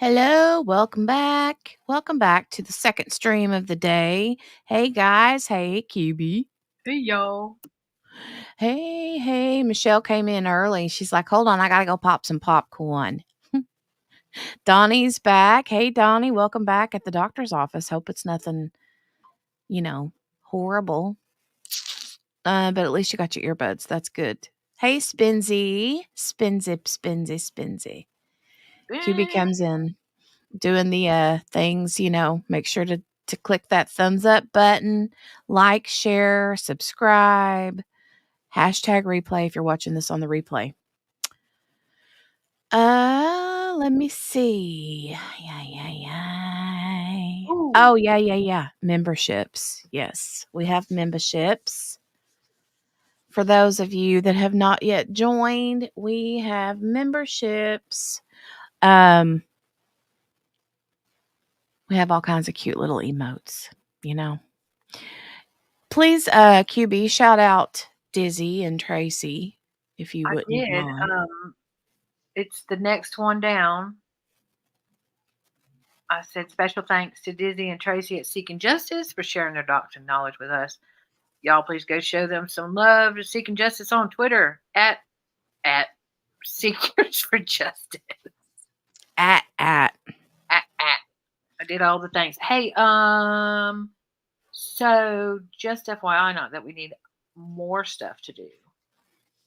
Hello, welcome back. Welcome back to the second stream of the day. Hey guys, hey QB. Hey, y'all. Hey, Michelle came in early. She's like, hold on, I gotta go pop some popcorn. Donnie's back. Hey Donnie, welcome back at the doctor's office. Hope it's nothing, horrible. But at least you got your earbuds. That's good. Hey Spinzy. Spinzy. QB comes in doing the things, make sure to click that thumbs up button, like, share, subscribe, hashtag replay if you're watching this on the replay. Let me see. Yeah. Ooh. Oh, yeah. Memberships. Yes, we have memberships. For those of you that have not yet joined, we have memberships. We have all kinds of cute little emotes, Please, QB, shout out Dizzy and Tracy, if you wouldn't mind. It's the next one down. I said special thanks to Dizzy and Tracy at Seeking Justice for sharing their doctrine knowledge with us. Y'all please go show them some love to Seeking Justice on Twitter at Seekers for Justice. At. I did all the things. Hey, so just FYI, not that we need more stuff to do.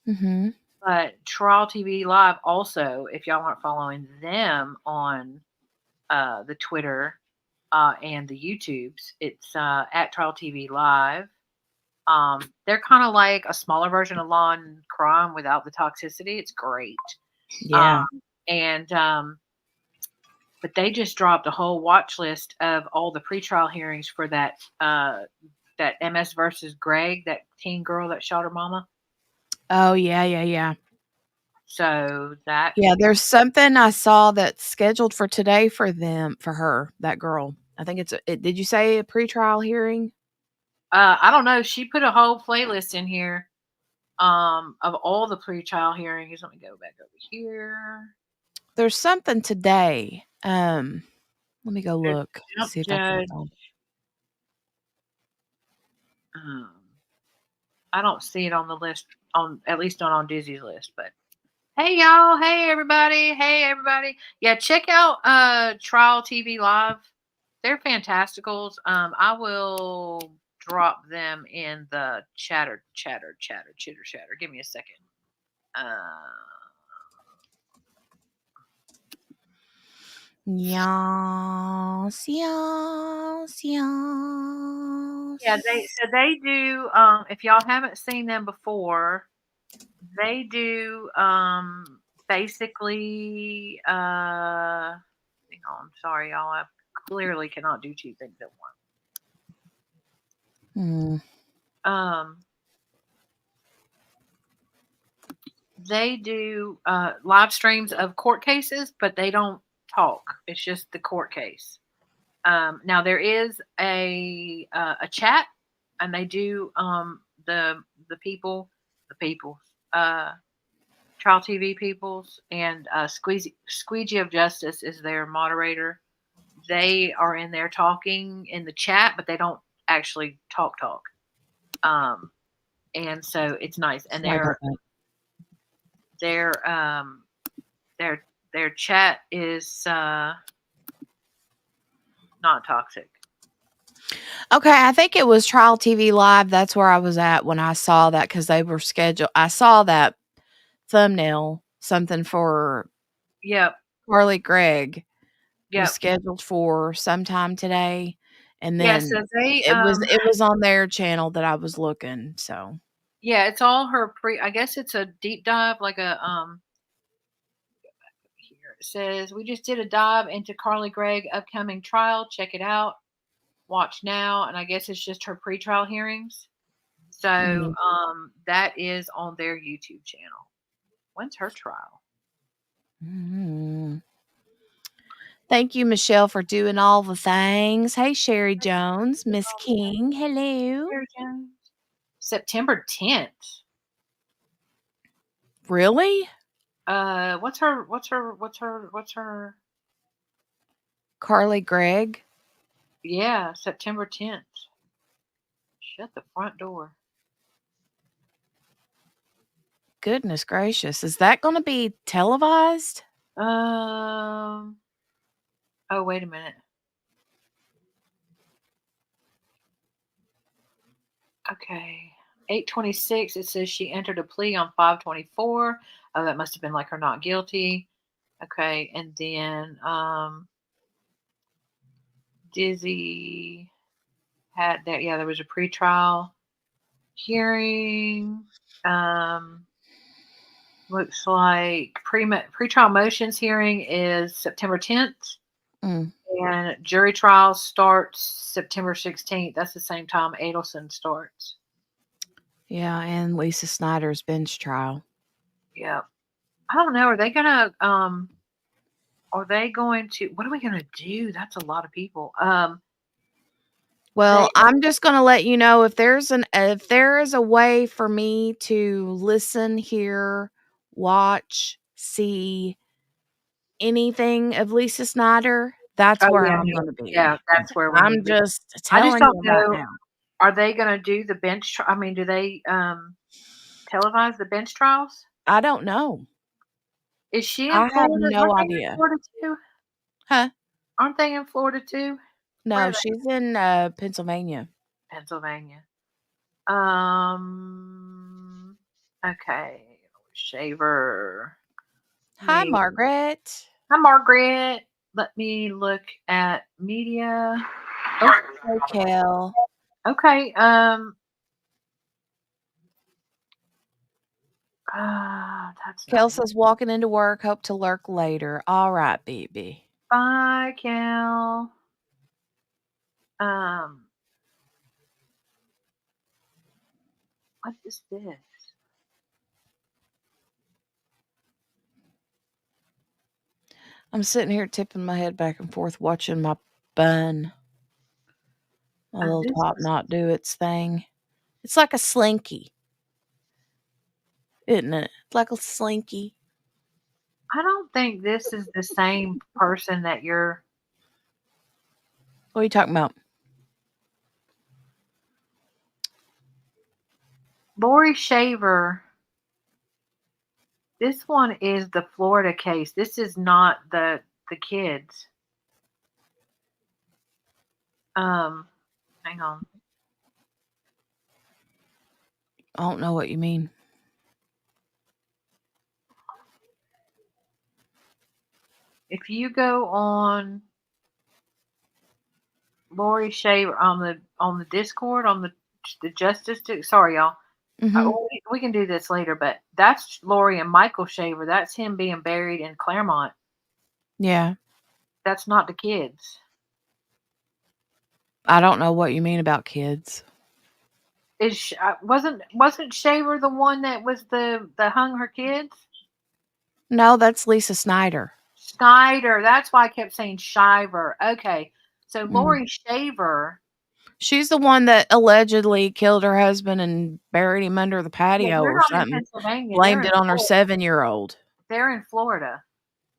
Mm-hmm. But Trial TV Live also, if y'all aren't following them on the Twitter and the YouTubes, it's at Trial TV Live. They're kind of like a smaller version of Law and Crime without the toxicity. It's great. Yeah. But they just dropped a whole watch list of all the pretrial hearings for that MS versus Greg, that teen girl that shot her mama. Oh, yeah. So that. Yeah, there's something I saw that's scheduled for today for her, that girl. I think did you say a pretrial hearing? I don't know. She put a whole playlist in here of all the pretrial hearings. Let me go back over here. There's something today. Let me go look. See if I can find. I don't see it on the list, at least not on Dizzy's list. But hey, y'all! Hey, everybody! Yeah, check out Trial TV Live. They're fantasticals. I will drop them in the chitter chatter. Give me a second. Yes. Yeah, they do. If y'all haven't seen them before, they do basically. Hang on, I'm sorry, y'all. I clearly cannot do two things at once. They do live streams of court cases, but they don't talk. It's just the court case. Now there is a chat, and they do the Trial TV peoples, and Squeegee of Justice is their moderator. They are in there talking in the chat, but they don't actually talk. And so it's nice. And their chat is not toxic. Okay, I think it was Trial TV Live. That's where I was at when I saw that, because they were scheduled. I saw that thumbnail, something for Carly Gregg. Was scheduled for sometime today, and then so it was on their channel that I was looking. So yeah, it's all her I guess it's a deep dive, like a here it says, we just did a dive into Carly Gregg upcoming trial. Check it out. Watch now. And I guess it's just her pre-trial hearings. So that is on their YouTube channel. When's her trial? Thank you, Michelle, for doing all the things. Hey, Sherry Jones, Miss King, hello. Sherry Jones. September 10th. Really? What's her Carly Gregg. Yeah, September 10th. Shut the front door. Goodness gracious. Is that going to be televised? Um. Oh, wait a minute. Okay. 8:26. It says she entered a plea on 5/24. Oh, that must have been like her not guilty. Okay, and then Dizzy had that. Yeah, there was a pretrial hearing. Um, looks like pretrial motions hearing is September 10th, Mm, and jury trial starts September 16th. That's the same time Adelson starts. yeah, and Lisa Snyder's bench trial. Yeah. I don't know. Are they going to what are we gonna do? That's a lot of people. They Well, I'm just going to let you know if there is a way for me to listen, hear, watch, see anything of Lisa Snyder, that's oh where yeah, I'm no. going to Yeah, be. that's where we need I'm to be. just I just telling don't you right know, now. are they gonna do the I mean, do they televise the bench trials? I don't know. Is she in I have Florida? no Aren't they in idea. Florida too? Huh? Aren't they in Florida too? Where No, are they? she's in Pennsylvania. Pennsylvania. Um okay. Shaver. Hi, Me. Margaret. Hi Margaret. Let me look at media. Oh, Hey, Kel. okay. That's Kel not it. says walking into work, hope to lurk later. All right, baby. Bye, Cal. Um, what is this? I'm sitting here tipping my head back and forth watching my bun, my Oh, little this top is. knot do its thing. It's like a slinky, isn't it? It's like a slinky. I don't think this is the same person that you're. What are you talking about? Lori Shaver. This one is the Florida case. This is not the kids. Um, hang on. I don't know what you mean. If you go on Lori Shaver on the Discord on the Justice. Sorry, y'all. Mm-hmm. We can do this later, but that's Lori and Michael Shaver. That's him being buried in Claremont. Yeah. That's not the kids. I don't know what you mean about kids. Wasn't Shaver the one that was the hung her kids? No, that's Lisa Snyder. Snyder. That's why I kept saying Shiver. Okay, so Mm. Lori Shaver. She's the one that allegedly killed her husband and buried him under the Yeah, patio they're or not in something. Pennsylvania. Blamed it on her 7-year-old. They're in Florida.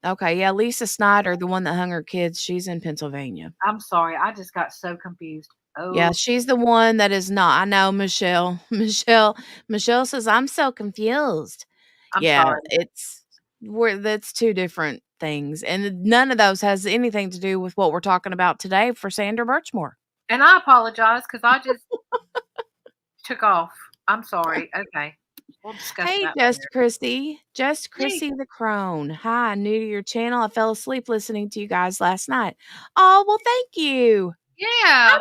Okay, yeah, Lisa Snyder, the one that hung her kids, she's in Pennsylvania. I'm sorry, I just got so confused. Yeah, Oh, she's the one that is not. I know, Michelle. Michelle says I'm so confused. I'm Yeah, sorry. that's two different things, and none of those has anything to do with what we're talking about today for Sandra Birchmore. And I apologize because I just took off. I'm sorry. Okay. We'll discuss Hey, that later. Just Hey. Chrissy the Crone. Hi, new to your channel. I fell asleep listening to you guys last night. Oh well, thank you. Yeah.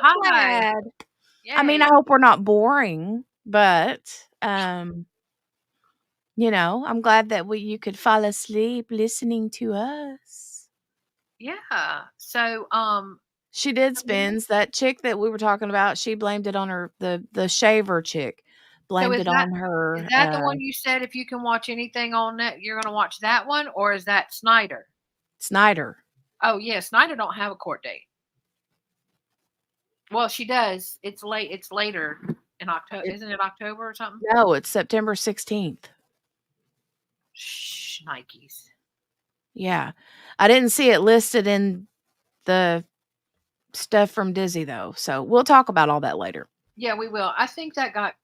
Hi. Glad. I mean, I Yay. hope we're not boring, but I'm glad that you could fall asleep listening to us. Yeah. So, She did spins. That chick that we were talking about, she blamed it on her the shaver chick. so Blamed it on is her that the one you said if you can watch anything on net, you're going to watch that one, or is that Snyder? Snyder. Oh yeah, Snyder don't have a court date. Well, she does. It's late. It's later in October. It, Isn't it October or something? no, it's September 16th. Shh, Nikes. Yeah. I didn't see it listed in the stuff from Dizzy, though. So we'll talk about all that later. Yeah, we will. I think that got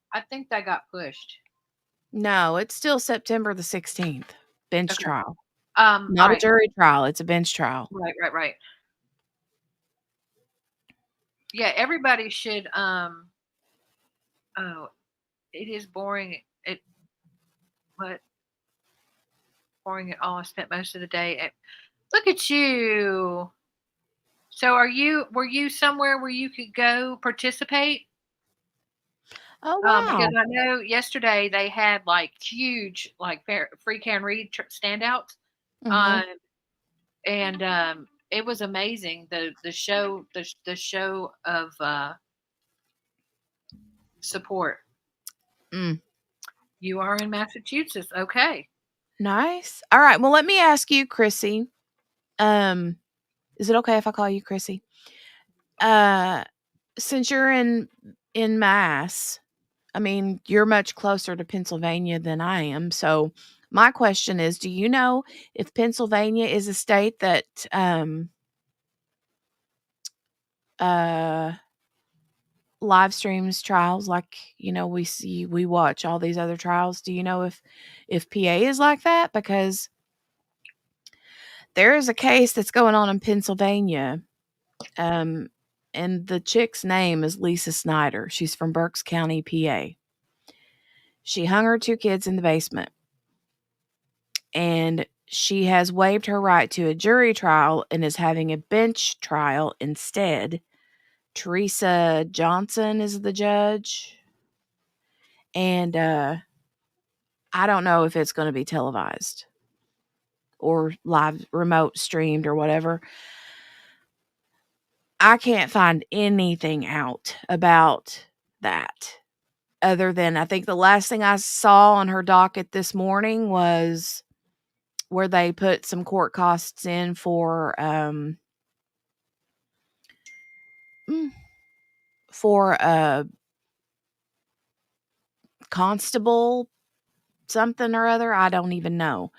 pushed. No, it's still September the 16th. Bench Okay. trial. All Not a right. jury trial, it's a bench trial. Right. Yeah, everybody should oh, it is boring. But boring at all. I spent most of the day at look at you. So were you somewhere where you could go participate? Oh, Because wow. I know yesterday they had like huge like free can read standouts. Mhm. Um and it was amazing the show of support. Mm. You are in Massachusetts. Okay. Nice. Alright, well, let me ask you, Chrissy, um, is it okay if I call you Chrissy? Uh, since you're in Mass, I mean, you're much closer to Pennsylvania than I am, so my question is, do you know if Pennsylvania is a state that, uh, live streams trials like, we watch all these other trials? Do you know if PA is like that? Because there is a case that's going on in Pennsylvania, um, and the chick's name is Lisa Snyder. She's from Berks County, PA. She hung her 2 kids in the basement, and she has waived her right to a jury trial and is having a bench trial instead. Teresa Johnson is the judge, and, I don't know if it's gonna be televised or live remote streamed or whatever. I can't find anything out about that other than I think the last thing I saw on her docket this morning was where they put some court costs in mm, for a constable something or other. I don't even know.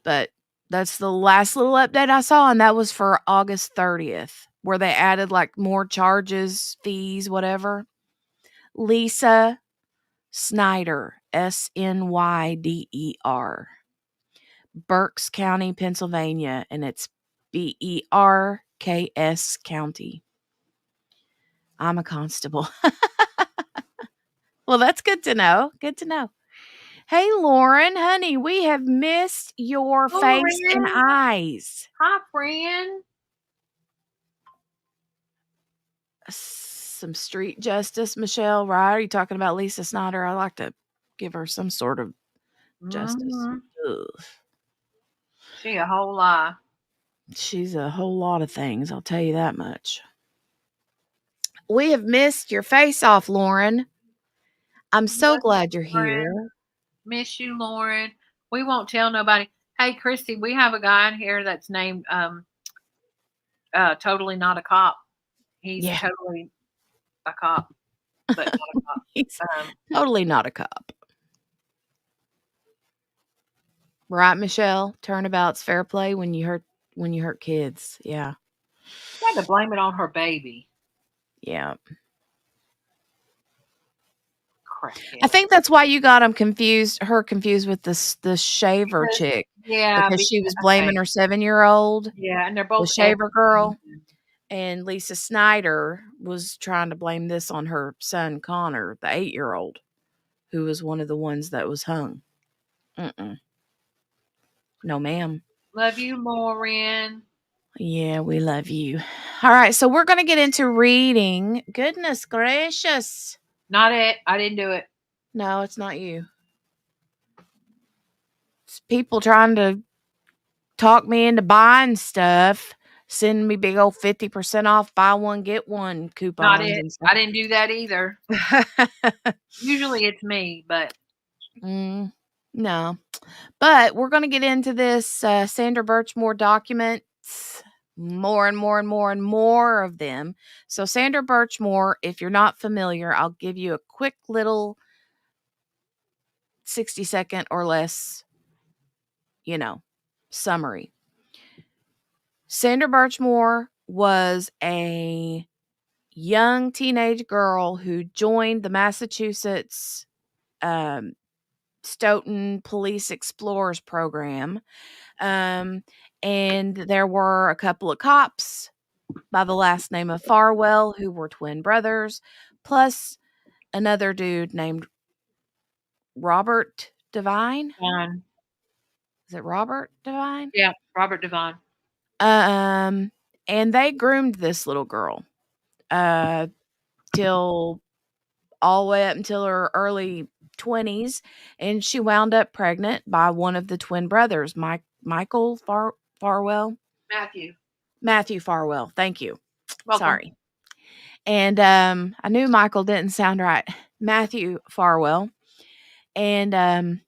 But that's the last little update I saw, and that was for August 30th, where they added like more charges, fees, whatever. Lisa Snyder, Snyder, Berks County, Pennsylvania, and it's Berks County. I'm a constable. Well, that's good to know. Good to know. Hey, Lauren, honey, we have missed your face and Lauren. eyes. Hi, friend. Some street justice, Michelle, right? Are you talking about Lisa Snyder? I like to give her some sort of justice. Hmm. Ugh. She a whole lie. She's a whole lot of things, I'll tell you that much. We have missed your face off, Lauren. I'm so Love glad you're you, Lauren. here. Miss you, Lauren. We won't tell nobody. Hey, Christy, we have a guy in here that's named totally not a cop. He's Yeah, totally a cop, but not a he's cop. totally not a cop. Right, Michelle? Turnabout's fair play when you hurt kids. Yeah. She had to blame it on her baby. Yeah. I Crackhead. think that's why you got her confused with the shaver Because, chick, yeah, because she was blaming okay. her 7-year-old, Yeah, and they're the both shaver girl, ex-husbands. and Lisa Snyder was trying to blame this on her son Connor, the 8-year-old, who was one of the ones that was hung. Mm-mm. No, ma'am. Love you, Lauren. Yeah, we love you. All right, so we're gonna get into reading. Goodness gracious. Not it. I didn't do it. No, it's not you. It's people trying to talk me into buying stuff, sending me big old 50% off, buy one, get one Not coupons it. and I stuff. didn't do that either. Usually it's me, but No. But we're going to get into this Sandra Birchmore documents, more and more and more and more of them. So, Sandra Birchmore, if you're not familiar, I'll give you a quick little 60-second or less, summary. Sandra Birchmore was a young teenage girl who joined the Massachusetts Stoughton Police Explorers program. And there were a couple of cops by the last name of Farwell who were twin brothers, plus another dude named Robert Devine. Devine. Is it Robert Devine? Yeah, Robert Devine. And they groomed this little girl till all the way up until her early 20s, and she wound up pregnant by one of the twin brothers, Michael Farwell. Matthew Farwell. Thank you. Welcome. Sorry. And I knew Michael didn't sound right. Matthew Farwell. And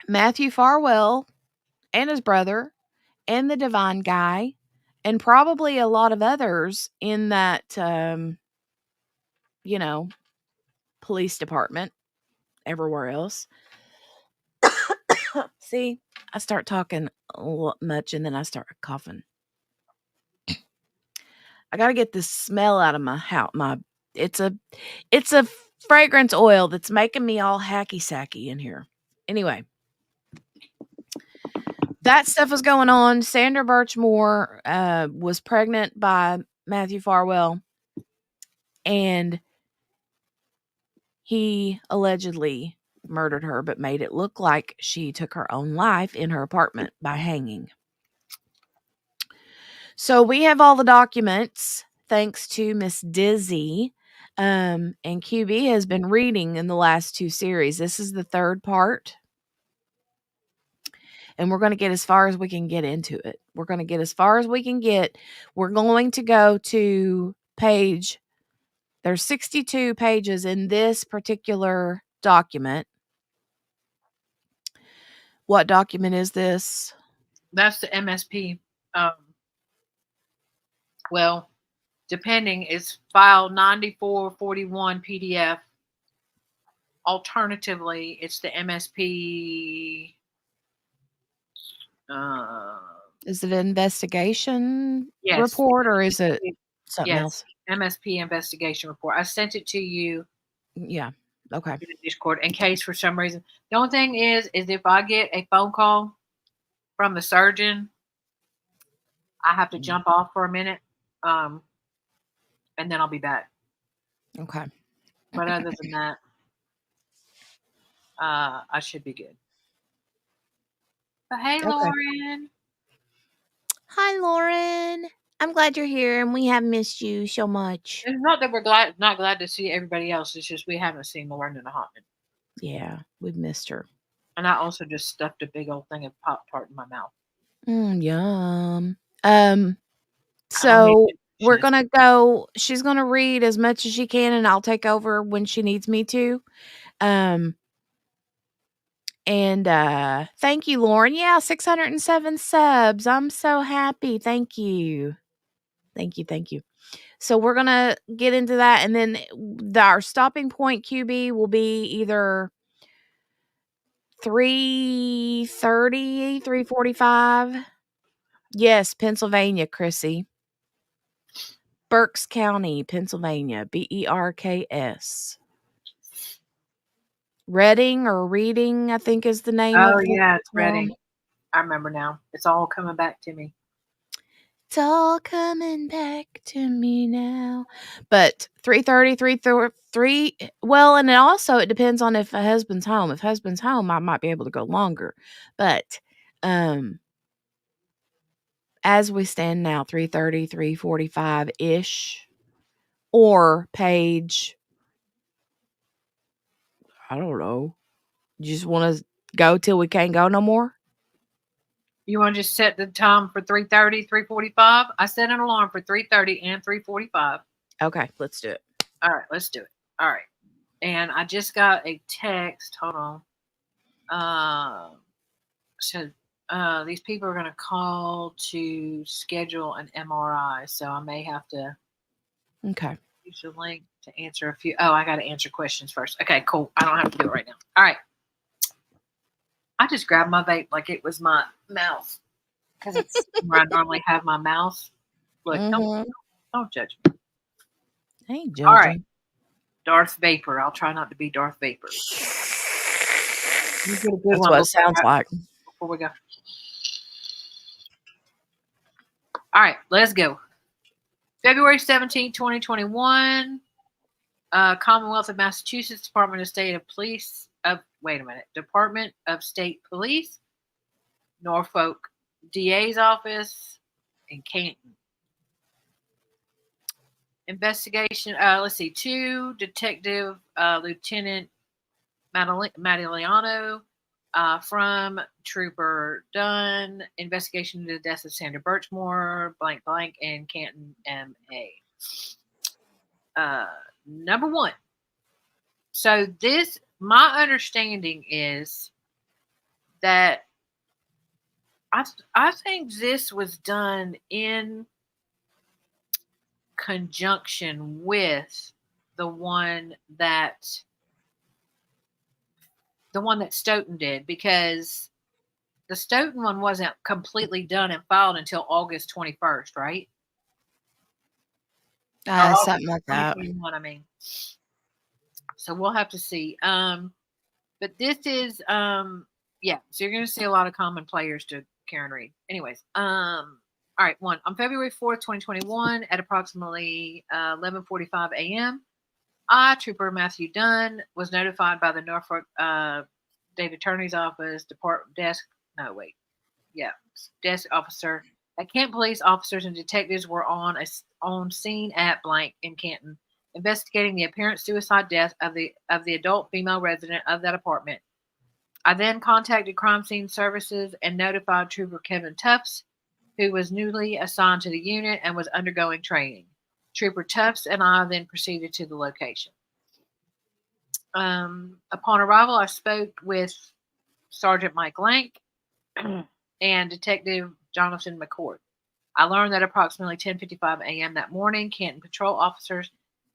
Matthew Farwell and his brother and the Divine guy and probably a lot of others in that, police department everywhere else. See, I start talking much and then I start coughing. I got to get this smell out of my house. It's a fragrance oil that's making me all hacky sacky in here. Anyway, that stuff was going on. Sandra Birchmore was pregnant by Matthew Farwell, and he allegedly murdered her, but made it look like she took her own life in her apartment by hanging. So we have all the documents thanks to Miss Dizzy. And QB has been reading in the last 2 series. This is the 3rd part. And we're going to get as far as we can get into it. We're going to get as far as we can get. We're going to go to page. There's 62 pages in this particular document. What document is this? That's the MSP. Well, depending, it's file 9441 PDF. Alternatively, it's the MSP. Is it an investigation Yes. report or is it something else? MSP investigation report. I sent it to you. Yeah. Okay. In the Discord in case for some reason. The only thing is if I get a phone call from the surgeon, I have to jump off for a minute, and then I'll be back. Okay. But other than that, I should be good. But hey, Okay. Lauren. Hi, Lauren. I'm glad you're here, and we have missed you so much. It's not that we're not glad to see everybody else. It's just we haven't seen Lauren in a hot minute. Yeah, we've missed her. And I also just stuffed a big old thing of Pop-Tart in my mouth. Yum. So we're gonna go. She's gonna read as much as she can, and I'll take over when she needs me to. And thank you, Lauren. Yeah, 607 subs. I'm so happy. Thank you. Thank you. So we're going to get into that. And then our stopping point QB will be either 3:30, 3:45. Yes, Pennsylvania, Chrissy. Berks County, Pennsylvania. Berks. Reading or Reading, I think is the name of it. Oh, yeah, it's Reading. I remember now. It's all coming back to me. It's all coming back to me now. But 3:30, 3, well, and it depends on if a husband's home. If husband's home, I might be able to go longer. But as we stand now, 3:30, 3:45-ish, or page, I don't know. You just want to go till we can't go no more? You want to just set the time for 3:30, 3:45? I set an alarm for 3:30 and 3:45. Okay, let's do it. All right, let's do it. All right. And I just got a text. Hold on. These people are going to call to schedule an MRI. So I may have to use the link to answer a few. Oh, I got to answer questions first. Okay, cool. I don't have to do it right now. All right. I just grabbed my vape like it was my mouse because it's where I normally have my mouse. Look, Mhm. don't judge me. I ain't All right, judging. Darth Vapor. I'll try not to be Darth Vapor. You get a good That's one what it sounds like. before we go. All right, let's go. February 17, 2021. Commonwealth of Massachusetts Department of State of Police Department of State Police, Norfolk DA's office in Canton. Investigation. Let's see. 2 Detective Lieutenant Mattiliano from Trooper Dunn. Investigation into the death of Sandra Birchmore, blank blank, in Canton, MA. Number 1. So my understanding is that I think this was done in conjunction with the one that Stoughton did, because the Stoughton one wasn't completely done and filed until August 21st, right? Or August Something like that. 2021, I mean. So we'll have to see. But this is yeah, so you're gonna see a lot of common players to Karen Reed. Anyways, all right, on February 4th, 2021, at approximately 11:45 a.m., Trooper Matthew Dunn was notified by the Norfolk State Attorney's Office desk officer that Kent police officers and detectives were on scene at blank in Canton, investigating the apparent suicide death of the adult female resident of that apartment. I then contacted crime scene services and notified Trooper Kevin Tufts, who was newly assigned to the unit and was undergoing training. Trooper Tufts and I then proceeded to the location. Upon arrival, I spoke with Sergeant Mike Lank and Detective Jonathan McCord. I learned that approximately 10:55 a.m. that morning, Canton patrol officers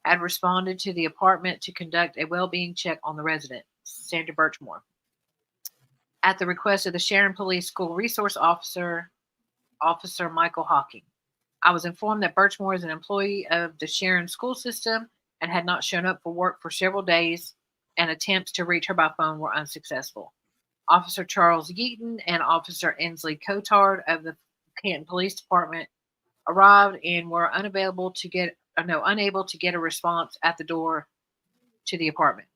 had responded to the apartment to conduct a well-being check on the resident, Sandra Birchmore. At the request of the Sharon Police School Resource Officer, Officer Michael Hawking. I was informed that Birchmore is an employee of the Sharon school system and had not shown up for work for several days, and attempts to reach her by phone were unsuccessful. Officer Charles Yeaton and Officer Inslee Cotard of the Canton Police Department arrived and were unable to get a response at the door to the apartment.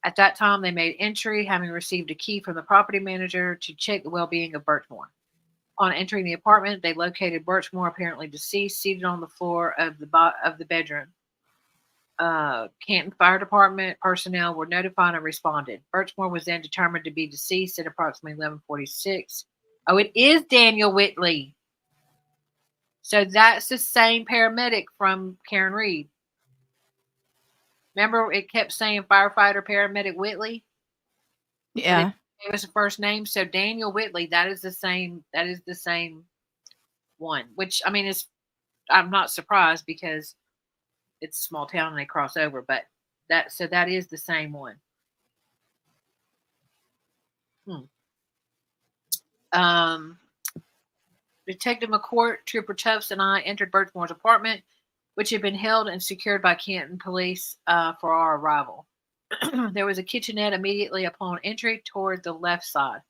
At that time, they made entry, having received a key from the property manager to check the well-being of Birchmore. On entering the apartment, they located Birchmore, apparently deceased, seated on the floor of the bedroom. Canton Fire Department personnel were notified and responded. Birchmore was then determined to be deceased at approximately 11:46. Oh, it is Daniel Whitley. So that's the same paramedic from Karen Reed. Remember, it kept saying firefighter paramedic Whitley? Yeah. It gave us a first name. So Daniel Whitley, that is the same one. Which, I mean, I'm not surprised because it's a small town and they cross over, but that is the same one. Detective McCourt, Trooper Tufts, and I entered Birchmore's apartment, which had been held and secured by Canton Police for our arrival. There was a kitchenette immediately upon entry toward the left side.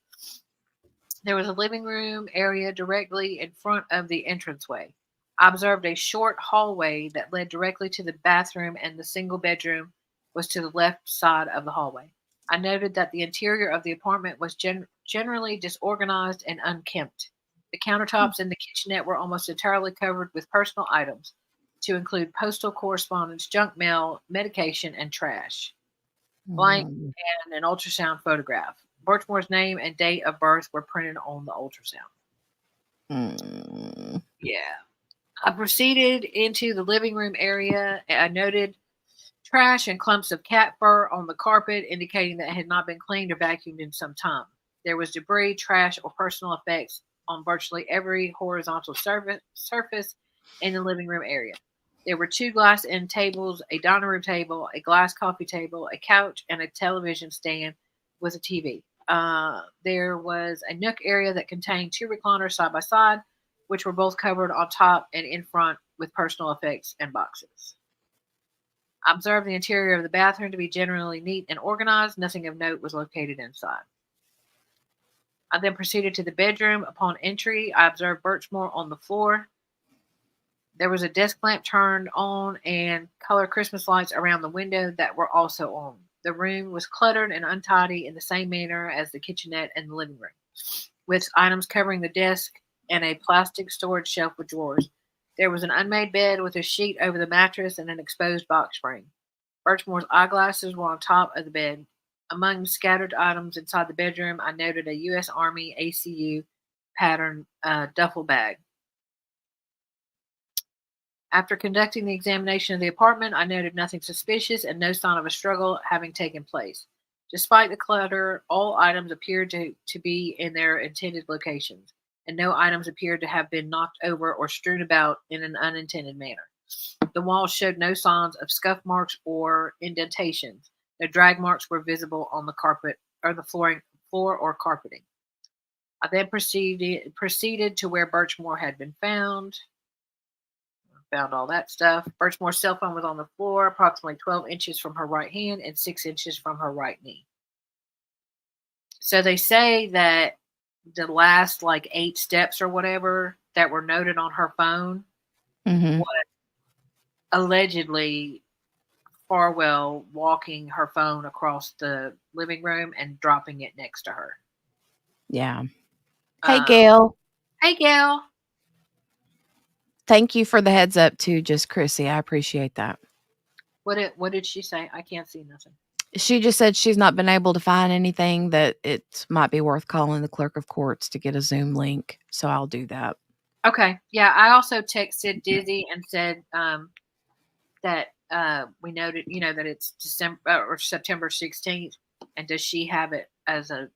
There was a living room area directly in front of the entranceway. I observed a short hallway that led directly to the bathroom, and the single bedroom was to the left side of the hallway. I noted that the interior of the apartment was generally disorganized and unkempt. The countertops in the kitchenette were almost entirely covered with personal items, to include postal correspondence, junk mail, medication, and trash. Blank and an ultrasound photograph. Birchmore's name and date of birth were printed on the ultrasound. Yeah. I proceeded into the living room area. I noted trash and clumps of cat fur on the carpet, indicating that it had not been cleaned or vacuumed in some time. There was debris, trash, or personal effects on virtually every horizontal surface in the living room area. There were 2 glass end tables, a dining room table, a glass coffee table, a couch, and a television stand with a TV. There was a nook area that contained 2 recliners side by side, which were both covered on top and in front with personal effects and boxes. I observed the interior of the bathroom to be generally neat and organized. Nothing of note was located inside. I then proceeded to the bedroom. Upon entry, I observed Birchmore on the floor. There was a desk lamp turned on and color Christmas lights around the window that were also on. The room was cluttered and untidy in the same manner as the kitchenette and the living room, with items covering the desk and a plastic storage shelf with drawers. There was an unmade bed with a sheet over the mattress and an exposed box spring. Birchmore's eyeglasses were on top of the bed. Among scattered items inside the bedroom, I noted a U.S. Army ACU pattern duffel bag. After conducting the examination of the apartment, I noted nothing suspicious and no sign of a struggle having taken place. Despite the clutter, all items appeared to be in their intended locations, and no items appeared to have been knocked over or strewn about in an unintended manner. The walls showed no signs of scuff marks or indentations. No drag marks were visible on the carpet or the floor or carpeting. I then proceeded to where Birchmore had been found. Found all that stuff. Birchmore's cell phone was on the floor, approximately 12 inches from her right hand and 6 inches from her right knee. So they say that the last 8 steps or whatever that were noted on her phone was allegedly Farwell walking her phone across the living room and dropping it next to her. Yeah. Hey, Gail. Hey, Gail. Thank you for the heads up too, just Chrissy. I appreciate that. What did she say? I can't see nothing. She just said she's not been able to find anything, that it might be worth calling the clerk of courts to get a Zoom link. So I'll do that. Okay. Yeah, I also texted Dizzy and said that we noted, that it's December or September 16th, and does she have it as a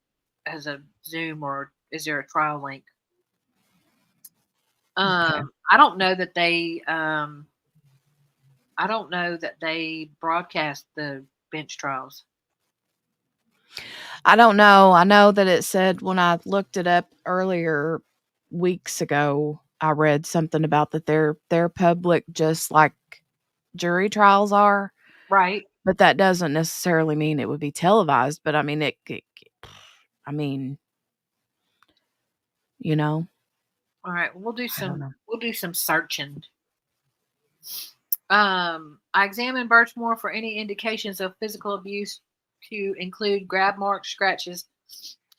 Zoom, or is there a trial link? Okay. I don't know that they broadcast the bench trials. I don't know. I know that it said when I looked it up earlier weeks ago, I read something about that they're public just like jury trials are. Right. But that doesn't necessarily mean it would be televised, but I mean All right, we'll do some searching. I examined Birchmore for any indications of physical abuse, to include grab marks, scratches,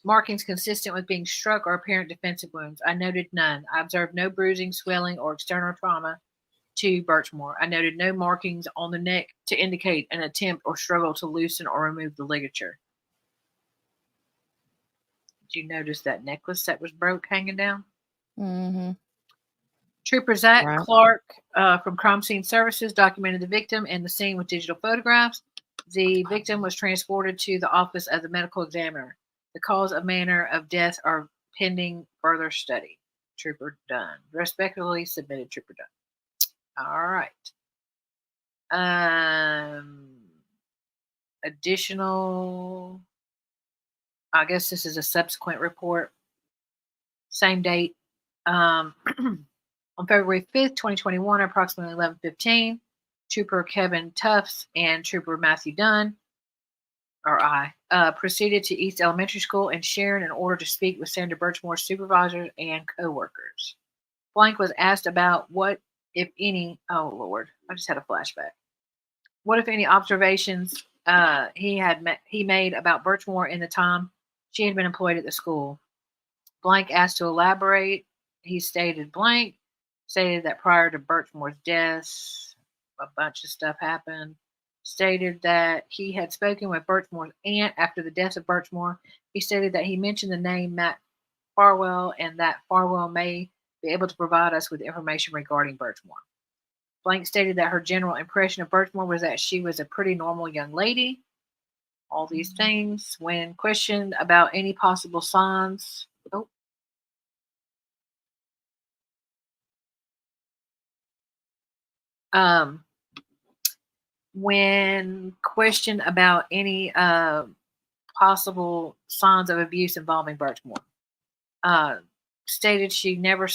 markings consistent with being struck, or apparent defensive wounds. I noted none. I observed no bruising, swelling, or external trauma to Birchmore. I noted no markings on the neck to indicate an attempt or struggle to loosen or remove the ligature. Did you notice that necklace that was broke hanging down? Mm-hmm. Trooper Zach Clark from Crime Scene Services documented the victim and the scene with digital photographs. The victim was transported to the office of the medical examiner. The cause and manner of death are pending further study. Trooper Dunn. Respectfully submitted, Trooper Dunn. All right. Additional, I guess this is a subsequent report. Same date. On February 5th, 2021, approximately 11:15, Trooper Kevin Tufts and Trooper Matthew Dunn, or I, proceeded to East Elementary School in Sharon in order to speak with Sandra Birchmore's supervisors and co-workers. Blank was asked about what, if any, oh Lord, I just had a flashback. What, if any, observations he made about Birchmore in the time she had been employed at the school. Blank asked to elaborate. He stated blank, stated that prior to Birchmore's death, a bunch of stuff happened. Stated that he had spoken with Birchmore's aunt after the death of Birchmore. He stated that he mentioned the name Matt Farwell and that Farwell may be able to provide us with information regarding Birchmore. Blank stated that her general impression of Birchmore was that she was a pretty normal young lady. All these things. When questioned about any possible signs, when questioned about any possible signs of abuse involving Birchmore, stated she never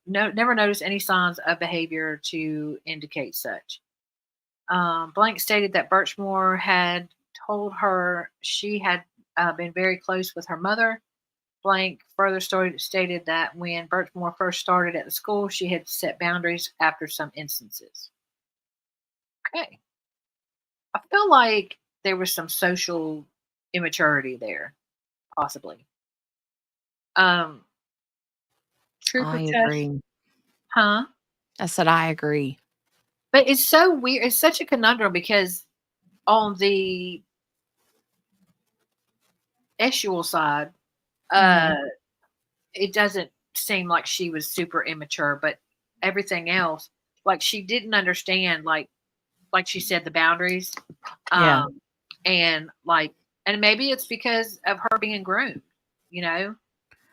noticed any signs of behavior to indicate such. Blank stated that Birchmore had told her she had been very close with her mother. Blank further stated that when Birchmore first started at the school, she had set boundaries after some instances. Okay. I feel like there was some social immaturity there, possibly. Um, Trooper I test, agree. huh? I said I agree. But it's so weird. It's such a conundrum because on the Eschuel side, uh, Mhm. it doesn't seem like she was super immature, but everything else, like she didn't understand, like she said, the boundaries, Yeah, um, and like, and maybe it's because of her being groomed, you know,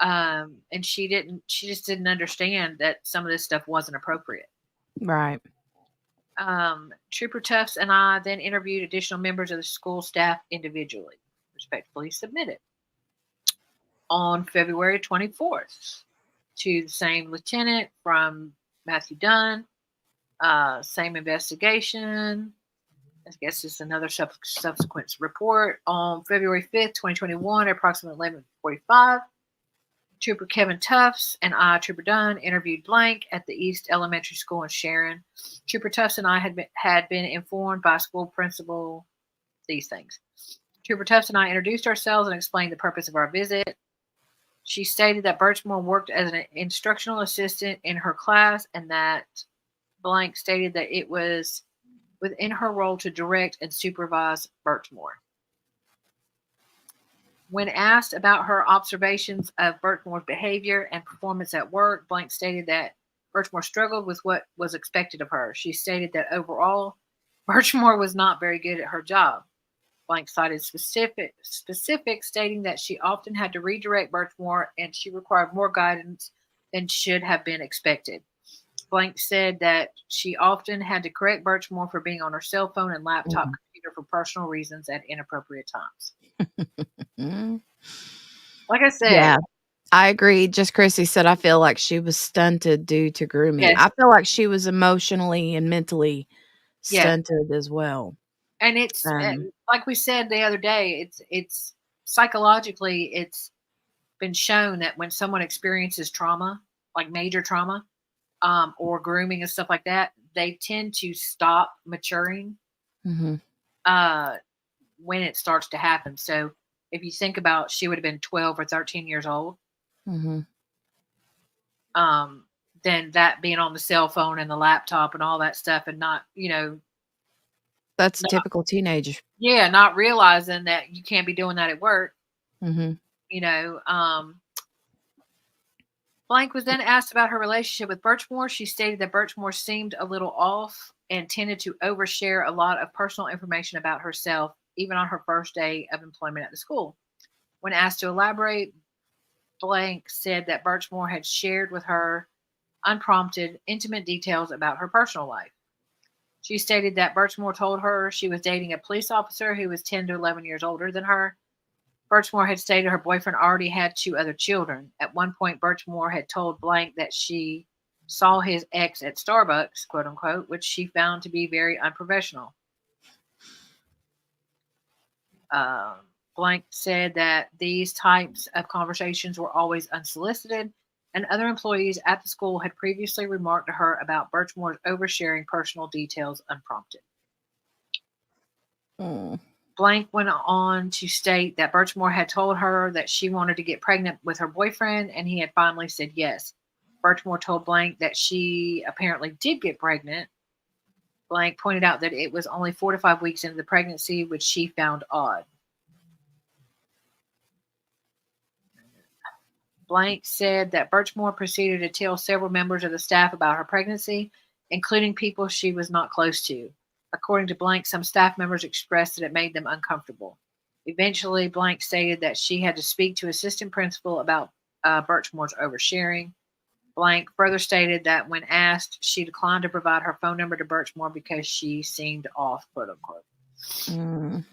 and she just didn't understand that some of this stuff wasn't appropriate. right. Trooper Tufts and I then interviewed additional members of the school staff individually, respectfully submitted on February 24th to the same lieutenant from Matthew Dunn, same investigation. I guess it's another subsequent report on February 5th, 2021, at approximately 11:45. Trooper Kevin Tufts and I, Trooper Dunn, interviewed Blank at the East Elementary School in Sharon. Trooper Tufts and I had been informed by school principal these things. Trooper Tufts and I introduced ourselves and explained the purpose of our visit. She stated that Birchmore worked as an instructional assistant in her class and that Blank stated that it was within her role to direct and supervise Birchmore. When asked about her observations of Birchmore's behavior and performance at work, Blank stated that Birchmore struggled with what was expected of her. She stated that overall, Birchmore was not very good at her job. Blank cited specifics stating that she often had to redirect Birchmore and she required more guidance than should have been expected. Blank said that she often had to correct Birchmore for being on her cell phone and laptop Mhm. computer for personal reasons at inappropriate times. Mm. Like I said, Yeah, I agree. Just Chrissy said, I feel like she was stunted due to grooming. yes, I feel like she was emotionally and mentally yes, stunted as well. and it's Um, like we said the other day. It's psychologically, it's been shown that when someone experiences trauma, like major trauma, or grooming and stuff like that, they tend to stop maturing mhm, uh, when it starts to happen. So if you think about, she would have been 12 or 13 years old. mhm. Um, then that being on the cell phone and the laptop and all that stuff, and not, That's not typical teenage. yeah, not realizing that you can't be doing that at work. Mhm, You know, Blank was then asked about her relationship with Birchmore. She stated that Birchmore seemed a little off and tended to overshare a lot of personal information about herself, even on her first day of employment at the school. When asked to elaborate, Blank said that Birchmore had shared with her unprompted, intimate details about her personal life. She stated that Birchmore told her she was dating a police officer who was 10 to 11 years older than her. Birchmore had stated her boyfriend already had two other children. At one point, Birchmore had told Blank that she saw his ex at Starbucks, quote unquote, which she found to be very unprofessional. Um, Blank said that these types of conversations were always unsolicited, and other employees at the school had previously remarked to her about Birchmore's oversharing personal details unprompted. mm. Blank went on to state that Birchmore had told her that she wanted to get pregnant with her boyfriend, and he had finally said yes. Birchmore told Blank that she apparently did get pregnant. Blank pointed out that it was only 4 to 5 weeks into the pregnancy, which she found odd. Blank said that Birchmore proceeded to tell several members of the staff about her pregnancy, including people she was not close to. According to Blank, some staff members expressed that it made them uncomfortable. Eventually, Blank stated that she had to speak to assistant principal about Birchmore's oversharing. Blank further stated that when asked, she declined to provide her phone number to Birchmore because she seemed off, quote unquote. Mm.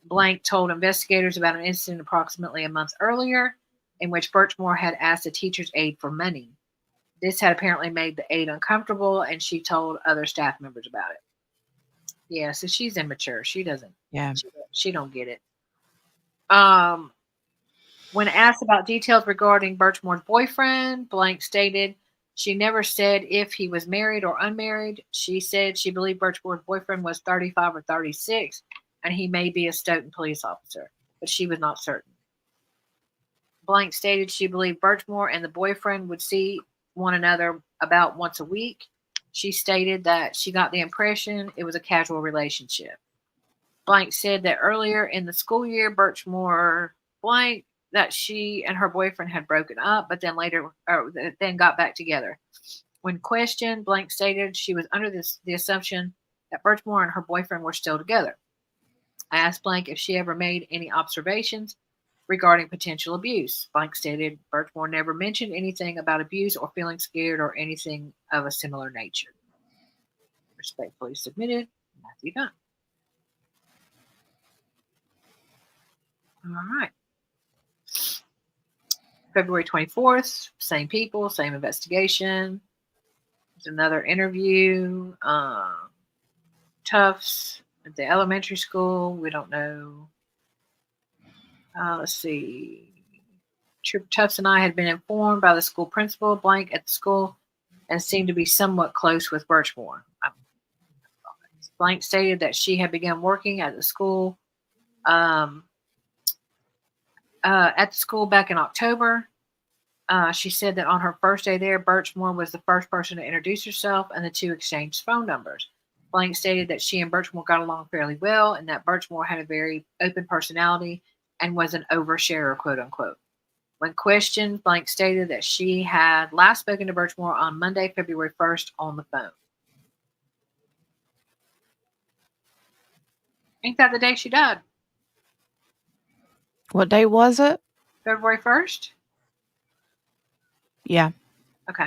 Blank told investigators about an incident approximately a month earlier. in which Birchmore had asked the teacher's aide for money. This had apparently made the aide uncomfortable, and she told other staff members about it. Yeah, so she's immature. She doesn't. Yeah. She don't get it. Um, when asked about details regarding Birchmore's boyfriend, Blank stated she never said if he was married or unmarried. She said she believed Birchmore's boyfriend was 35 or 36, and he may be a Stoughton police officer, but she was not certain. Blank stated she believed Birchmore and the boyfriend would see one another about once a week. She stated that she got the impression it was a casual relationship. Blank said that earlier in the school year, Birchmore Blank that she and her boyfriend had broken up, but then then got back together. When questioned, Blank stated she was under the assumption that Birchmore and her boyfriend were still together. I asked Blank if she ever made any observations regarding potential abuse. Blank stated Birchmore never mentioned anything about abuse or feeling scared or anything of a similar nature. Respectfully submitted, Matthew Dunn. All right. February 24th, same people, same investigation. There's another interview. Tufts at the elementary school. We don't know. Let's see. Trooper Tufts and I had been informed by the school principal, Blank, at the school, and seemed to be somewhat close with Birchmore. Blank stated that she had begun working at the school back in October. She said that on her first day there, Birchmore was the first person to introduce herself, and the two exchanged phone numbers. Blank stated that she and Birchmore got along fairly well, and that Birchmore had a very open personality and was an oversharer, quote unquote. When questioned, Blank stated that she had last spoken to Birchmore on Monday, February 1st on the phone. Ain't that the day she died? What day was it? February 1st? Yeah. Okay.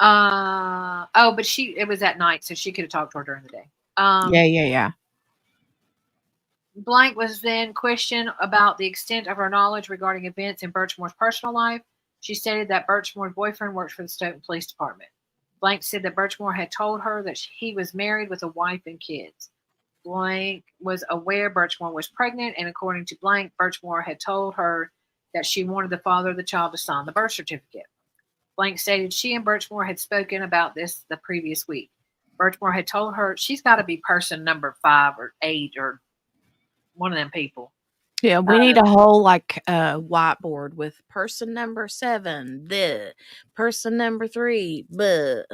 But it was at night, so she could have talked to her during the day. Yeah. Blank was then questioned about the extent of her knowledge regarding events in Birchmore's personal life. She stated that Birchmore's boyfriend works for the Stoughton Police Department. Blank said that Birchmore had told her that he was married with a wife and kids. Blank was aware Birchmore was pregnant, and according to Blank, Birchmore had told her that she wanted the father of the child to sign the birth certificate. Blank stated she and Birchmore had spoken about this the previous week. Birchmore had told her she's got to be person number 5 or 8 or one of them people. Yeah, we need a whole whiteboard with person number 7, the person number 3, Well,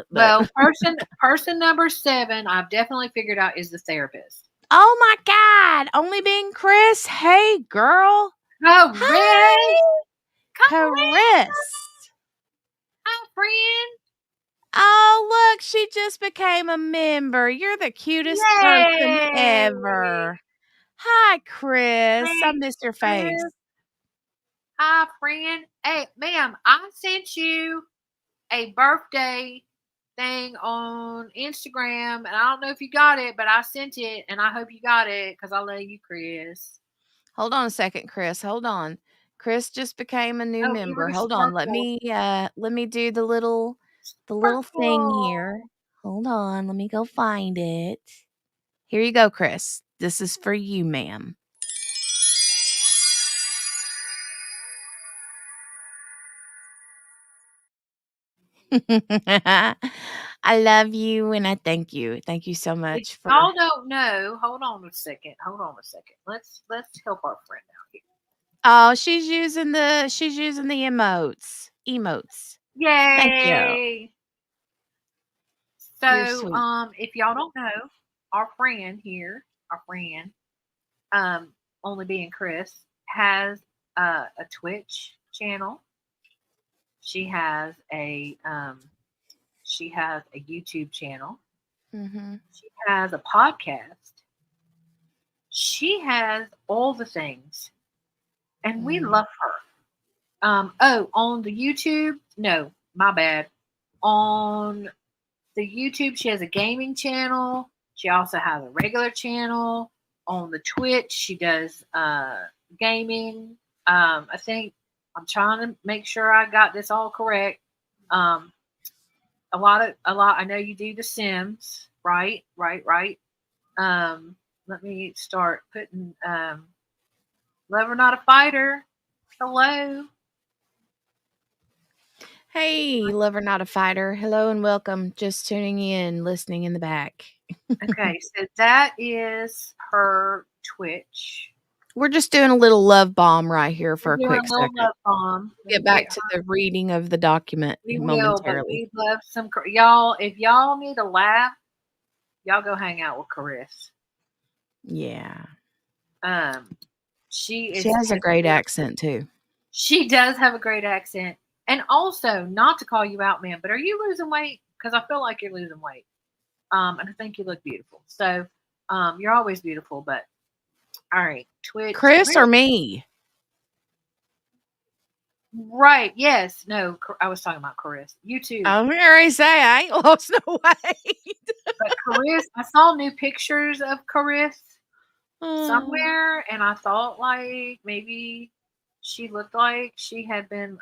person number 7, I've definitely figured out is the therapist. Oh my God! Only being Chris. Hey, girl. Oh, Chris. Hi, friend. Oh, look, she just became a member. You're the cutest person ever. Hi, Chris. I missed your face. Hi, friend. Hey, ma'am, I sent you a birthday thing on Instagram, and I don't know if you got it, but I sent it, and I hope you got it because I love you, Chris. Hold on a second, Chris. Hold on. Chris just became a new member. Hold on. Let me do the little thing here. Hold on. Let me go find it. Here you go, Chris. This is for you, ma'am. I love you and I thank you. Thank you so much for. Y'all don't know. Hold on a second. Let's help our friend out here. Oh, she's using the emotes. Yay! Thank you. So, if y'all don't know, our friend, only being Chris, has a Twitch channel. She has a YouTube channel. Mm-hmm. She has a podcast. She has all the things, and we love her. On the YouTube, no, my bad. On the YouTube, she has a gaming channel. She also has a regular channel. On the Twitch, she does gaming. I think I'm trying to make sure I got this all correct. Um, a lot. I know you do The Sims, right? Right, right. Um, Let me start putting Lover Not a Fighter. Hello. Hey, lover, not a fighter. Hello and welcome. Just tuning in, listening in the back. Okay, so that is her Twitch. We're just doing a little love bomb right here We're for a doing quick a little second. love bomb. Let Get me get back to the reading of the document We will, but momentarily. we love some y'all. If y'all need a laugh, y'all go hang out with Chris. Yeah. She She is has a great accent too. She does have a great accent, and also not to call you out, man, but are you losing weight? Because I feel like you're losing weight. And I think you look beautiful. So, you're always beautiful, but all right, Twitch. Chris or me? Right? Yes. No, I was talking about Chris. You too. I'm gonna say I ain't lost no weight. But Chris, I saw new pictures of Chris Oh, somewhere, and I thought like maybe she looked like she had been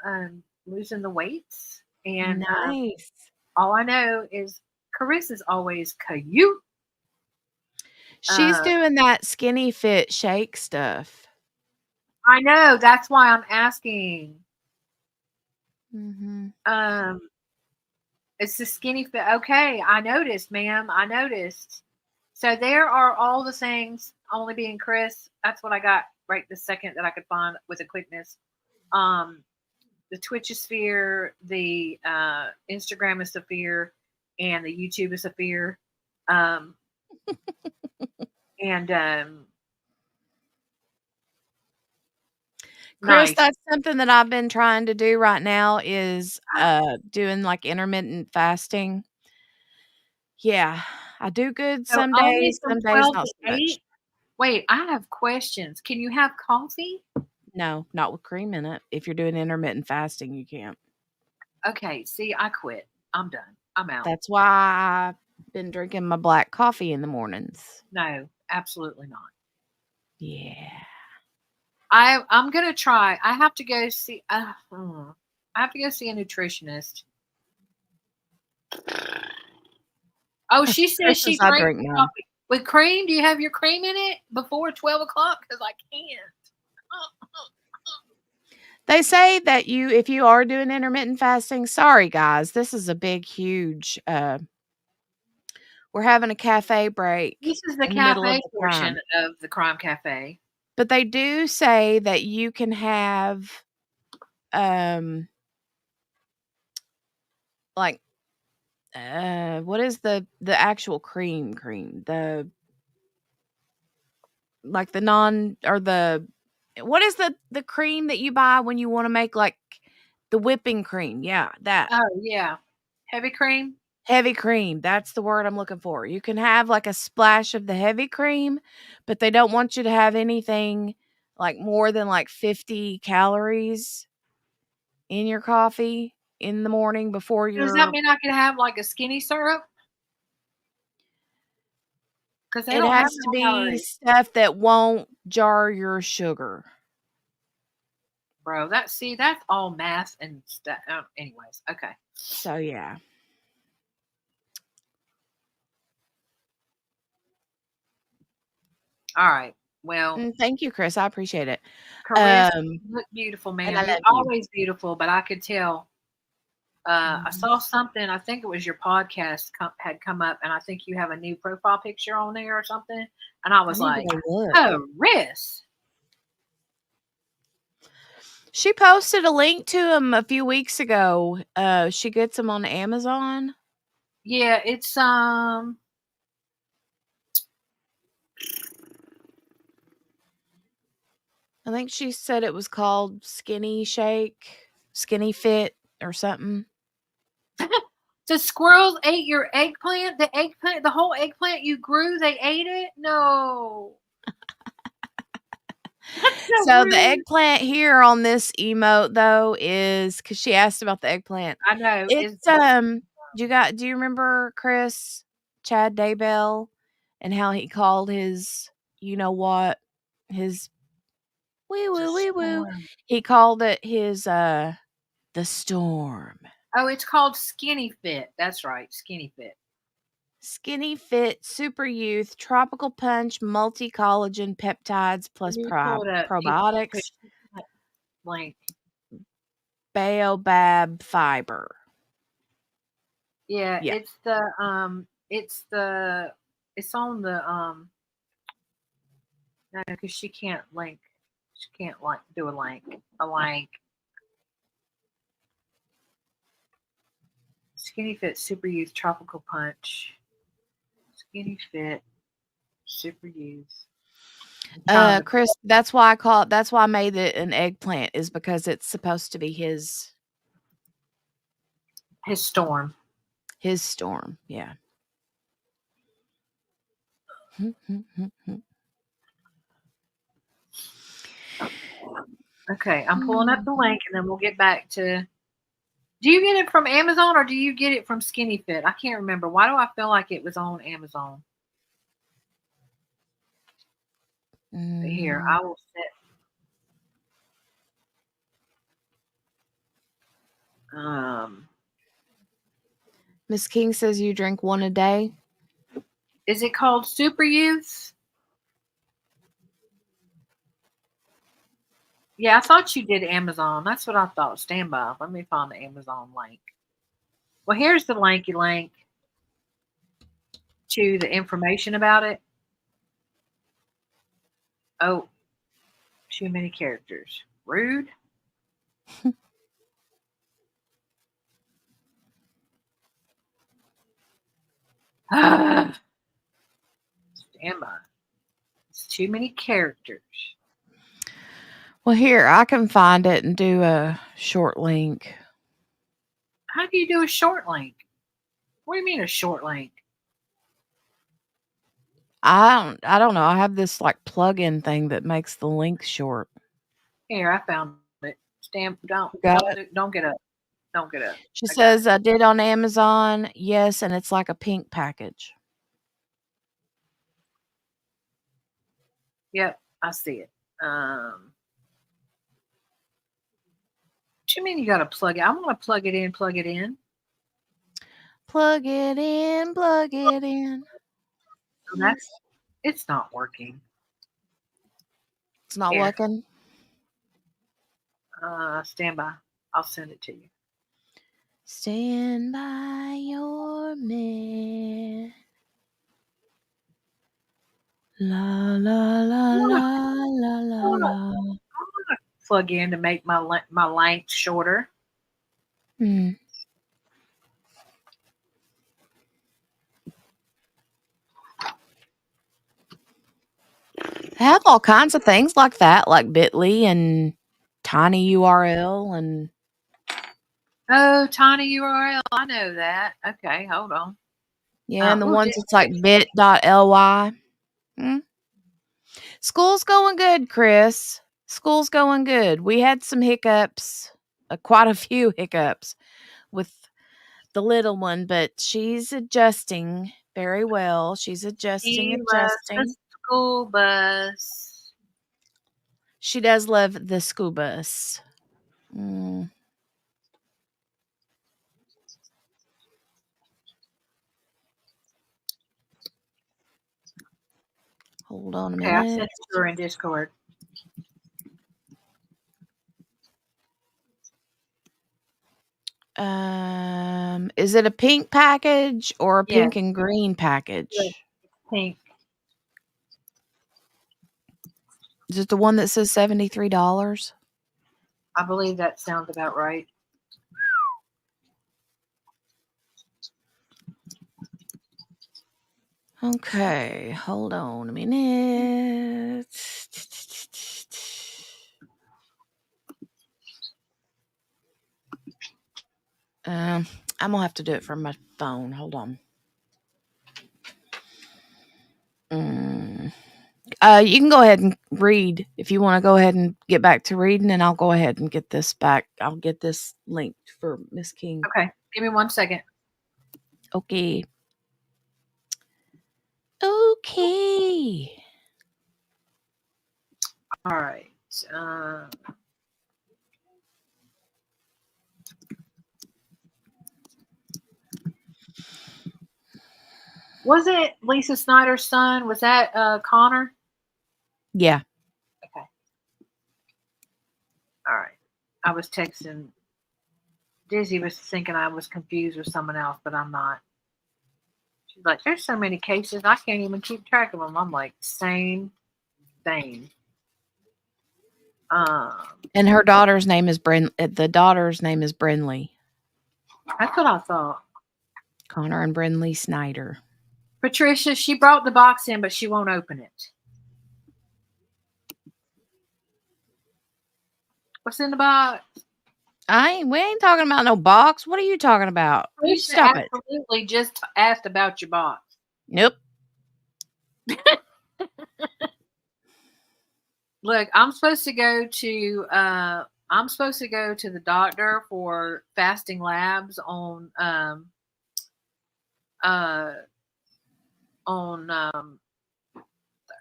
losing the weights. And nice. all I know is Chris is always cute. She's doing that skinny fit shake stuff. I know. That's why I'm asking. Mm-hmm. It's the skinny fit. Okay, I noticed, ma'am. I noticed. So there are all the things. Only being Chris. That's what I got right this second that I could find with a quickness. Um, the Twitch sphere, the Instagram is sphere, and the YouTube is sphere. Um, and Chris, nice. that's something that I've been trying to do right now is doing like intermittent fasting. Yeah, I do good So only some from days 12 not to so much. 8. Wait, I have questions. Can you have coffee? No, not with cream in it. If you're doing intermittent fasting, you can't. Okay, see, I quit. I'm done. I'm out. That's why I've been drinking my black coffee in the mornings. No, absolutely not. Yeah. I'm gonna try. I have to go see. I have to go see a nutritionist. Oh, she says Chris she says I drinks drink none. coffee with cream. Do you have your cream in it before 12 o'clock? Because I can't. They say that if you are doing intermittent fasting, sorry guys, this is a big, huge we're having a cafe break This is the in the middle of cafe the portion crime. of the crime cafe. But they do say that you can have, like, what is the actual cream? The non or the what is the cream that you buy when you wanna make, like, the whipping cream? Yeah, that. Oh yeah, heavy cream. Heavy cream, that's the word I'm looking for. You can have, like, a splash of the heavy cream, but they don't want you to have anything, like, more than, like, 50 calories in your coffee in the morning before Does that your mean I could have like a skinny syrup? Because they it don't have has to no be calories, stuff that won't jar your sugar. bro. That's all math and stuff. Anyways, okay. So, yeah. All right. Well, Thank you, Chris, I appreciate it. Carissa, Um, you look beautiful, and I ma'am. You're love you. always beautiful, but I could tell. I Mhm. saw something. I think it was your podcast had come up, and I think you have a new profile picture on there or something. And I I was need to like, go look. "Oh, Riss." She posted a link to him a few weeks ago. She gets them on Amazon. Yeah, it's I think she said it was called Skinny Shake, Skinny Fit or something. the squirrels ate your eggplant. The eggplant, the whole eggplant you grew, they ate it. No, that's so So the rude. eggplant here on this emote though is because she asked about the eggplant. I know. Is It's do you remember Chris Chad Daybell and how he called his you know what his Wee It's a woo, wee woo. storm. He called it his, the storm. Oh, it's called Skinny Fit. That's right, Skinny Fit. Skinny Fit, Super Youth, Tropical Punch, Multi-Collagen Peptides Let plus me pull it up. probiotics, Link. Baobab Fiber. Yeah, Yeah. it's it's on the no, because she can't link. She can't like do a link. A link. Skinny Fit Super Youth Tropical Punch. Skinny Fit Super Youth. Chris, that's why I made it an eggplant, is because it's supposed to be his storm. His storm, yeah. Okay, I'm pulling up the link and then we'll get back to. Do you get it from Amazon or do you get it from Skinny Fit? I can't remember. Why do I feel like it was on Amazon? Here, I will set. Miss King says you drink one a day. Is it called Super Youth? Yeah, I thought you did Amazon. That's what I thought. Stand by. Let me find the Amazon link. Well, here's the link to the information about it. Oh, too many characters. Rude. Stand by. It's too many characters. Well, here, I can find it and do a short link. How do you do a short link? What do you mean a short link? I don't know. I have this like plug-in thing that makes the link short. Here, I found it. Don't get up. Don't get up. She says I did on Amazon. Yes, and it's like a pink package. Yep, I see it. What you mean you got to plug it? I want to plug it in. Plug it in. Plug it in. It's not working. It's not working. Stand by. I'll send it to you. Stand by your man. La la la la la la la. I'm gonna plug in to make my length shorter. I have all kinds of things like that, like Bitly and Tiny URL and. Oh, Tiny URL. I know that. Okay, hold on. Yeah, and the ones it's like bit.ly. School's going good, Chris. School's going good. We had some hiccups, quite a few hiccups with the little one, but she's adjusting very well. She's adjusting. The school bus. She does love the school bus. Hold on a minute. I sent it to her in Discord. Is it a pink package or a pink and green package? Pink. Is it the one that says $73? I believe that sounds about right. Okay, hold on a minute. I'm gonna have to do it from my phone. Hold on. You can go ahead and read if you want to go ahead and get back to reading, and I'll go ahead and get this back. I'll get this linked for Miss King. Okay, give me 1 second. Okay. All right. Uh, was it Lisa Snyder's son? Was that Connor? Yeah. Okay. All right. I was texting. Dizzy was thinking I was confused with someone else, but I'm not. She's like, there's so many cases, I can't even keep track of them. I'm like, same thing. Um, And her daughter's name is the daughter's name is Brinley. that's what I thought. Connor and Brinley Snyder. Patricia, she brought the box in, but she won't open it. What's in the box? We ain't talking about no box. What are you talking about? You Patricia stop it. absolutely just asked about your box. Nope. Look, I'm supposed to go to the doctor for fasting labs on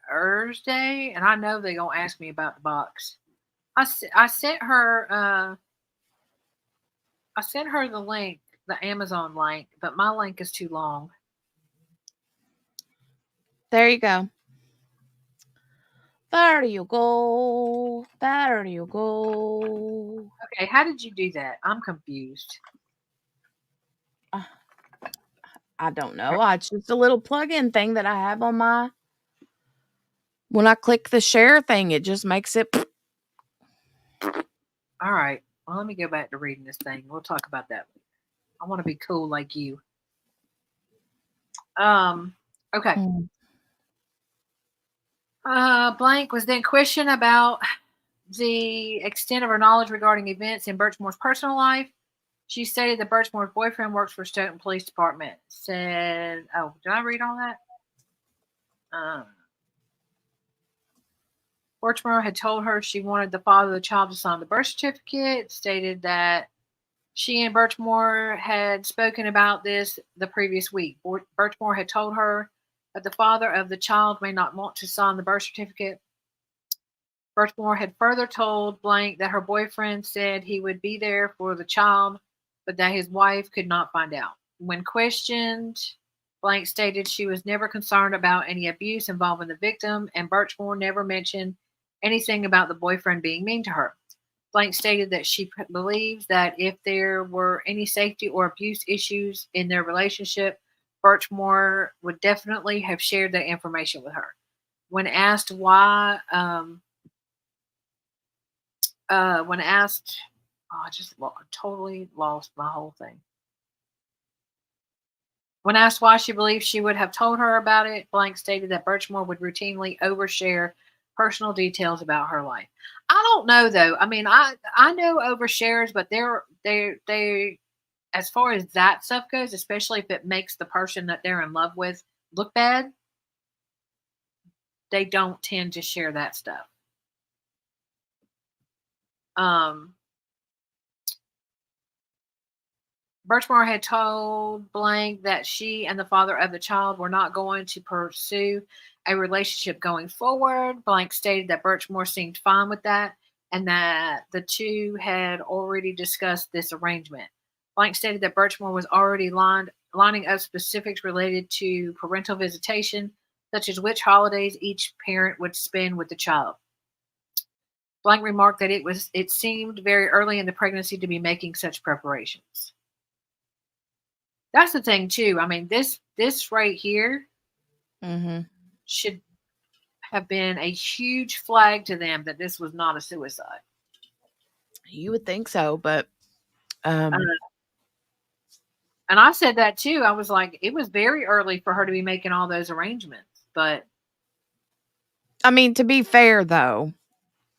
Thursday, and I know they're gonna ask me about the box. I sent her the link, the Amazon link, but my link is too long. There you go. There you go. There you go. Okay, how did you do that? I'm confused. I don't know. It's just a little plug-in thing that I have on my. When I click the share thing, it just makes it. All right. Well, let me go back to reading this thing. We'll talk about that later. I want to be cool like you. Okay. Blank was then questioned about the extent of her knowledge regarding events in Birchmore's personal life. She stated that Birchmore's boyfriend works for Stoughton Police Department. Said, oh, did I read all that? Birchmore had told her she wanted the father of the child to sign the birth certificate, stated that she and Birchmore had spoken about this the previous week. Birchmore had told her that the father of the child may not want to sign the birth certificate. Birchmore had further told Blank that her boyfriend said he would be there for the child, but that his wife could not find out. When questioned, Blank stated she was never concerned about any abuse involving the victim, and Birchmore never mentioned anything about the boyfriend being mean to her. Blank stated that she believes that if there were any safety or abuse issues in their relationship, Birchmore would definitely have shared that information with her. When asked why, I just totally lost my whole thing. When asked why she believes she would have told her about it, Blank stated that Birchmore would routinely overshare personal details about her life. I don't know though. I mean, I know overshares, but they as far as that stuff goes, especially if it makes the person that they're in love with look bad, they don't tend to share that stuff. Birchmore had told Blank that she and the father of the child were not going to pursue a relationship going forward. Blank stated that Birchmore seemed fine with that and that the two had already discussed this arrangement. Blank stated that Birchmore was already lining up specifics related to parental visitation, such as which holidays each parent would spend with the child. Blank remarked that it seemed very early in the pregnancy to be making such preparations. That's the thing too. I mean, this right here should have been a huge flag to them that this was not a suicide. You would think so, but and I said that too. I was like, it was very early for her to be making all those arrangements. But I mean, to be fair though,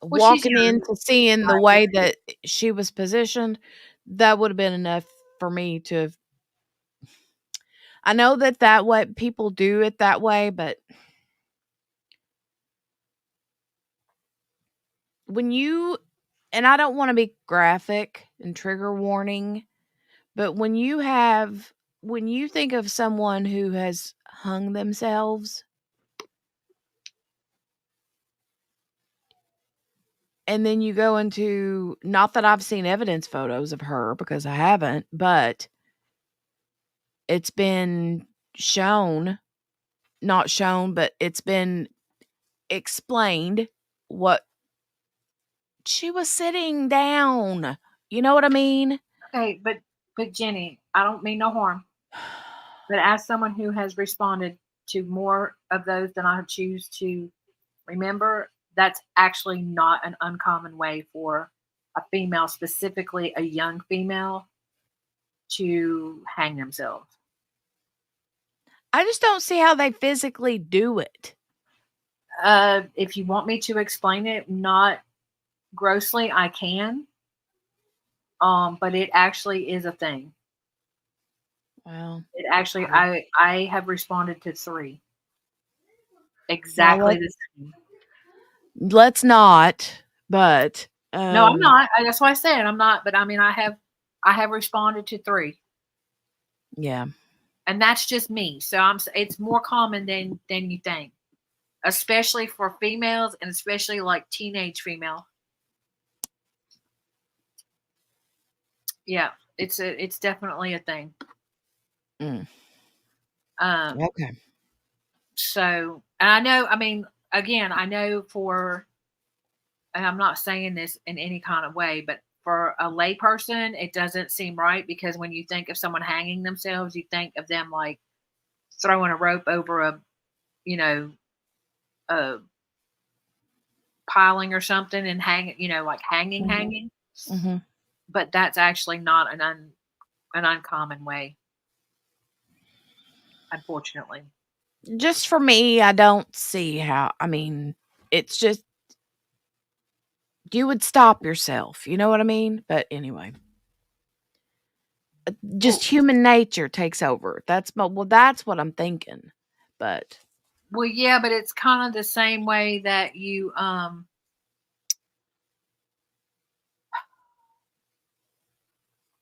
walking into seeing the way that she was positioned, that would have been enough for me to have. I know that way people do it that way, but when you, and I don't want to be graphic and trigger warning, but when you think of someone who has hung themselves, And then you go into, not that I've seen evidence photos of her because I haven't, but it's been shown, not shown, but it's been explained what she was sitting down. You know what I mean? Okay, but Jenny, I don't mean no harm. But as someone who has responded to more of those than I choose to remember, that's actually not an uncommon way for a female, specifically a young female, to hang themselves. I just don't see how they physically do it. If you want me to explain it, not grossly, I can. But it actually is a thing. Well, It actually, I I have responded to three well, exactly the same. let's not, but, No, I'm not. That's why I said I'm not. But I mean, I have responded to three, yeah. and that's just me. So it's more common than you think, especially for females, and especially like teenage female. Yeah, it's definitely a thing. Mm, Um, okay. so, and I know, I mean, again, I know for, and I'm not saying this in any kind of way, but for a layperson, it doesn't seem right because when you think of someone hanging themselves, you think of them like throwing a rope over a, you know, a piling or something and hanging, like hanging, Mhm, hanging. mhm. But that's actually not an uncommon way, unfortunately. Just for me, I don't see how, I mean, it's just you would stop yourself, you know what I mean? But anyway, just Well, human nature takes over. That's what I'm thinking. But well, yeah, but it's kind of the same way that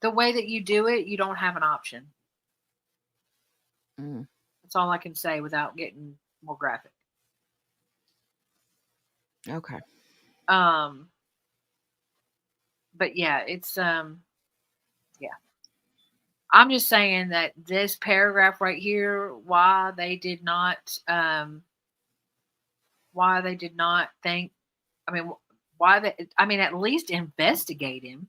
the way that you do it, you don't have an option. mm, That's all I can say without getting more graphic. okay. Um, but yeah, yeah. I'm just saying that this paragraph right here, why they did not think, I mean, why they, I mean, at least investigate him.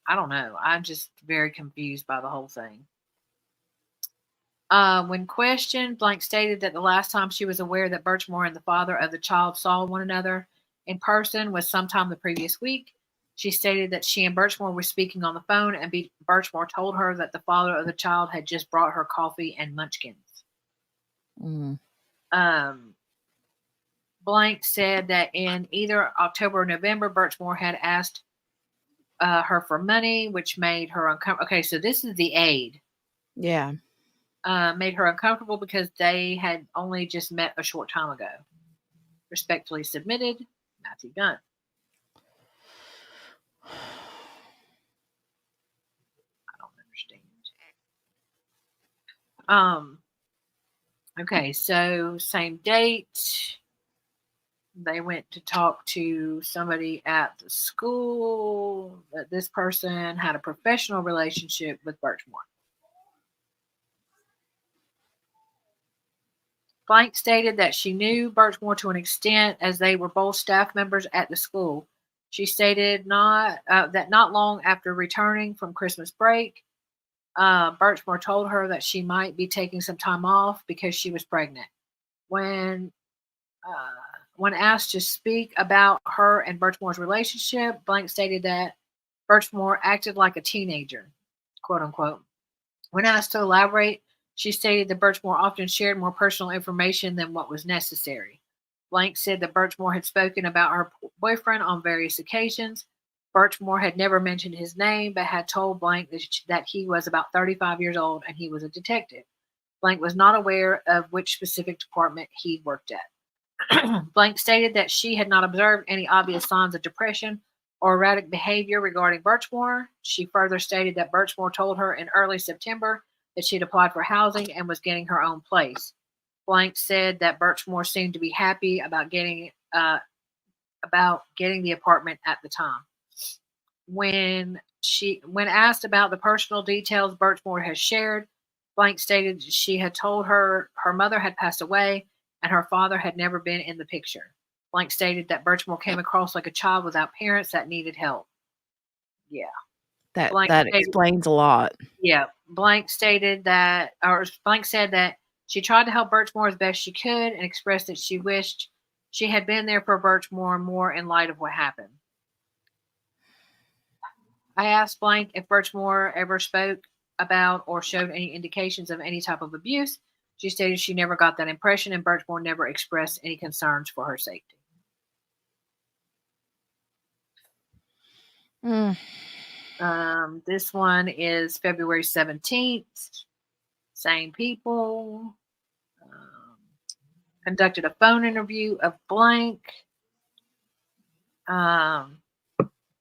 I don't know. I'm just very confused by the whole thing. When questioned, Blank stated that the last time she was aware that Birchmore and the father of the child saw one another in person was sometime the previous week. She stated that she and Birchmore were speaking on the phone, and Birchmore told her that the father of the child had just brought her coffee and munchkins. Mm, Um, Blank said that in either October or November, Birchmore had asked her for money, which made her uncomfortable. Okay, so this is the aide. yeah. Made her uncomfortable because they had only just met a short time ago. Respectfully submitted, Matthew Gunn. I don't understand. Um, okay, so same date. They went to talk to somebody at the school. That this person had a professional relationship with Birchmore. Blank stated that she knew Birchmore to an extent as they were both staff members at the school. She stated that not long after returning from Christmas break, Birchmore told her that she might be taking some time off because she was pregnant. When uh, when asked to speak about her and Birchmore's relationship, Blank stated that Birchmore acted like a teenager, quote unquote. When asked to elaborate, she stated that Birchmore often shared more personal information than what was necessary. Blank said that Birchmore had spoken about her boyfriend on various occasions. Birchmore had never mentioned his name, but had told Blank that he was about 35 years old and he was a detective. Blank was not aware of which specific department he worked at. Blank stated that she had not observed any obvious signs of depression or erratic behavior regarding Birchmore. She further stated that Birchmore told her in early September that she had applied for housing and was getting her own place. Blank said that Birchmore seemed to be happy about getting about getting the apartment at the time. When asked about the personal details Birchmore has shared, Blank stated she had told her her mother had passed away and her father had never been in the picture. Blank stated that Birchmore came across like a child without parents that needed help. Yeah. Blank That stated explains a lot. Yeah, Blank said that she tried to help Birchmore as best she could and expressed that she wished she had been there for Birchmore more in light of what happened. I asked Blank if Birchmore ever spoke about or showed any indications of any type of abuse. She stated she never got that impression and Birchmore never expressed any concerns for her safety. Mm. This one is February 17th. Same people. Um, Conducted a phone interview of Blank. Um,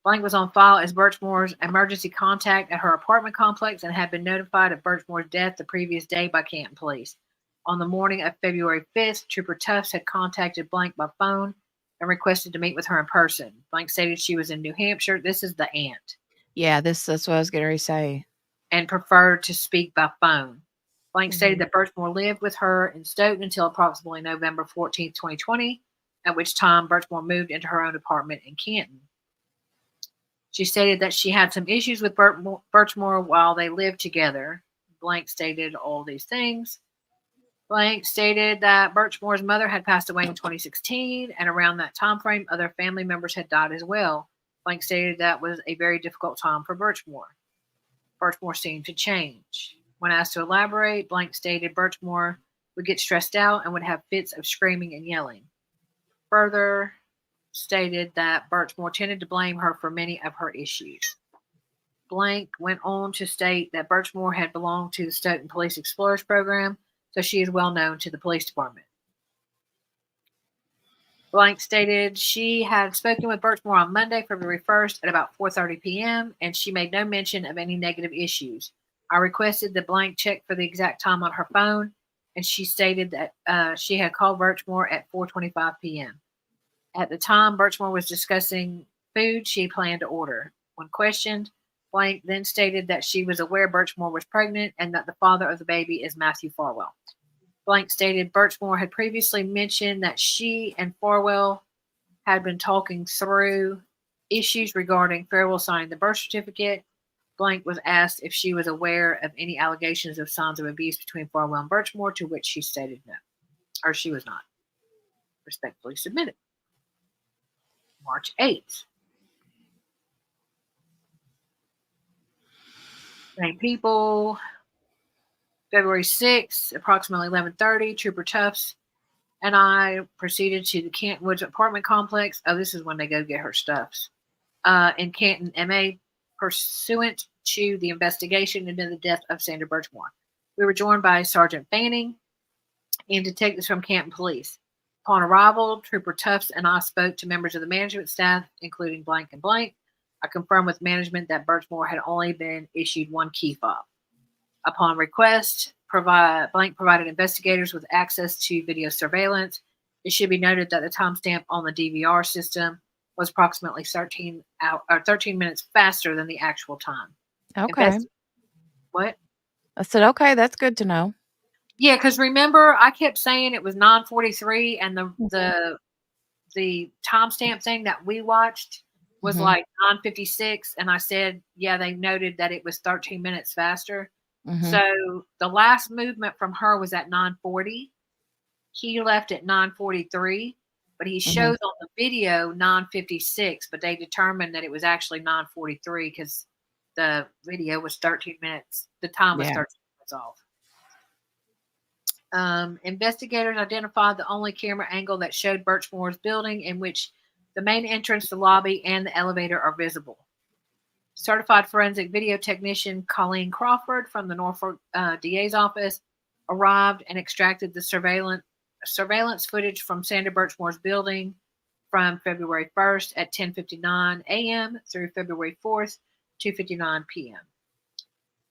Blank was on file as Birchmore's emergency contact at her apartment complex and had been notified of Birchmore's death the previous day by Canton Police. On the morning of February 5th, Trooper Tufts had contacted Blank by phone and requested to meet with her in person. Blank stated she was in New Hampshire. This is the aunt. Yeah, that's what I was going to say. And preferred to speak by phone. Blank stated Mhm. that Birchmore lived with her in Stoughton until approximately November 14th, 2020, at which time Birchmore moved into her own apartment in Canton. She stated that she had some issues with Birchmore while they lived together. Blank stated all these things. Blank stated that Birchmore's mother had passed away in 2016, and around that time frame, other family members had died as well. Blank stated that was a very difficult time for Birchmore. Birchmore seemed to change. When asked to elaborate, Blank stated Birchmore would get stressed out and would have fits of screaming and yelling. Further stated that Birchmore tended to blame her for many of her issues. Blank went on to state that Birchmore had belonged to the Stoughton Police Explorers program, so she is well known to the police department. Blank stated she had spoken with Birchmore on Monday, February 1st at about 4:30 p.m., and she made no mention of any negative issues. I requested that Blank check for the exact time on her phone, and she stated that she had called Birchmore at 4:25 p.m. At the time, Birchmore was discussing food she planned to order. When questioned, Blank then stated that she was aware Birchmore was pregnant and that the father of the baby is Matthew Farwell. Blank stated Birchmore had previously mentioned that she and Farwell had been talking through issues regarding Farwell signing the birth certificate. Blank was asked if she was aware of any allegations of signs of abuse between Farwell and Birchmore, to which she stated no, or she was not. Respectfully submitted. March 8th. Same people. February 6th, approximately 11:30, Trooper Tufts and I proceeded to the Canton Woods apartment complex. Oh, this is when they go get her stuffs. In Canton, MA, pursuant to the investigation into the death of Sandra Birchmore. We were joined by Sergeant Fanning and detectives from Canton Police. Upon arrival, Trooper Tufts and I spoke to members of the management staff, including Blank and Blank. I confirmed with management that Birchmore had only been issued one key fob. Upon request, Blank provided investigators with access to video surveillance. It should be noted that the timestamp on the DVR system was approximately 13 minutes faster than the actual time. Okay. What? I said, okay, that's good to know. Yeah, because remember, I kept saying it was 9:43, and the timestamp thing that we watched was Mhm. like 9:56, and I said, yeah, they noted that it was 13 minutes faster. Mhm. So the last movement from her was at 9:40. He left at 9:43, but he shows on the video 9:56, but they determined that it was actually 9:43 because the video was 13 minutes. The time was Yeah. 13 minutes off. Investigators identified the only camera angle that showed Birchmore's building, in which the main entrance, the lobby, and the elevator are visible. Certified forensic video technician Colleen Crawford from the Norfolk DA's office arrived and extracted the surveillance footage from Sandra Birchmore's building from February 1st at 10:59 a.m. through February 4th, 2:59 p.m.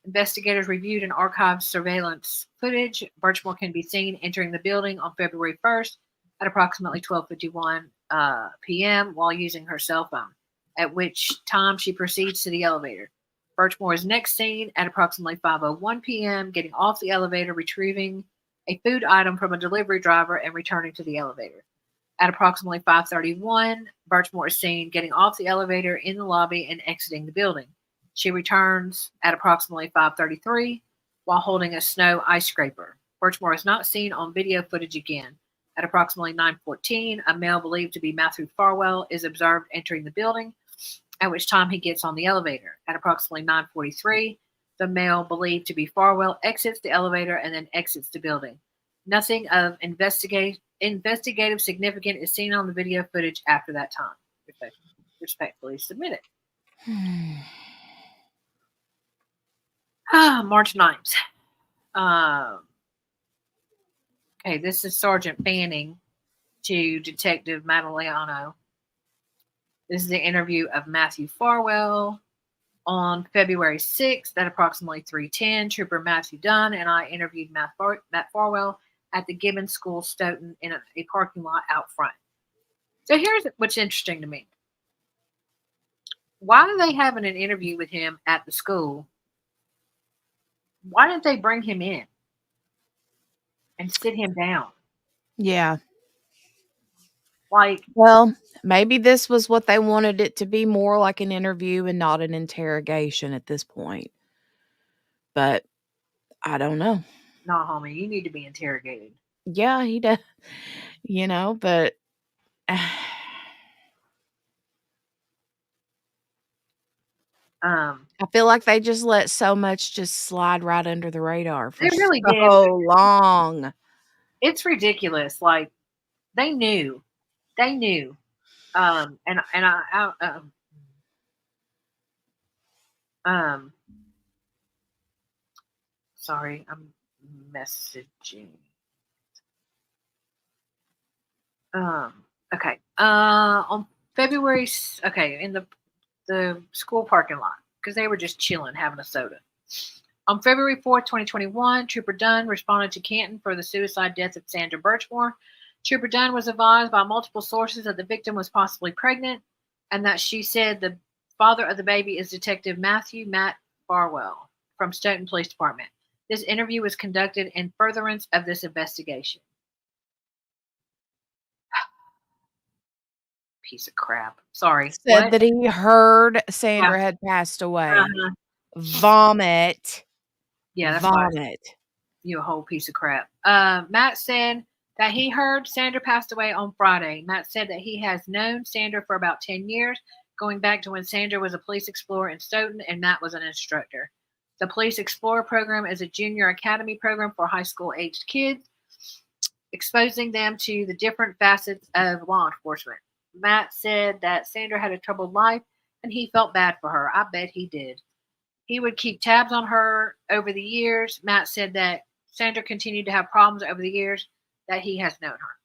Investigators reviewed and archived surveillance footage. Birchmore can be seen entering the building on February 1st at approximately 12:51 p.m. while using her cell phone, at which time she proceeds to the elevator. Birchmore is next seen at approximately 5:01 p.m., getting off the elevator, retrieving a food item from a delivery driver, and returning to the elevator. At approximately 5:31, Birchmore is seen getting off the elevator in the lobby and exiting the building. She returns at approximately 5:33 while holding a snow ice scraper. Birchmore is not seen on video footage again. At approximately 9:14, a male believed to be Matthew Farwell is observed entering the building, at which time he gets on the elevator. At approximately 9:43, the male believed to be Farwell exits the elevator and then exits the building. Nothing of investigative significance is seen on the video footage after that time. Respectfully submitted. March 9th. Okay, this is Sergeant Fanning to Detective Madaliano. This is the interview of Matthew Farwell. On February 6th at approximately 3:10, Trooper Matthew Dunn and I interviewed Matt Farwell at the Gibbons School, Stoughton, in a parking lot out front. So here's what's interesting to me. Why are they having an interview with him at the school? Why didn't they bring him in and sit him down? Yeah. Like, Well, maybe this was what they wanted it to be, more like an interview and not an interrogation at this point. But I don't know. no, homie, you need to be interrogated. Yeah, he does, but I feel like they just let so much just slide right under the radar for They really did. so long. It's ridiculous. Like, they knew. And sorry, I'm messaging. Okay. On February, okay, in the school parking lot, because they were just chilling, having a soda. On February 4th, 2021, Trooper Dunn responded to Canton for the suicide death of Sandra Birchmore. Trooper Dunn was advised by multiple sources that the victim was possibly pregnant, and that she said the father of the baby is Detective Matt Farwell from Stoughton Police Department. This interview was conducted in furtherance of this investigation. Piece of crap. Sorry. Said What? that he heard Yeah. Sandra had passed away. Uh-huh. Vomit. Yeah, that's why Vomit. you a whole piece of crap. Matt said that he heard Sandra passed away on Friday. Matt said that he has known Sandra for about 10 years, going back to when Sandra was a police explorer in Stoughton and Matt was an instructor. The Police Explorer program is a junior academy program for high school aged kids, exposing them to the different facets of law enforcement. Matt said that Sandra had a troubled life and he felt bad for her. I bet he did. He would keep tabs on her over the years. Matt said that Sandra continued to have problems over the years that he has known her.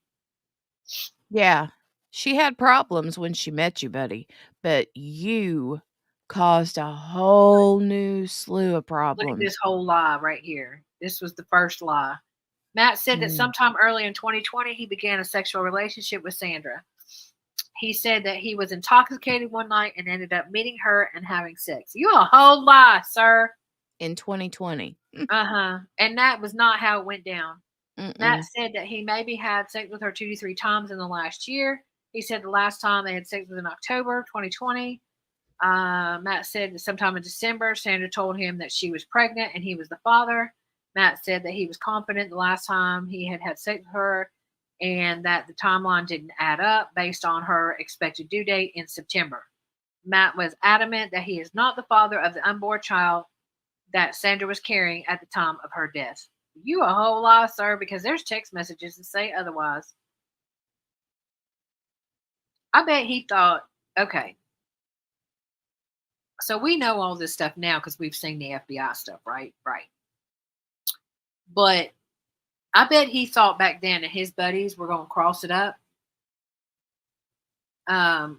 Yeah. She had problems when she met you, buddy, but you caused a whole new slew of Look at problems. this whole lie right here. This was the first lie. Matt said that sometime early in 2020, he began a sexual relationship with Sandra. He said that he was intoxicated one night and ended up meeting her and having sex. You a whole lie, sir. In 2020. And that was not how it went down. Mm-mm. Matt said that he maybe had sex with her 2 to 3 times in the last year. He said the last time they had sex was in October 2020. Matt said that sometime in December, Sandra told him that she was pregnant and he was the father. Matt said that he was confident the last time he had sex with her and that the timeline didn't add up based on her expected due date in September. Matt was adamant that he is not the father of the unborn child that Sandra was carrying at the time of her death. You a whole lie, sir, because there's text messages that say otherwise. I bet he thought, okay, so we know all this stuff now because we've seen the FBI stuff, right? Right. But I bet he thought back then that his buddies were going to cross it up. And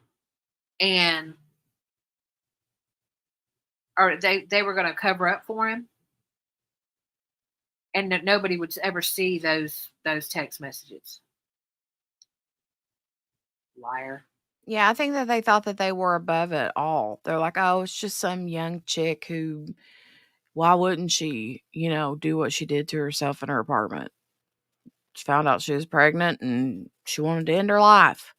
or they were going to cover up for him. And that nobody would ever see those text messages. Liar. Yeah, I think that they thought that they were above it all. They're like, "Oh, it's just some young chick who why wouldn't she, do what she did to herself in her apartment? She found out she was pregnant and she wanted to end her life,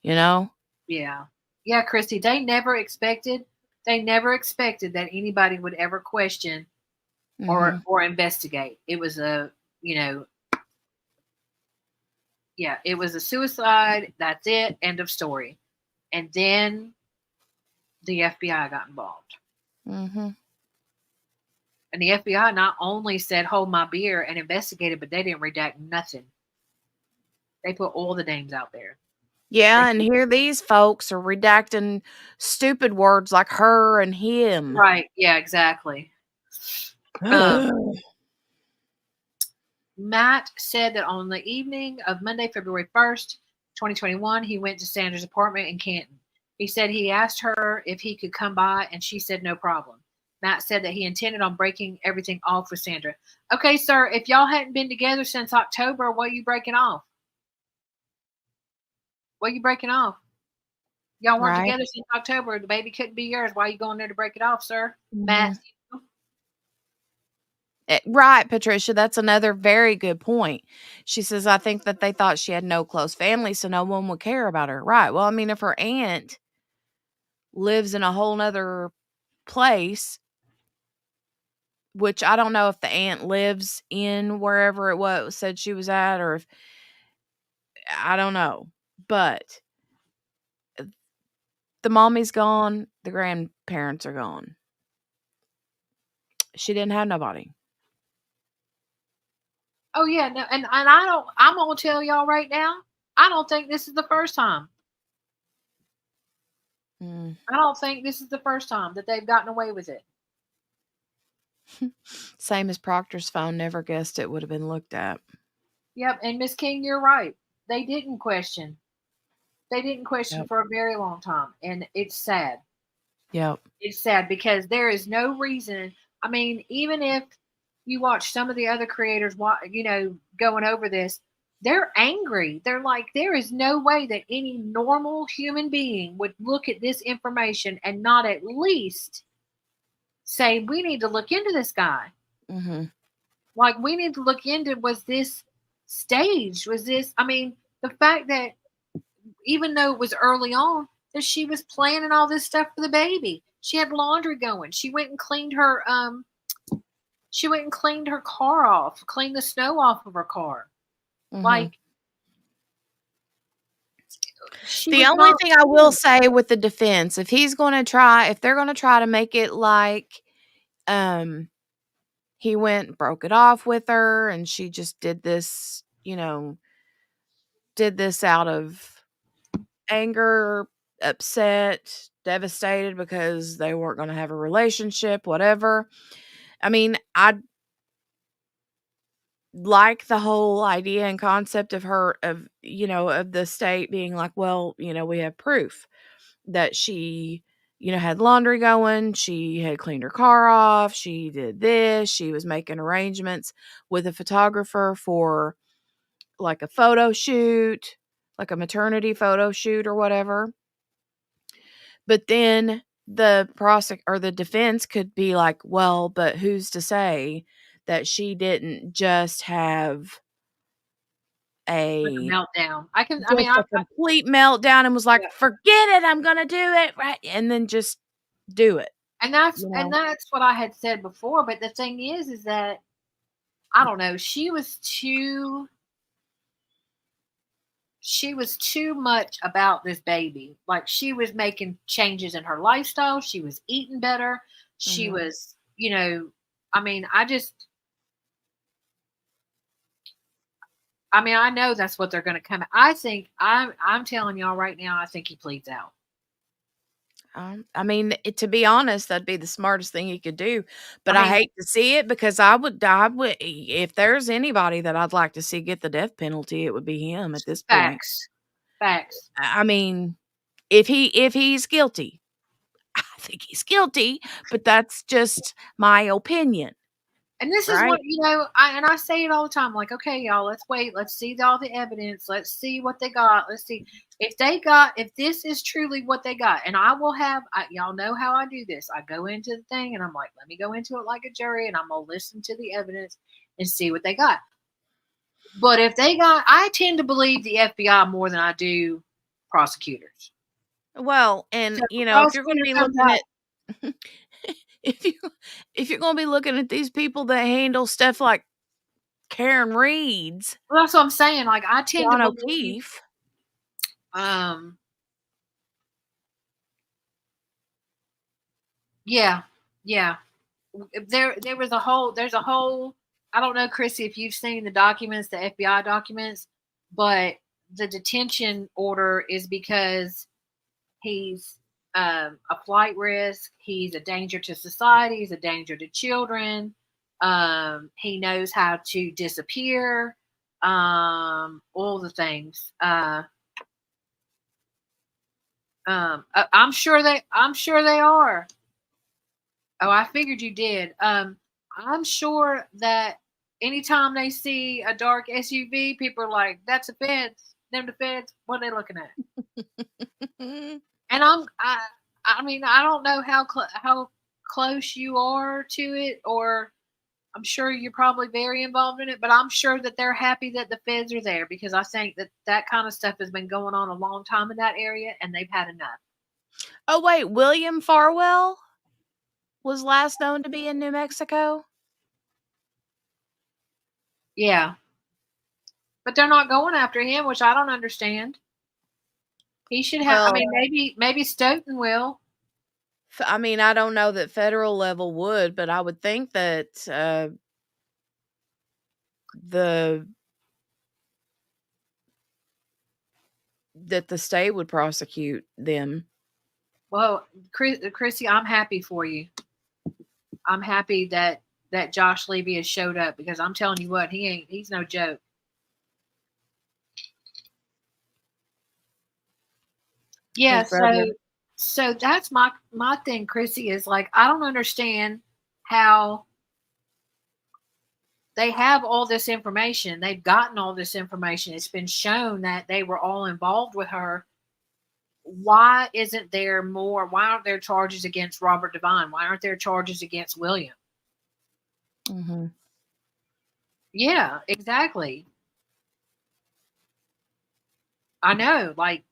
you know?" Yeah. Yeah, Christy, they never expected that anybody would ever question Mhm. or investigate. It was a, you know, yeah, it was a suicide. That's it. End of story. And then the FBI got involved. Mhm. And the FBI not only said, hold my beer and investigated, but they didn't redact nothing. They put all the names out there. Yeah, and here these folks are redacting stupid words like her and him. Right. Yeah, exactly. Um, Ugh. Matt said that on the evening of Monday, February 1st, 2021, he went to Sandra's apartment in Canton. He said he asked her if he could come by, and she said no problem. Matt said that he intended on breaking everything off with Sandra. Okay, sir, if y'all hadn't been together since October, what are you breaking off? What are you breaking off? Y'all weren't Right? together since October. The baby couldn't be yours. Why are you going there to break it off, sir? Matt. Mhm. Right, Patricia, that's another very good point. She says, "I think that they thought she had no close family, so no one would care about her." Right. Well, I mean, if her aunt lives in a whole nother place, which I don't know if the aunt lives in wherever it was said she was at, or if I don't know. But the mommy's gone, the grandparents are gone. She didn't have nobody. Oh yeah, no, and I don't. I'm gonna tell y'all right now. I don't think this is the first time. Mm. I don't think this is the first time that they've gotten away with it. Same as Proctor's phone, never guessed it would have been looked at. Yep, and Miss King, you're right. They didn't question. They didn't question Yep. for a very long time, and it's sad. Yep. It's sad because there is no reason. I mean, even if you watch some of the other creators, going over this, they're angry. They're like, there is no way that any normal human being would look at this information and not at least say, we need to look into this guy. Mhm. Like, we need to look into, was this staged? Was this, I mean, the fact that even though it was early on, that she was planning all this stuff for the baby. She had laundry going. She went and cleaned her car off, cleaned the snow off of her car. Mhm. Like, she The was only not thing I will say with the defense, if they're gonna try to make it like, um, he went and broke it off with her and she just did this out of anger, upset, devastated because they weren't gonna have a relationship, whatever. I mean, I like the whole idea and concept of of the state being like, "Well, we have proof that she, had laundry going, she had cleaned her car off, she did this, she was making arrangements with a photographer for like a photo shoot, like a maternity photo shoot or whatever." But then the defense could be like, "Well, but who's to say that she didn't just have like a a meltdown. I mean, just a complete meltdown and was like, yeah. 'Forget it, I'm gonna do it,' right?" And then just do it, And that's you and know? that's what I had said before. But the thing is that I don't know. She was too much about this baby. Like, she was making changes in her lifestyle. She was eating better. She Mhm. was, I mean, I know that's what they're going to come. I think I'm telling y'all right now. I think he pleads out. I mean, to be honest, that'd be the smartest thing he could do, I but I mean, hate to see it because I would if there's anybody that I'd like to see get the death penalty, it would be him at this point. facts, facts. I mean, if he's guilty, I think he's guilty, but that's just my opinion, And this is what right? I say it all the time. Like, okay, y'all, let's wait. Let's see all the evidence. Let's see what they got. Let's see. If this is truly what they got, and y'all know how I do this. I go into the thing and I'm like, let me go into it like a jury and I'm going to listen to the evidence and see what they got. But I tend to believe the FBI more than I do prosecutors. Well, So and if a if you're going to prosecutor be comes looking out, at if you if you're going to be looking at these people that handle stuff like Karen Reed's, well, that's what I'm saying. Like I tend to John believe, O'Keefe, um, yeah, yeah. There's a whole I don't know, Chrissy, if you've seen the documents, the FBI documents, but the detention order is because he's a flight risk, he's a danger to society, he's a danger to children, he knows how to disappear, all the things. I'm sure they are. Oh, I figured you did. I'm sure that anytime they see a dark SUV, people are like, "That's the feds. Them the feds. What are they looking at?" And I mean, I don't know how close you are to it, or I'm sure you're probably very involved in it. But I'm sure that they're happy that the feds are there because I think that that kind of stuff has been going on a long time in that area, and they've had enough. oh wait, William Farwell was last known to be in New Mexico. Yeah, but they're not going after him, which I don't understand. He should have. I Well, mean, maybe Stoughton will. I mean, I don't know that federal level would, but I would think that the that the state would prosecute them. Well, Chrissy, I'm happy for you. I'm happy that Josh Levy has showed up because I'm telling you what, he's no joke. Yeah, His brother. so that's my thing, Chrissy, is like I don't understand how they have all this information. They've gotten all this information. It's been shown that they were all involved with her. Why isn't there more? Why aren't there charges against Robert Devine? Why aren't there charges against William? Mhm. Yeah, exactly. I know. Like,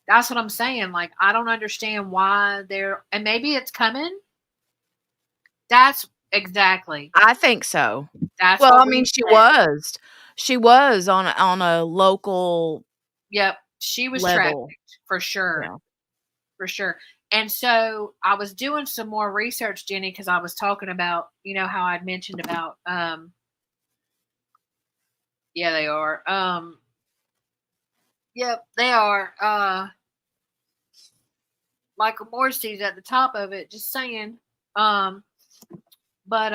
that's what I'm saying. Like, I don't understand why they're, and maybe it's coming. That's exactly. I think so. That's Well, what I mean, we said. she was on a local Yep. She was level. trafficked for sure. Yeah. For sure. And so I was doing some more research, Jenny, because I was talking about, how I'd mentioned about, yeah, they are. Yep, they are. Michael Morrissey's at the top of it, just saying. Um, but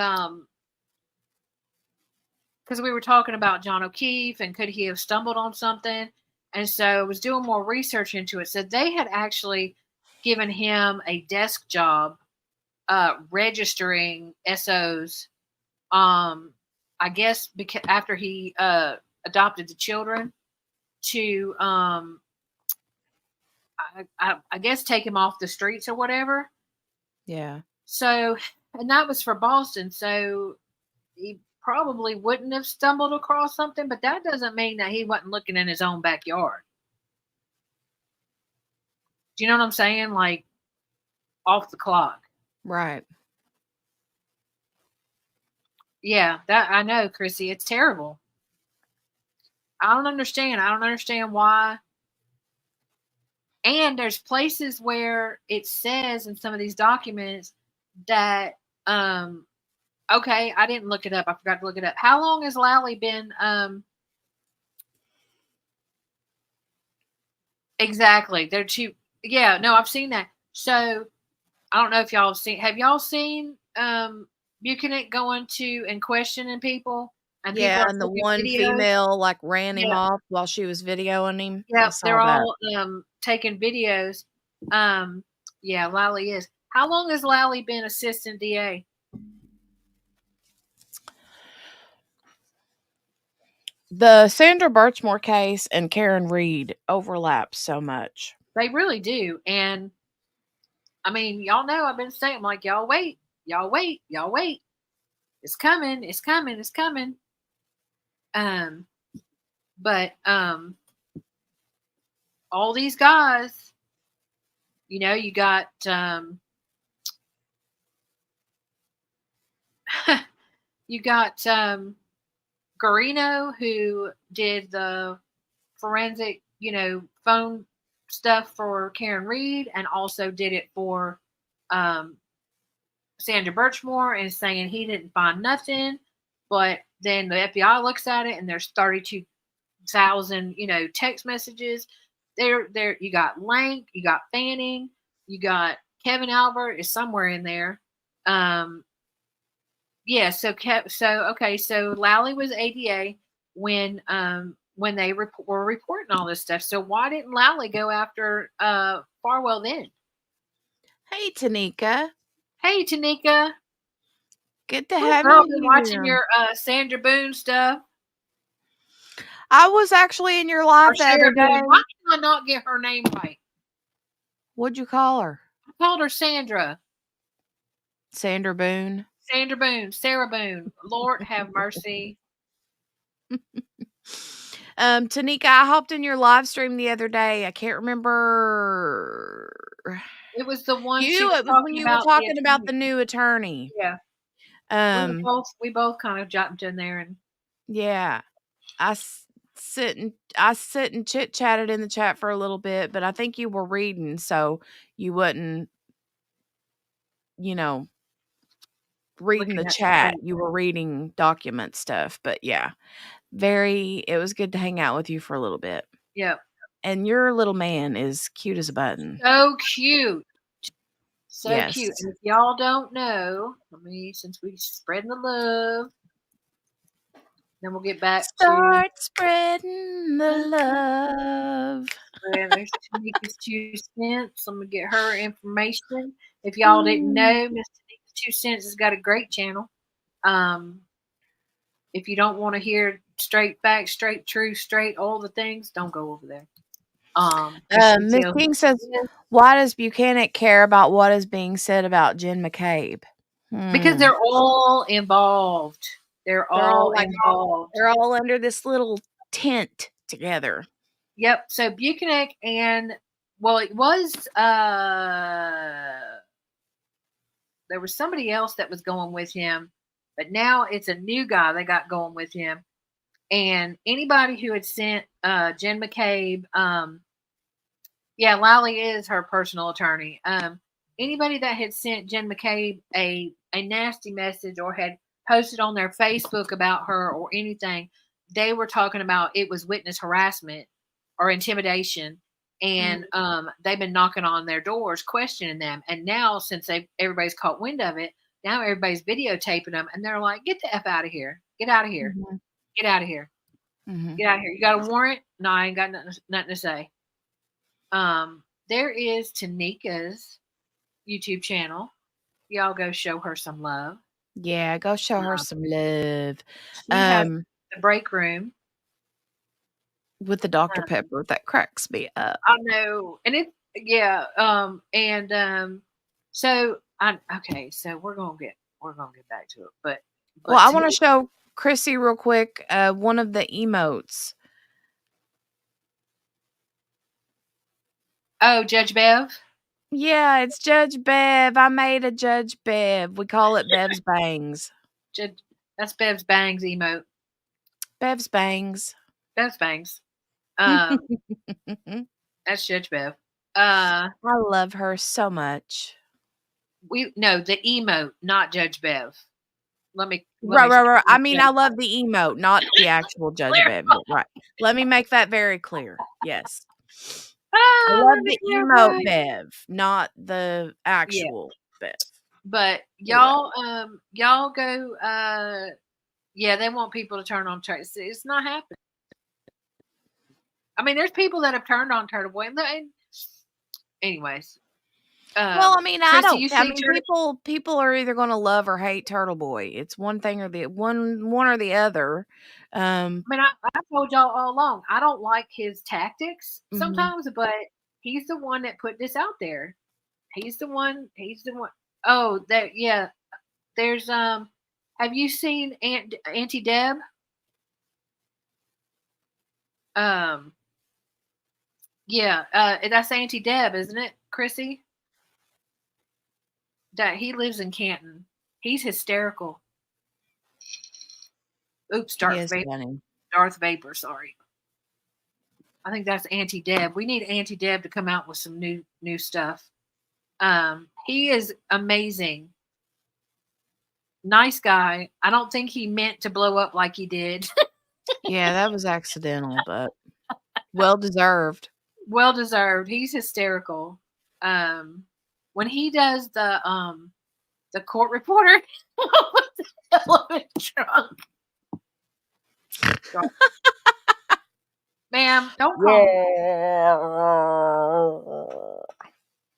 because we were talking about John O'Keefe and could he have stumbled on something, and so I was doing more research into it. So they had actually given him a desk job, registering SOs. I guess because after he adopted the children to I guess take him off the streets or whatever. Yeah. So, and that was for Boston. So he probably wouldn't have stumbled across something, but that doesn't mean that he wasn't looking in his own backyard. Do you know what I'm saying? Like off the clock. Right. Yeah, that I know, Chrissy. It's terrible. I don't understand. I don't understand why. And there's places where it says in some of these documents that okay, I didn't look it up. I forgot to look it up. How long has Lally been exactly? They're two. Yeah, no, I've seen that. So I don't know if y'all have y'all seen Buchanan going to and questioning people and people Yeah, are and the taking one videos? female, like, ran him Yeah. off while she was videoing him. I Yep, saw they're that. all taking videos. Yeah, Lally is. How long has Lally been assistant DA? The Sandra Birchmore case and Karen Reed overlap so much. They really do. And I mean, y'all know I've been saying, I'm like, y'all wait, y'all wait, y'all wait. It's coming, it's coming, it's coming. Um, but all these guys, you got you got Garino, who did the forensic, phone stuff for Karen Reed, and also did it for um, Sandra Birchmore, and saying he didn't find nothing. But then the FBI looks at it, and there's 32,000, text messages. There. You got Lank, you got Fanning, you got Kevin Albert is somewhere in there. Yeah. So Lally was ADA when they were reporting all this stuff. So why didn't Lally go after Farwell then? Hey, Tanika. Hey, Tanika. Good to have Girl, you been here. watching your Sandra Boone stuff. I was actually in your live the other day. Why did I not get her name right? What'd you call her? I called her Sandra. Sandra Boone. Sandra Boone. Sarah Boone. Lord have mercy. Tanika, I hopped in your live stream the other day. I can't remember. It was the one It was when you were talking about the new attorney. Yeah. We both kind of jumped in there and yeah. I sit and chit chatted in the chat for a little bit, but I think you were reading, so you wasn't, reading the chat. You were reading document stuff, but yeah, it was good to hang out with you for a little bit. Yep. And your little man is cute as a button. So cute. So yes. cute. And if y'all don't know, since we spreading the love, then we'll get back Start spreading the love. There's Tanika's 2 cents. I'm gonna get her information. If y'all didn't know, Miss Tanika's 2 cents has got a great channel. If you don't want to hear straight facts, straight truth, straight all the things, don't go over there. Miss King says, why does Buchanan care about what is being said about Jen McCabe? Because they're all involved. They're all involved. They're all under this little tent together. Yep. So Buchanan and it was there was somebody else that was going with him, but now it's a new guy they got going with him. And anybody who had sent Jen McCabe, Lally is her personal attorney. Anybody that had sent Jen McCabe a nasty message or had posted on their Facebook about her or anything, they were talking about it was witness harassment or intimidation. And they've been knocking on their doors, questioning them. And now, since everybody's caught wind of it, now everybody's videotaping them, and they're like, "Get the F out of here! Get out of here! Mm-hmm. Get out of here! Mm-hmm. Get out of here! You got a warrant? No, I ain't got nothing to say." There is Tanika's YouTube channel. Y'all go show her some love. Yeah, go show her some love. She has the break room with the Dr. Pepper that cracks me up. I know, and so we're gonna get back to it, but well, I want to show Chrissy real quick one of the emotes. Oh, Judge Bev? Yeah, it's Judge Bev. I made a Judge Bev. We call it Bev's Bangs. That's Bev's Bangs emote. Bev's Bangs. Bev's Bangs. That's Judge Bev. I love her so much. The emote, not Judge Bev. Right. I mean, I love the emote, not the actual Judge Bev. Right. Let me make that very clear. Yes. I love the emote Bev, not the actual Bev. But y'all go. They want people to turn on Turtle. It's not happening. I mean, there's people that have turned on Turtle Boy. Anyways, Well, I mean, Chrissy, you see Turtle? people are either gonna love or hate Turtle Boy. It's one thing or the one or the other. Um, I mean, I told y'all all along, I don't like his tactics mhm. sometimes, but he's the one that put this out there. He's the one. Oh, that yeah. There's have you seen Auntie Deb? Um, yeah, that's Auntie Deb, isn't it, Chrissy? That he lives in Canton. He's hysterical. Oops, He is funny. Darth Vapor. Sorry, I think that's Auntie Deb. We need Auntie Deb to come out with some new stuff. He is amazing. Nice guy. I don't think he meant to blow up like he did. Yeah, that was accidental, but well deserved. Well deserved. He's hysterical. When he does the court reporter with the elephant trunk. Ma'am, don't call me.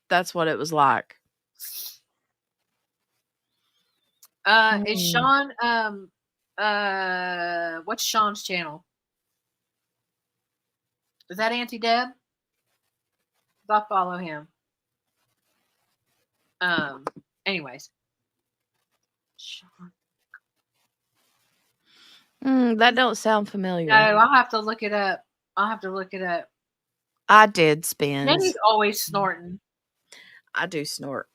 That's what it was like. Is Mm. Sean what's Sean's channel? Is that Auntie Deb? I'll follow him. Um anyways. Sean. That don't sound No, familiar. I'll have to look it up. I'll have to look it up. I did Jenny's spins. always snorting. I do snort.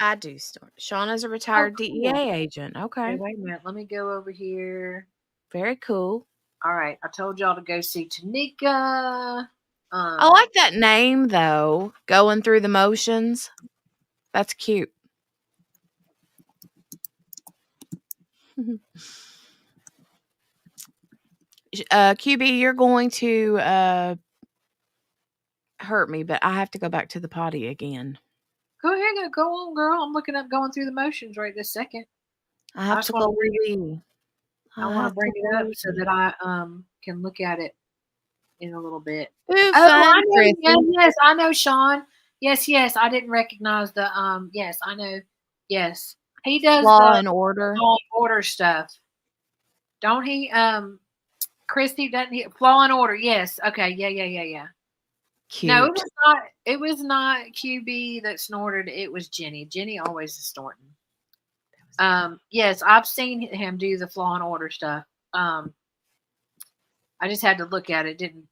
I do snort. Shauna's a Oh, retired cool. DEA agent. Okay, Okay. wait a minute. Let me go over here. Very cool. All right. I told y'all to go see Tanika. I like that name though. Going through the motions. That's cute. QB, you're going to hurt me, but I have to go back to the potty again. Go ahead, go on, girl. I'm looking up going through the motions right this second. I I have just to want go to bring it. pee. I I want to have bring to it up go so pee. that I can look at it in a little bit. Ooh, Oh, fun, I know. Yeah, Chrissy. yes, I know, Sean. Yes, yes. I didn't recognize the Yes, I know. Yes, he does Law the and order. law and order stuff, don't he? Christy doesn't he? Law and order. Yes. Okay. Yeah. Yeah. Yeah. Yeah. No, it Cute. was not. It was not QB that snorted. It was Jenny. Jenny always is snorting. Yes, I've seen him do the Law and Order stuff. Um, I just had to look at it. Didn't.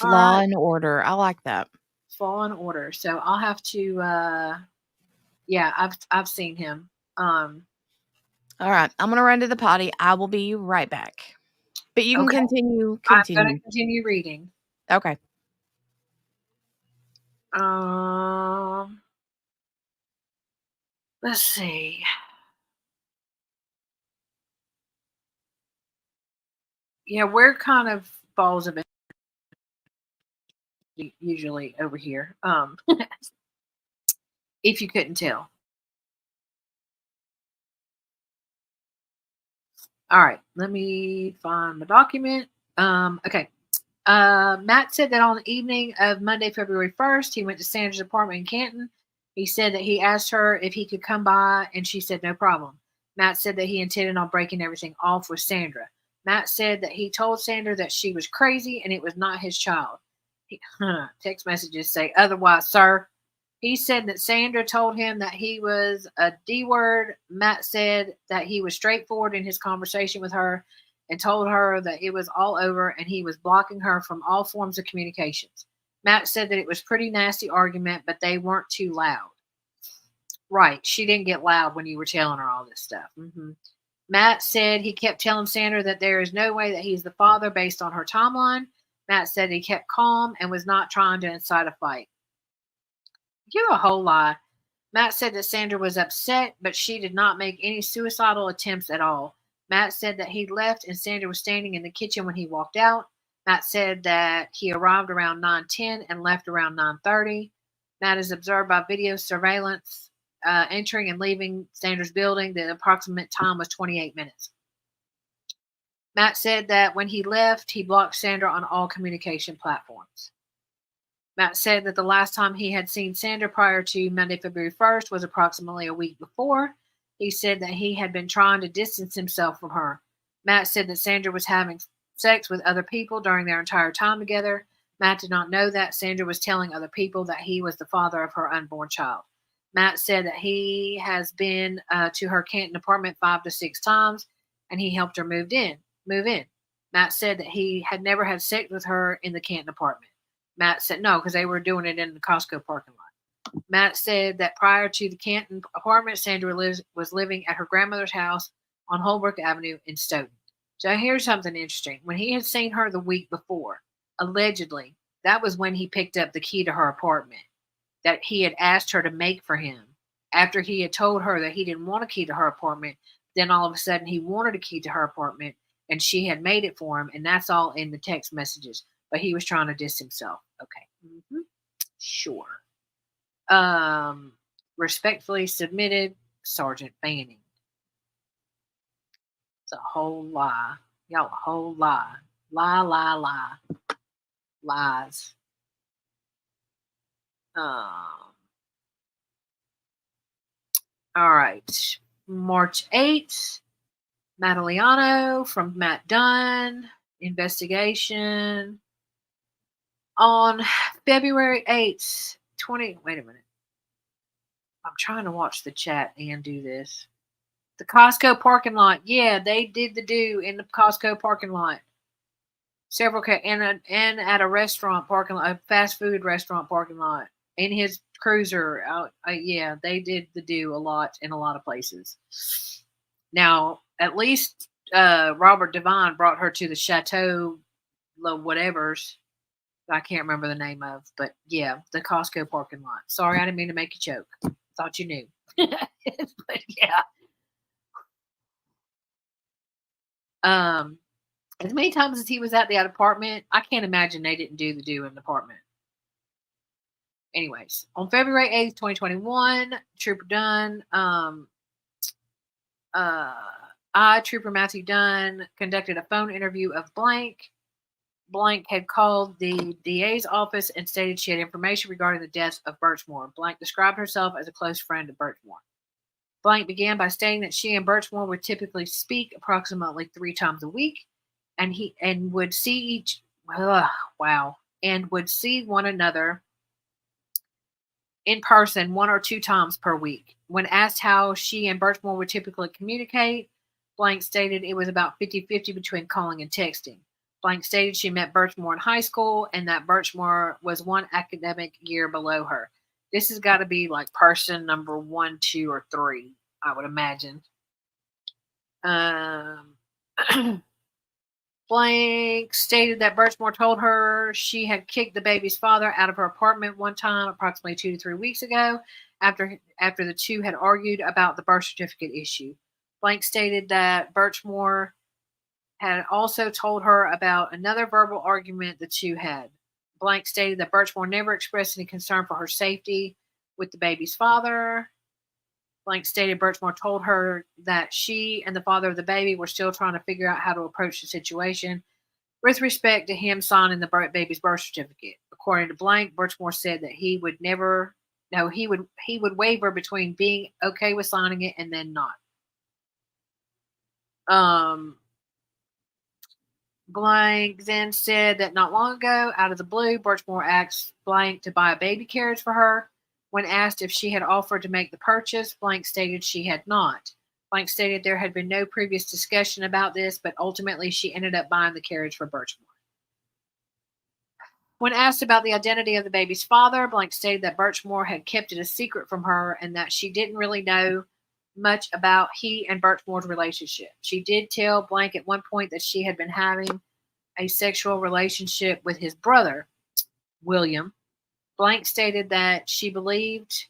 All Law right, and order. I like that. Law and Order. So I'll have to. Yeah, I've seen him. All right. I'm going to run to the potty. I will be right back. But you can Okay, continue. I'm gonna Continue. continue reading. Okay. Um, let's see. Yeah, we're kind of balls of it usually over here. If you couldn't tell. All right, let me find the document. Okay. Matt said that on the evening of Monday, February 1st, he went to Sandra's apartment in Canton. He said that he asked her if he could come by, and she said no problem. Matt said that he intended on breaking everything off with Sandra. Matt said that he told Sandra that she was crazy and it was not his child. Text messages say otherwise, sir. He said that Sandra told him that he was a D word. Matt said that he was straightforward in his conversation with her and told her that it was all over and he was blocking her from all forms of communications. Matt said that it was pretty nasty argument, but they weren't too loud. Right. She didn't get loud when you were telling her all this stuff. Matt said he kept telling Sandra that there is no way that he's the father based on her timeline. Matt said he kept calm and was not trying to incite a fight. You're a whole lie. Matt said that Sandra was upset, but she did not make any suicidal attempts at all. Matt said that he left and Sandra was standing in the kitchen when he walked out. Matt said that he arrived around 9:10 and left around 9:30. Matt is observed by video surveillance entering and leaving Sandra's building. The approximate time was 28 minutes. Matt said that when he left, he blocked Sandra on all communication platforms. Matt said that the last time he had seen Sandra prior to Monday, February 1st was approximately a week before. He said that he had been trying to distance himself from her. Matt said that Sandra was having sex with other people during their entire time together. Matt did not know that Sandra was telling other people that he was the father of her unborn child. Matt said that he has been to her Canton apartment 5 to 6 times, and he helped her move in. Matt said that he had never had sex with her in the Canton apartment. Matt said no, because they were doing it in the Costco parking lot. Matt said that prior to the Canton apartment, Sandra was living at her grandmother's house on Holbrook Avenue in Stoughton. So here's something interesting. When he had seen her the week before, allegedly, that was when he picked up the key to her apartment that he had asked her to make for him. After he had told her that he didn't want a key to her apartment, then all of a sudden he wanted a key to her apartment and she had made it for him, and that's all in the text messages. But he was trying to distance himself. Okay. Sure. Respectfully submitted, Sergeant Fanning. It's a whole lie. Y'all, a whole lie. Lie. Lies. All right. March 8th, Madaliano from Matt Dunn. Investigation. On February 8th, wait a minute. I'm trying to watch the chat and do this. The Costco parking lot. Yeah, they did the do in the Costco parking lot. Several and at a restaurant parking lot, a fast food restaurant parking lot. In his cruiser. Yeah, they did the do a lot in a lot of places. Now, at least Robert Devine brought her to the Chateau whatever's. I can't remember the name of, but yeah, the Costco parking lot. Sorry, I didn't mean to make you choke. Thought you knew. But yeah. As many times as he was at the apartment, I can't imagine they didn't do the do in the apartment. Anyways, on February 8th, 2021, Trooper Dunn, Trooper Matthew Dunn conducted a phone interview of Blank. Blank had called the DA's office and stated she had information regarding the death of Birchmore. Blank described herself as a close friend of Birchmore. Blank began by stating that she and Birchmore would typically speak approximately 3 times a week, and would see would see one another in person 1 or 2 times per week. When asked how she and Birchmore would typically communicate, Blank stated it was about 50-50 between calling and texting. Blank stated she met Birchmore in high school and that Birchmore was 1 academic year below her. This has got to be like person number 1, 2, or 3, I would imagine. Blank stated that Birchmore told her she had kicked the baby's father out of her apartment one time, approximately 2 to 3 weeks ago, after the two had argued about the birth certificate issue. Blank stated that Birchmore had also told her about another verbal argument the two had. Blank stated that Birchmore never expressed any concern for her safety with the baby's father. Blank stated Birchmore told her that she and the father of the baby were still trying to figure out how to approach the situation with respect to him signing the baby's birth certificate. According to Blank, Birchmore said that he would waver between being okay with signing it and then not. Blank then said that not long ago, out of the blue, Birchmore asked Blank to buy a baby carriage for her. When asked if she had offered to make the purchase, Blank stated she had not. Blank stated there had been no previous discussion about this, but ultimately she ended up buying the carriage for Birchmore. When asked about the identity of the baby's father, Blank stated that Birchmore had kept it a secret from her and that she didn't really know much about he and Birchmore's relationship. She did tell Blank at one point that she had been having a sexual relationship with his brother, William. Blank stated that she believed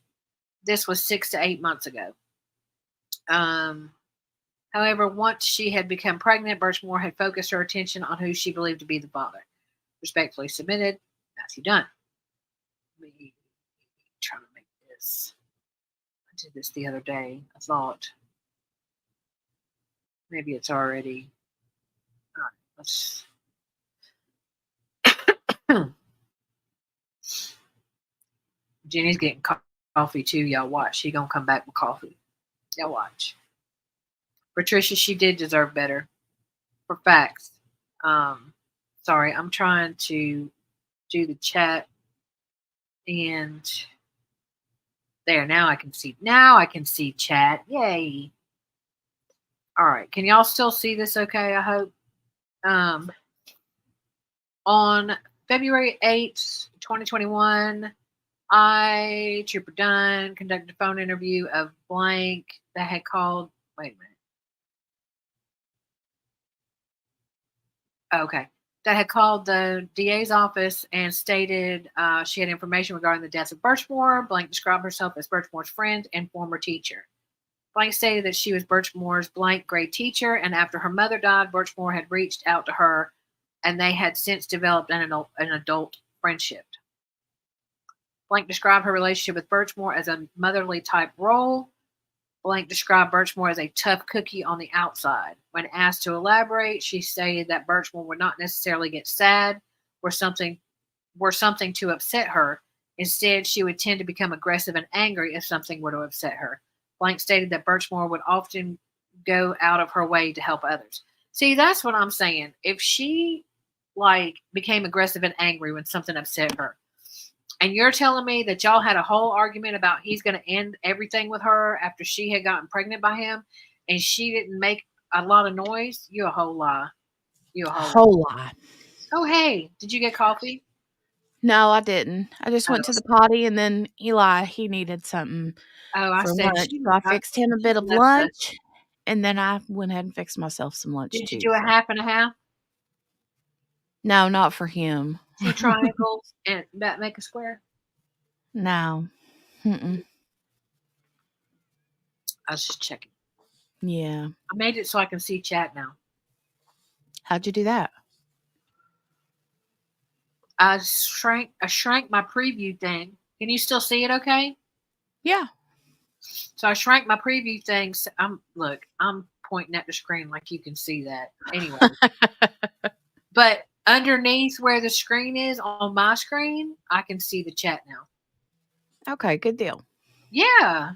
this was 6 to 8 months ago. However, once she had become pregnant, Birchmore had focused her attention on who she believed to be the father. Respectfully submitted, Matthew Dunn. Let me try to make this. I did this the other day. I thought maybe it's already. Let's- Jenny's getting coffee too. Y'all watch. She gonna come back with coffee. Y'all watch. Patricia, she did deserve better. For facts. Um, sorry, I'm trying to do the chat and there. Now I can see. Now I can see chat. Yay! All right. Can y'all still see this? Okay. I hope. Um, on February 8th, 2021, I, Trooper Dunn, conducted a phone interview of blank that had called. Wait a minute. Okay. That had called the DA's office and stated she had information regarding the deaths of Birchmore. Blank described herself as Birchmore's friend and former teacher. Blank stated that she was Birchmore's blank grade teacher, and after her mother died, Birchmore had reached out to her, and they had since developed an adult friendship. Blank described her relationship with Birchmore as a motherly type role. Blank described Birchmore as a tough cookie on the outside. When asked to elaborate, she stated that Birchmore would not necessarily get sad or something to upset her. Instead, she would tend to become aggressive and angry if something were to upset her. Blank stated that Birchmore would often go out of her way to help others. See, that's what I'm saying. If she became aggressive and angry when something upset her, and you're telling me that y'all had a whole argument about he's going to end everything with her after she had gotten pregnant by him, and she didn't make a lot of noise, you a whole lie. You a whole lie. lie. Oh, hey, did you get coffee? No, I didn't. I just went to the potty, and then Eli, he needed something I for said lunch. she So I I, fixed him a she bit of left us. lunch, and then I went ahead and fixed myself some lunch Did you too. do a So. half and a half? No, not for him. 2 triangles and that make a square? No. Mm-mm. I was just checking. Yeah. I made it so I can see chat now. How'd you do that? I shrank my preview thing. Can you still see it okay? Yeah. So I shrank my preview thing. So I'm pointing at the screen like you can see that. Anyway. But underneath where the screen is on my screen, I can see the chat now. Okay, good deal. Yeah.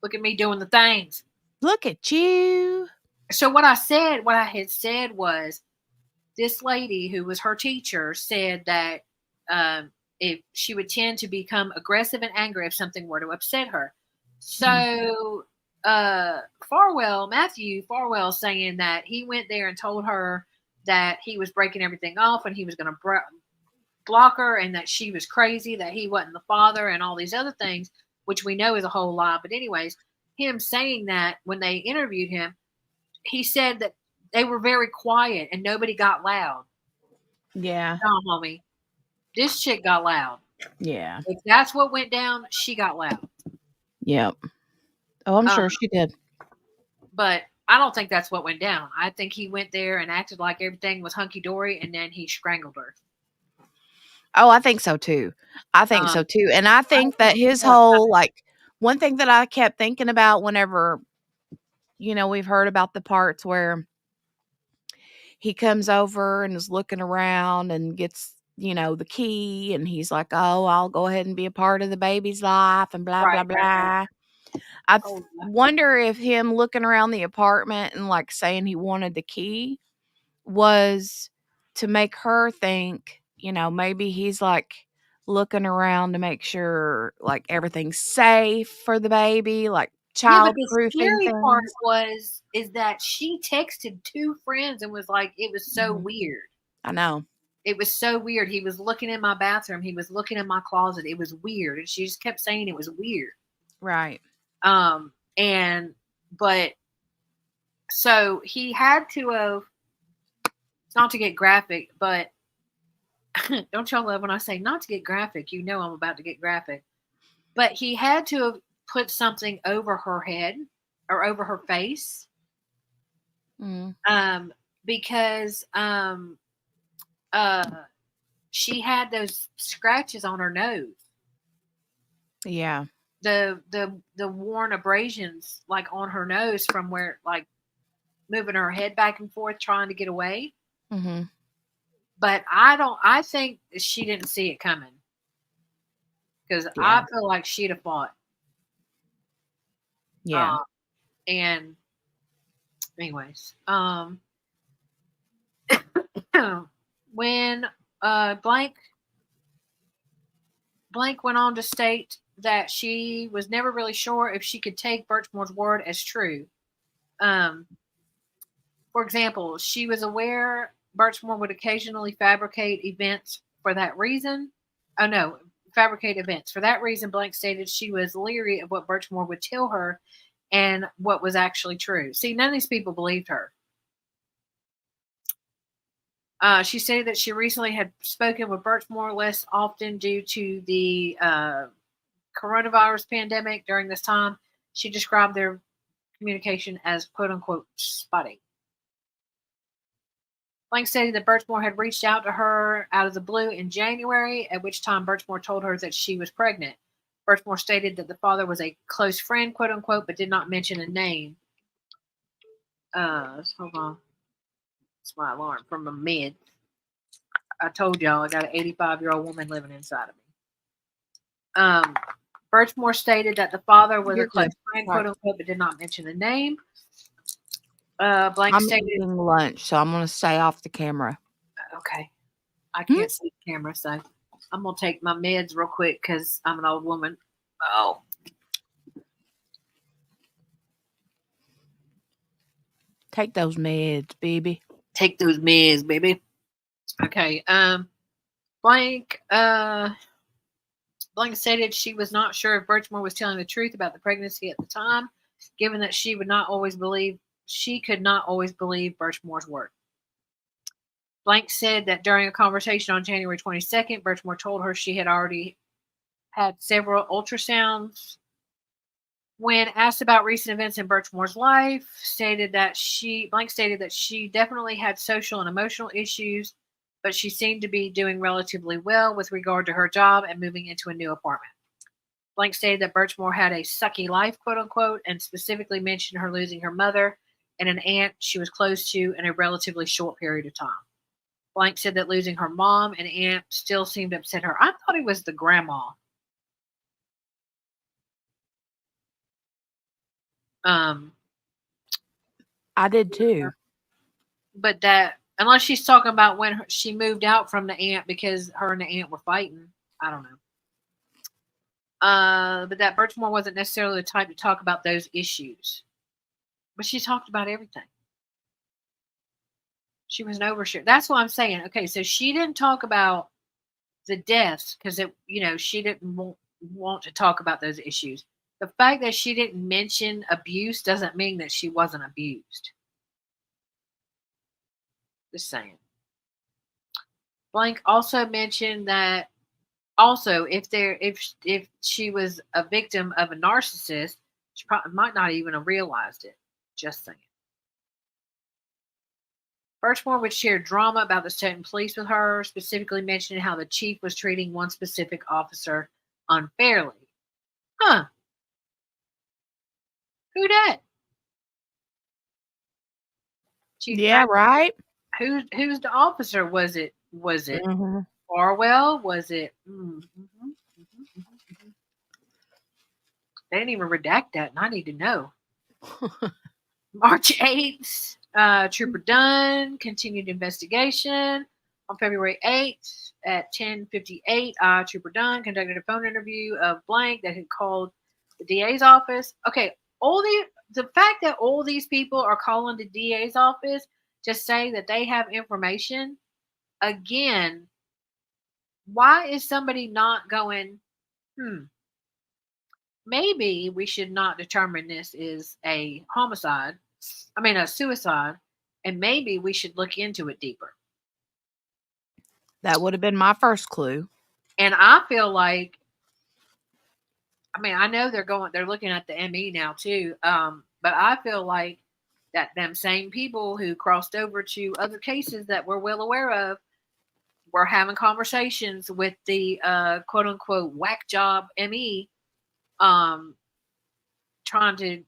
Look at me doing the things. Look at you. So what I had said was this lady who was her teacher said that if she would tend to become aggressive and angry if something were to upset her. So Matthew Farwell saying that he went there and told her that he was breaking everything off and he was going to block her and that she was crazy, that he wasn't the father and all these other things, which we know is a whole lie. But anyways, him saying that when they interviewed him, he said that they were very quiet and nobody got loud. Yeah. No, homie. This chick got loud. Yeah. If that's what went down, she got loud. Yep. Oh, I'm sure she did. But I don't think that's what went down. I think he went there and acted like everything was hunky dory, and then he strangled her. Oh, I think so too. I think so too. And I think that his whole one thing that I kept thinking about whenever, we've heard about the parts where he comes over and is looking around and gets, the key, and he's like, "Oh, I'll go ahead and be a part of the baby's life," and blah, blah, Right. blah. I wonder if him looking around the apartment and saying he wanted the key was to make her think, maybe he's looking around to make sure everything's safe for the baby, Yeah, but the childproofing scary part things. is that she texted 2 friends and was like, it was so weird. I know. It was so weird. He was looking in my bathroom. He was looking in my closet. It was weird. And she just kept saying it was weird. Right. But so he had to have, not to get graphic, but don't y'all love when I say not to get graphic? You know I'm about to get graphic. But he had to have put something over her head or over her face. Because she had those scratches on her nose. Yeah. The worn abrasions on her nose from where moving her head back and forth trying to get away. Mhm. But I think she didn't see it coming because Yeah. I feel like she'd have fought. Yeah. Um, and anyways, when blank Blank went on to state that she was never really sure if she could take Birchmore's word as true. Um, for example, she was aware Birchmore would occasionally fabricate events for that reason. Oh no, fabricate events. For that reason, Blank stated she was leery of what Birchmore would tell her and what was actually true. See, none of these people believed her. She stated that she recently had spoken with Birchmore less often due to the coronavirus pandemic. During this time, she described their communication as quote unquote spotty. Blank stated that Birchmore had reached out to her out of the blue in January, at which time Birchmore told her that she was pregnant. Birchmore stated that the father was a close friend, quote unquote, but did not mention a name. Hold on. It's my alarm from my mid. I told y'all I got an 85-year-old woman living inside of me. Birchmore stated that the father was a You're close good. friend, Sorry. quote unquote, but did not mention the name. Blank I'm stated, eating lunch, so I'm gonna stay off the camera. okay, I Hmm? can't see the camera, so I'm gonna take my meds real quick because I'm an old woman. Oh, Take those meds, baby. take those meds, baby. Okay. Blank. Blank stated she was not sure if Birchmore was telling the truth about the pregnancy at the time, given that she could not always believe Birchmore's word. Blank said that during a conversation on January 22nd, Birchmore told her she had already had several ultrasounds. When asked about recent events in Birchmore's life, stated that she definitely had social and emotional issues, but she seemed to be doing relatively well with regard to her job and moving into a new apartment. Blank stated that Birchmore had a sucky life, quote unquote, and specifically mentioned her losing her mother and an aunt she was close to in a relatively short period of time. Blank said that losing her mom and aunt still seemed to upset her. I thought it was the grandma. Um, I did too. but that unless she's talking about when she moved out from the aunt because her and the aunt were fighting. I don't know. But that Birchmore wasn't necessarily the type to talk about those issues. But she talked about everything. She was an overshare. That's what I'm saying. Okay, so she didn't talk about the deaths because she didn't want to talk about those issues. The fact that she didn't mention abuse doesn't mean that she wasn't abused. Just saying. Blank also mentioned that also if she was a victim of a narcissist, she probably might not even have realized it. Just saying. Birchmore would share drama about the Stoughton police with her, specifically mentioning how the chief was treating one specific officer unfairly. Huh? Who that? Chief Yeah, right? who's the officer? Was it Mhm. Farwell? Was it? Mhm. They didn't even redact that, and I need to know. March 8th, Trooper Dunn continued investigation. On February 8th at 10:58, Trooper Dunn conducted a phone interview of Blank that had called the DA's office. Okay, the fact that all these people are calling the DA's office just saying that they have information. Again, why is somebody not going, maybe we should not determine this is a homicide, I mean, a suicide, and maybe we should look into it deeper. That would have been my first clue. And I feel like, I mean, I know they're looking at the ME now too, but I feel like that them same people who crossed over to other cases that we're well aware of were having conversations with the quote unquote whack job ME, um, trying to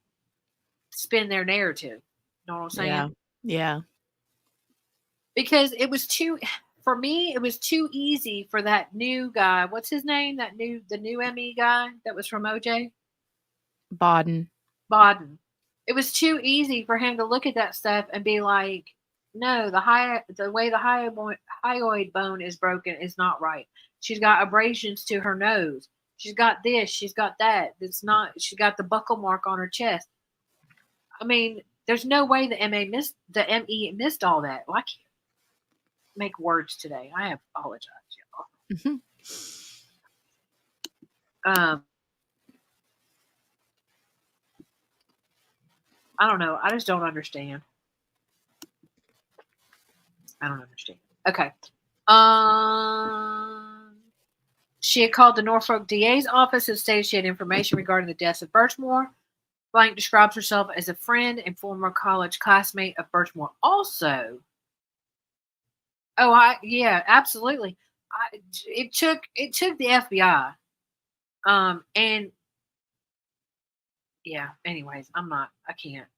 spin their narrative. You know what I'm Yeah. saying? Yeah. because it was too for me, it was too easy for that new guy. What's his name? The new ME guy that was from OJ? Baden. Bodden. It was too easy for him to look at that stuff and be like, "No, the way the hyoid bone is broken is not right. She's got abrasions to her nose. She's got this. She's got that. It's not. She's got the buckle mark on her chest. I mean, there's no way the ME missed all that. Well, I can't make words today. I apologize, y'all. Um, I don't know. I just don't understand. I don't understand. Okay. She had called the Norfolk DA's office and stated she had information regarding the deaths of Birchmore. Blank describes herself as a friend and former college classmate of Birchmore. Also, yeah, absolutely. It took the FBI. And yeah. Anyways, I can't.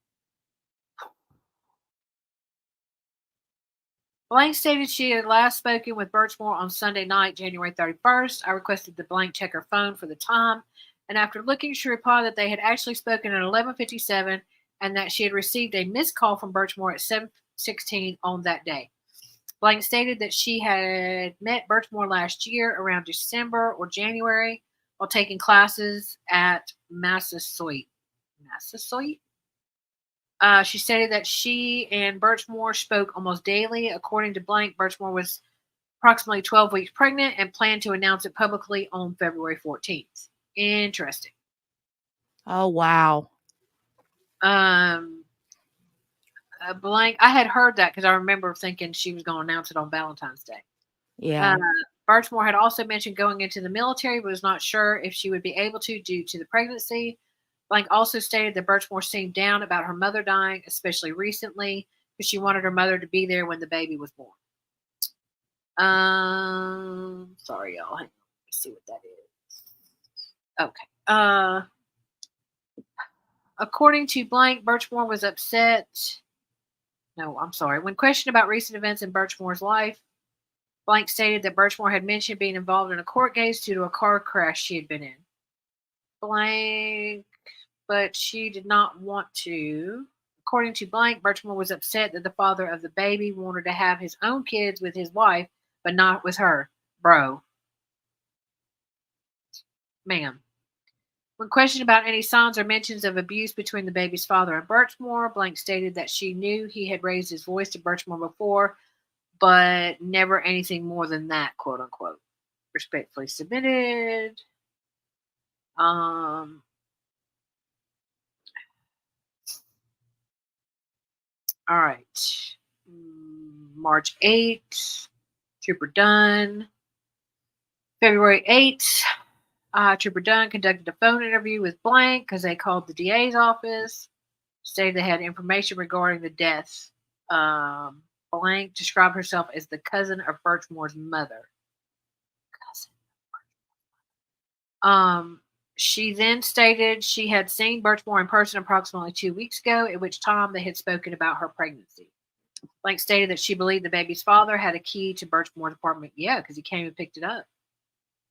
Blank stated she had last spoken with Birchmore on Sunday night, January 31st. I requested the Blank check her phone for the time, and after looking, she replied that they had actually spoken at 11:57 and that she had received a missed call from Birchmore at 7:16 on that day. Blank stated that she had met Birchmore last year around December or January while taking classes at Massasoit. Massasoit? She stated that she and Birchmore spoke almost daily. According to Blank, Birchmore was approximately 12 weeks pregnant and planned to announce it publicly on February 14th. Interesting. Oh, wow. Blank, I had heard that because I remember thinking she was going to announce it on Valentine's Day. Yeah. Birchmore had also mentioned going into the military, but was not sure if she would be able to due to the pregnancy. Blank also stated that Birchmore seemed down about her mother dying, especially recently, because she wanted her mother to be there when the baby was born. Sorry, y'all. Hang on. Let me see what that is. Okay. According to Blank, Birchmore was upset. No, I'm sorry. When questioned about recent events in Birchmore's life, Blank stated that Birchmore had mentioned being involved in a court case due to a car crash she had been in. Blank, but she did not want to. According to Blank, Birchmore was upset that the father of the baby wanted to have his own kids with his wife, but not with her. Bro. Ma'am. When questioned about any signs or mentions of abuse between the baby's father and Birchmore, Blank stated that she knew he had raised his voice to Birchmore before, but never anything more than that, quote unquote. Respectfully submitted. All right. March 8th, Trooper Dunn. February 8th, Trooper Dunn conducted a phone interview with Blank because they called the DA's office, stated they had information regarding the deaths. Blank described herself as the cousin of Birchmore's mother. She then stated she had seen Birchmore in person approximately 2 weeks ago, at which time they had spoken about her pregnancy. Blank stated that she believed the baby's father had a key to Birchmore's apartment. Yeah, because he came and picked it up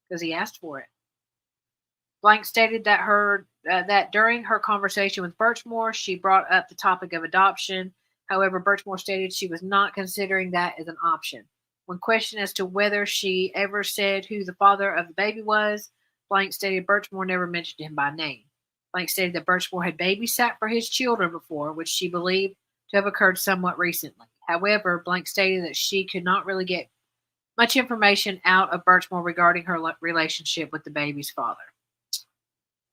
because he asked for it. Blank stated that that during her conversation with Birchmore, she brought up the topic of adoption. However, Birchmore stated she was not considering that as an option. When questioned as to whether she ever said who the father of the baby was, Blank stated Birchmore never mentioned him by name. Blank stated that Birchmore had babysat for his children before, which she believed to have occurred somewhat recently. However, Blank stated that she could not really get much information out of Birchmore regarding her relationship with the baby's father.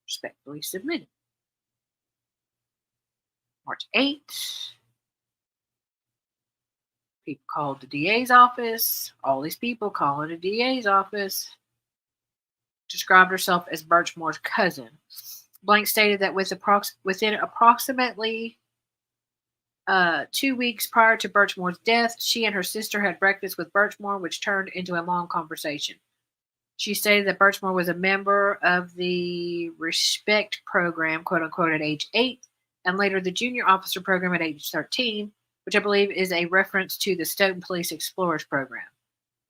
Respectfully submitted. March 8th. People called the DA's office. All these people calling the DA's office. Described herself as Birchmore's cousin. Blank stated that within approximately 2 weeks prior to Birchmore's death, she and her sister had breakfast with Birchmore, which turned into a long conversation. She stated that Birchmore was a member of the Respect program, quote unquote, at age 8, and later the junior officer program at age 13. which I believe is a reference to the Stoughton Police Explorers program.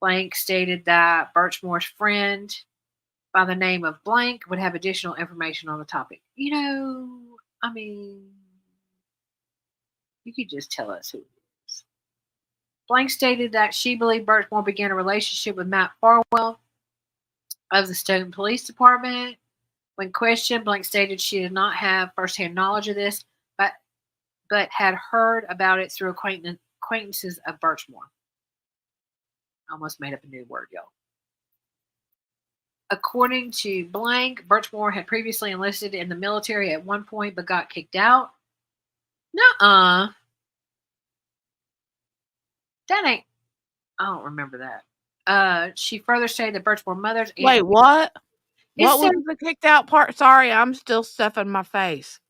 Blank stated that Birchmore's friend by the name of Blank would have additional information on the topic. I mean, you could just tell us who it is. Blank stated that she believed Birchmore began a relationship with Matt Farwell of the Stoughton Police Department. When questioned, Blank stated she did not have firsthand knowledge of this, but had heard about it through acquaintances of Birchmore. I almost made up a new word, y'all. According to Blank, Birchmore had previously enlisted in the military at one point but got kicked out. Nuh-uh. That ain't... I don't remember that. She further stated that Birchmore mother's... Wait, what? What was the kicked out part? Sorry, I'm still stuffing my face.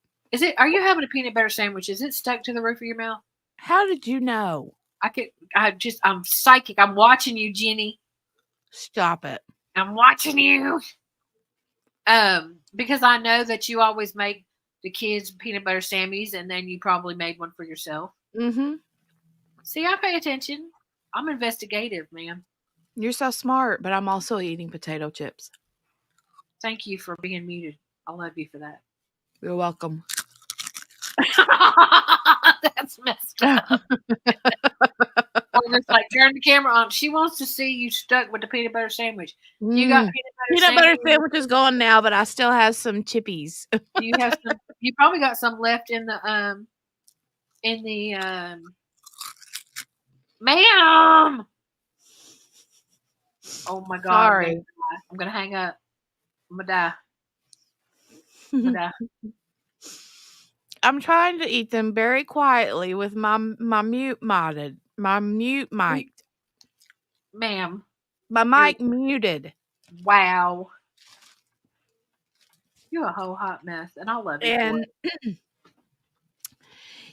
Are you having a peanut butter sandwich? Is it stuck to the roof of your mouth? How did you know? I'm psychic. I'm watching you, Jenny. Stop it. I'm watching you. Because I know that you always make the kids peanut butter sandwiches, and then you probably made one for yourself. Mm-hmm. See, I pay attention. I'm investigative, man. You're so smart, but I'm also eating potato chips. Thank you for being muted. I love you for that. You're welcome. That's messed up. It's like, turn the camera on. She wants to see you stuck with the peanut butter sandwich. You got peanut butter sandwich is gone now, but I still have some chippies. You have some. You probably got some left in the ma'am. Oh my God! Sorry, I'm gonna hang up. I'm gonna die. I'm trying to eat them very quietly with my mute mic. Ma'am. My mic muted. Wow. You're a whole hot mess, and I love you. And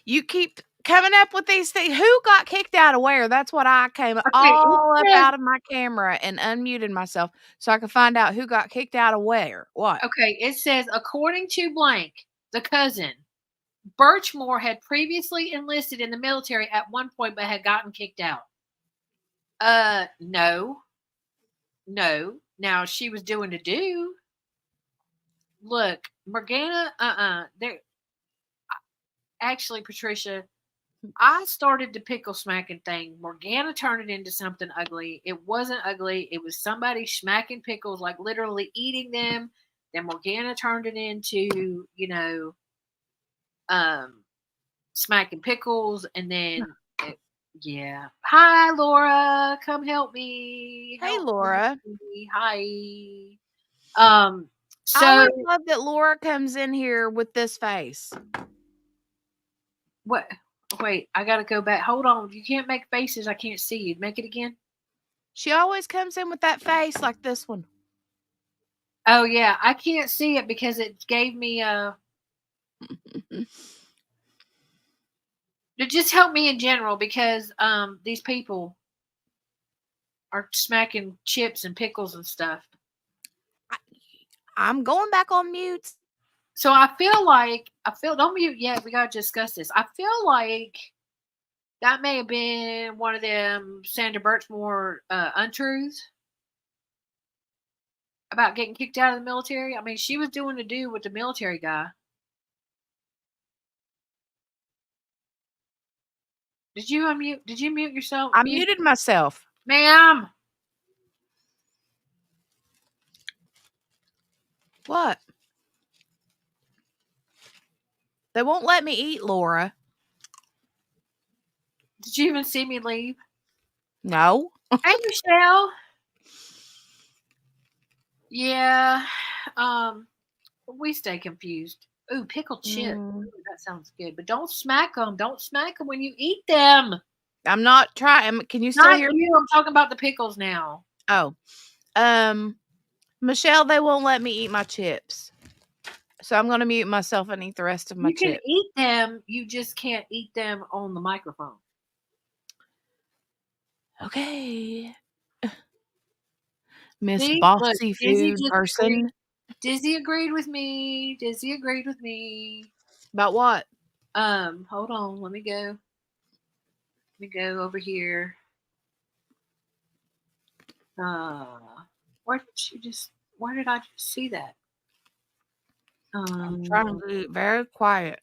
you keep coming up with these things. Who got kicked out of where? That's what I came all up out of my camera and unmuted myself so I could find out who got kicked out of where. What? Okay, it says, according to Blank, the cousin, Birchmore had previously enlisted in the military at one point but had gotten kicked out. No. Now she was doing the do. Look, Morgana, there. Actually, Patricia, I started the pickle smacking thing. Morgana turned it into something ugly. It wasn't ugly. It was somebody smacking pickles, like literally eating them. Then Morgana turned it into, smacking pickles, and then yeah. Hi, Laura. Come help me. Hey, Laura. Me. Hi. So I love that Laura comes in here with this face. What? Wait, I gotta go back. Hold on. You can't make faces. I can't see you. Make it again. She always comes in with that face like this one. Oh yeah, I can't see it because it gave me to just help me in general, because these people are smacking chips and pickles and stuff. I'm going back on mute. So don't mute yet. We gotta discuss this. I feel like that may have been one of them Sandra Birchmore untruths about getting kicked out of the military. I mean, she was doing the do with the military guy. Did you unmute? Did you mute yourself? I muted myself. Ma'am. What? They won't let me eat, Laura. Did you even see me leave? No. Hey, Michelle. Yeah. We stay confused. Ooh, pickled chip. Ooh, that sounds good. But don't smack them. Don't smack them when you eat them. I'm not trying. Can you still hear me? I'm talking about the pickles now. Oh. Michelle, they won't let me eat my chips. So I'm going to mute myself and eat the rest of my chips. You can eat them. You just can't eat them on the microphone. Okay. Miss Bossy Food person. Dizzy agreed with me. About what? Hold on. Let me go. Let me go over here. Where did I just see that? I'm trying to be very quiet.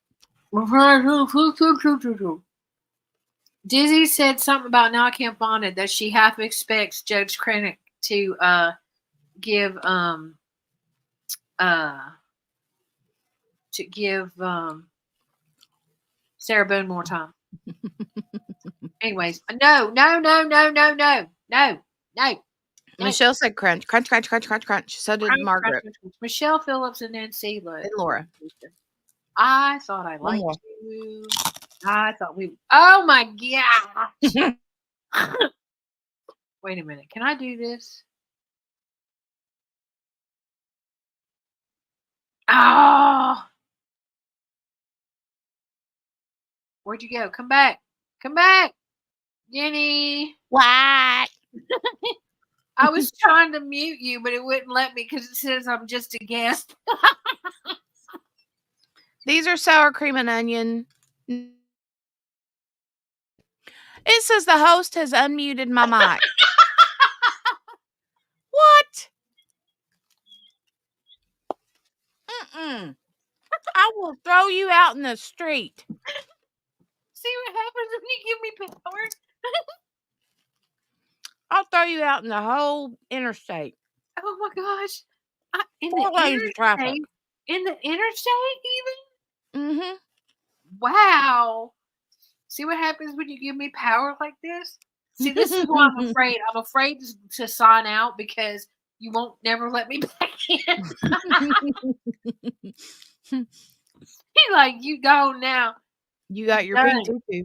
Dizzy said something about now I can't find it, that she half expects Judge Krennic to give Sarah Boone more time. Anyways, no. Michelle said crunch, crunch, crunch, crunch, crunch, crunch. So did Margaret. Crunch. Michelle Phillips and then Sheila. And Laura. I thought I One liked more. you. I thought we. Oh my god! Wait a minute. Can I do this? Oh! Where'd you go? Come back. Come back. Jenny. What? I was trying to mute you, but it wouldn't let me because it says I'm just a guest. These are sour cream and onion. It says the host has unmuted my mic. What? Mm-mm. I will throw you out in the street. See what happens when you give me power? I'll throw you out in the whole interstate. Oh my gosh. In 4 lanes of traffic. In the interstate even? Mm-hmm. Wow. See what happens when you give me power like this? See, this is why I'm afraid. I'm afraid to sign out because you won't never let me back in. Like, you go now. You got your pink tutu.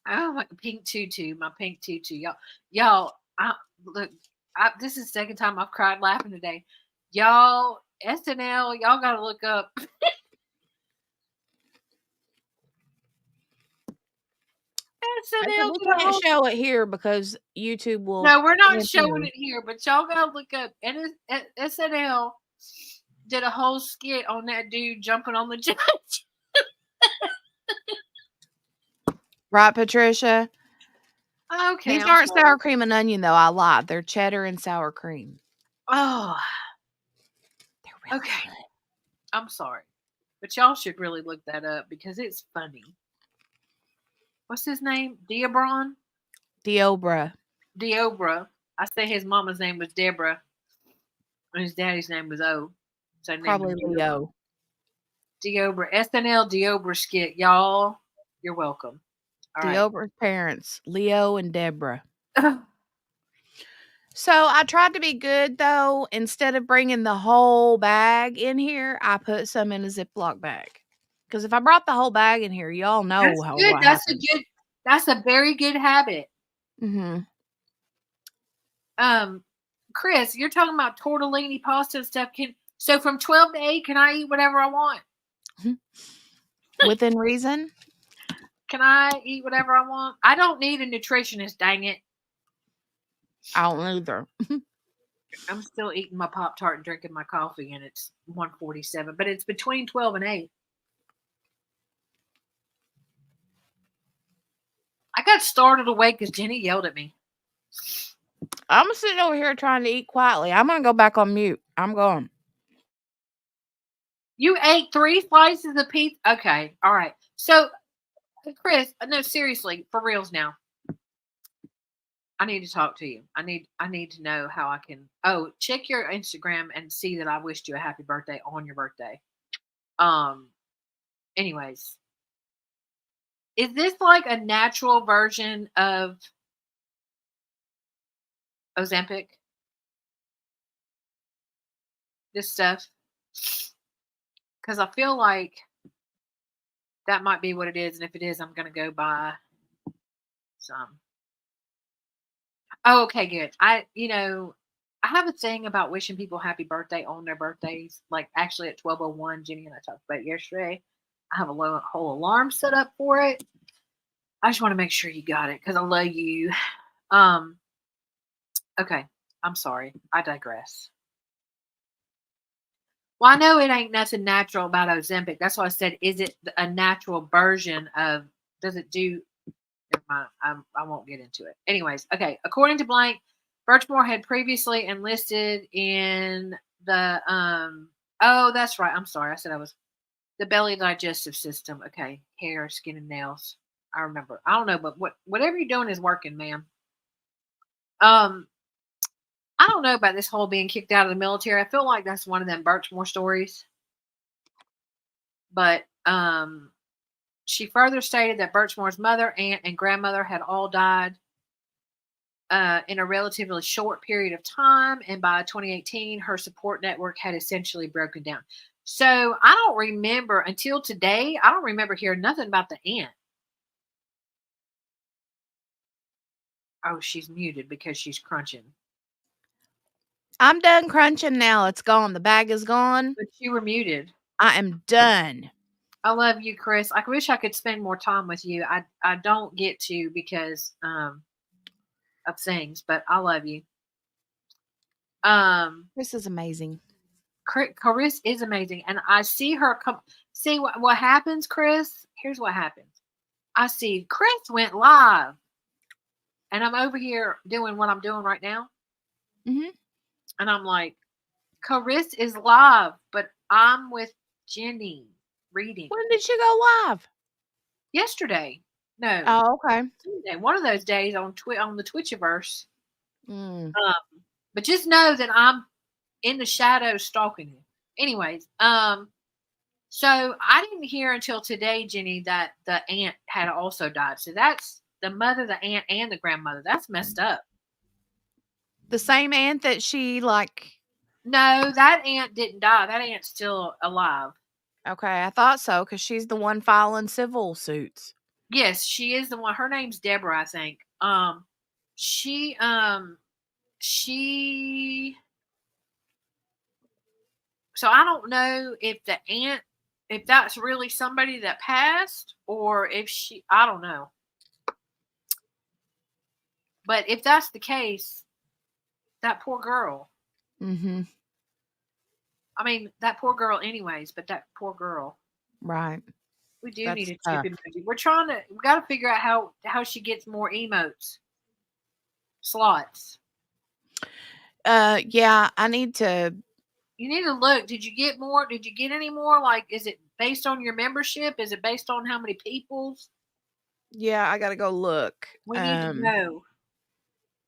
Oh, my pink tutu. My pink tutu. Y'all, look, this is the second time I've cried laughing today. Y'all, SNL, y'all got to look up. SNL. We can't show it here because YouTube will. No, we're not showing it here, but y'all gotta look up. And SNL did a whole skit on that dude jumping on the judge. Right, Patricia? Okay. These aren't sour cream and onion, though. I lied. They're cheddar and sour cream. Oh. They're really okay. Good. I'm sorry. But y'all should really look that up because it's funny. What's his name? Diobra. I say his mama's name was Deborah. And his daddy's name was O. So probably Leo. Diobra. SNL Diobra skit. Y'all, you're welcome. Diobra's parents, Leo and Deborah. So I tried to be good, though. Instead of bringing the whole bag in here, I put some in a Ziploc bag. Because if I brought the whole bag in here, y'all know that's how good. What That's happens. That's a very good habit. Mm-hmm. Chris, you're talking about tortellini pasta and stuff. So from 12 to 8, can I eat whatever I want? Within reason? Can I eat whatever I want? I don't need a nutritionist, dang it. I don't either. I'm still eating my Pop-Tart and drinking my coffee, and it's 1:47, but it's between 12 and 8. I got startled awake because Jenny yelled at me. I'm sitting over here trying to eat quietly. I'm going to go back on mute. I'm going. You ate 3 slices of pizza? Okay. All right. So, Chris, no, seriously, for reals now. I need to talk to you. I need to know how I can. Oh, check your Instagram and see that I wished you a happy birthday on your birthday. Anyways, is this like a natural version of Ozempic? This stuff? Because I feel like that might be what it is, and if it is, I'm gonna go buy some. Oh, okay, good. I have a thing about wishing people happy birthday on their birthdays. Like actually at 12:01, Jenny and I talked about it yesterday. I have a whole alarm set up for it. I just want to make sure you got it because I love you. Okay, I'm sorry. I digress. Well, I know it ain't nothing natural about Ozempic. That's why I said, is it a natural version of? Does it do? I won't get into it. Anyways, okay. According to Blank, Birchmore had previously enlisted in the Oh, that's right. I'm sorry. I said I was the belly digestive system. Okay, hair, skin, and nails. I remember. I don't know, but whatever you're doing is working, ma'am. Um, I don't know about this whole being kicked out of the military. I feel like that's one of them Birchmore stories. But she further stated that Birchmore's mother, aunt, and grandmother had all died in a relatively short period of time, and by 2018, her support network had essentially broken down. So I don't remember until today. I don't remember hearing nothing about the aunt. Oh, she's muted because she's crunching. I'm done crunching now. It's gone. The bag is gone. But you were muted. I am done. I love you, Chris. I wish I could spend more time with you. I don't get to because of things, but I love you. This is amazing. Chris is amazing, and I see her come. See what happens, Chris. Here's what happens. I see Chris went live, and I'm over here doing what I'm doing right now, Mhm. and I'm like, Chris is live, but I'm with Jenny reading When did she go live? yesterday. No, Oh, okay. Tuesday. One of those days on the Twitchiverse. Mm. But just know that I'm in the shadows stalking you. Anyways, so I didn't hear until today, Jenny, that the aunt had also died. So that's the mother, the aunt, and the grandmother. That's messed up. The same aunt that she No, that aunt didn't die. That aunt's still alive. Okay, I thought so because she's the one filing civil suits. Yes, she is the one. Her name's Deborah, I think. She she so I don't know if the aunt, if that's really somebody that passed or if I don't know. But if that's the case, that poor girl. Mhm. I mean, that poor girl anyways, but that poor girl. Right. We do need That's a chip tough. emoji. We got to figure out how she gets more emotes. Slots. Yeah, I need to. You need to look. Did you get more? Did you get any more? Like, is it based on your membership? Is it based on how many people's? Yeah, I gotta go look. We need to know.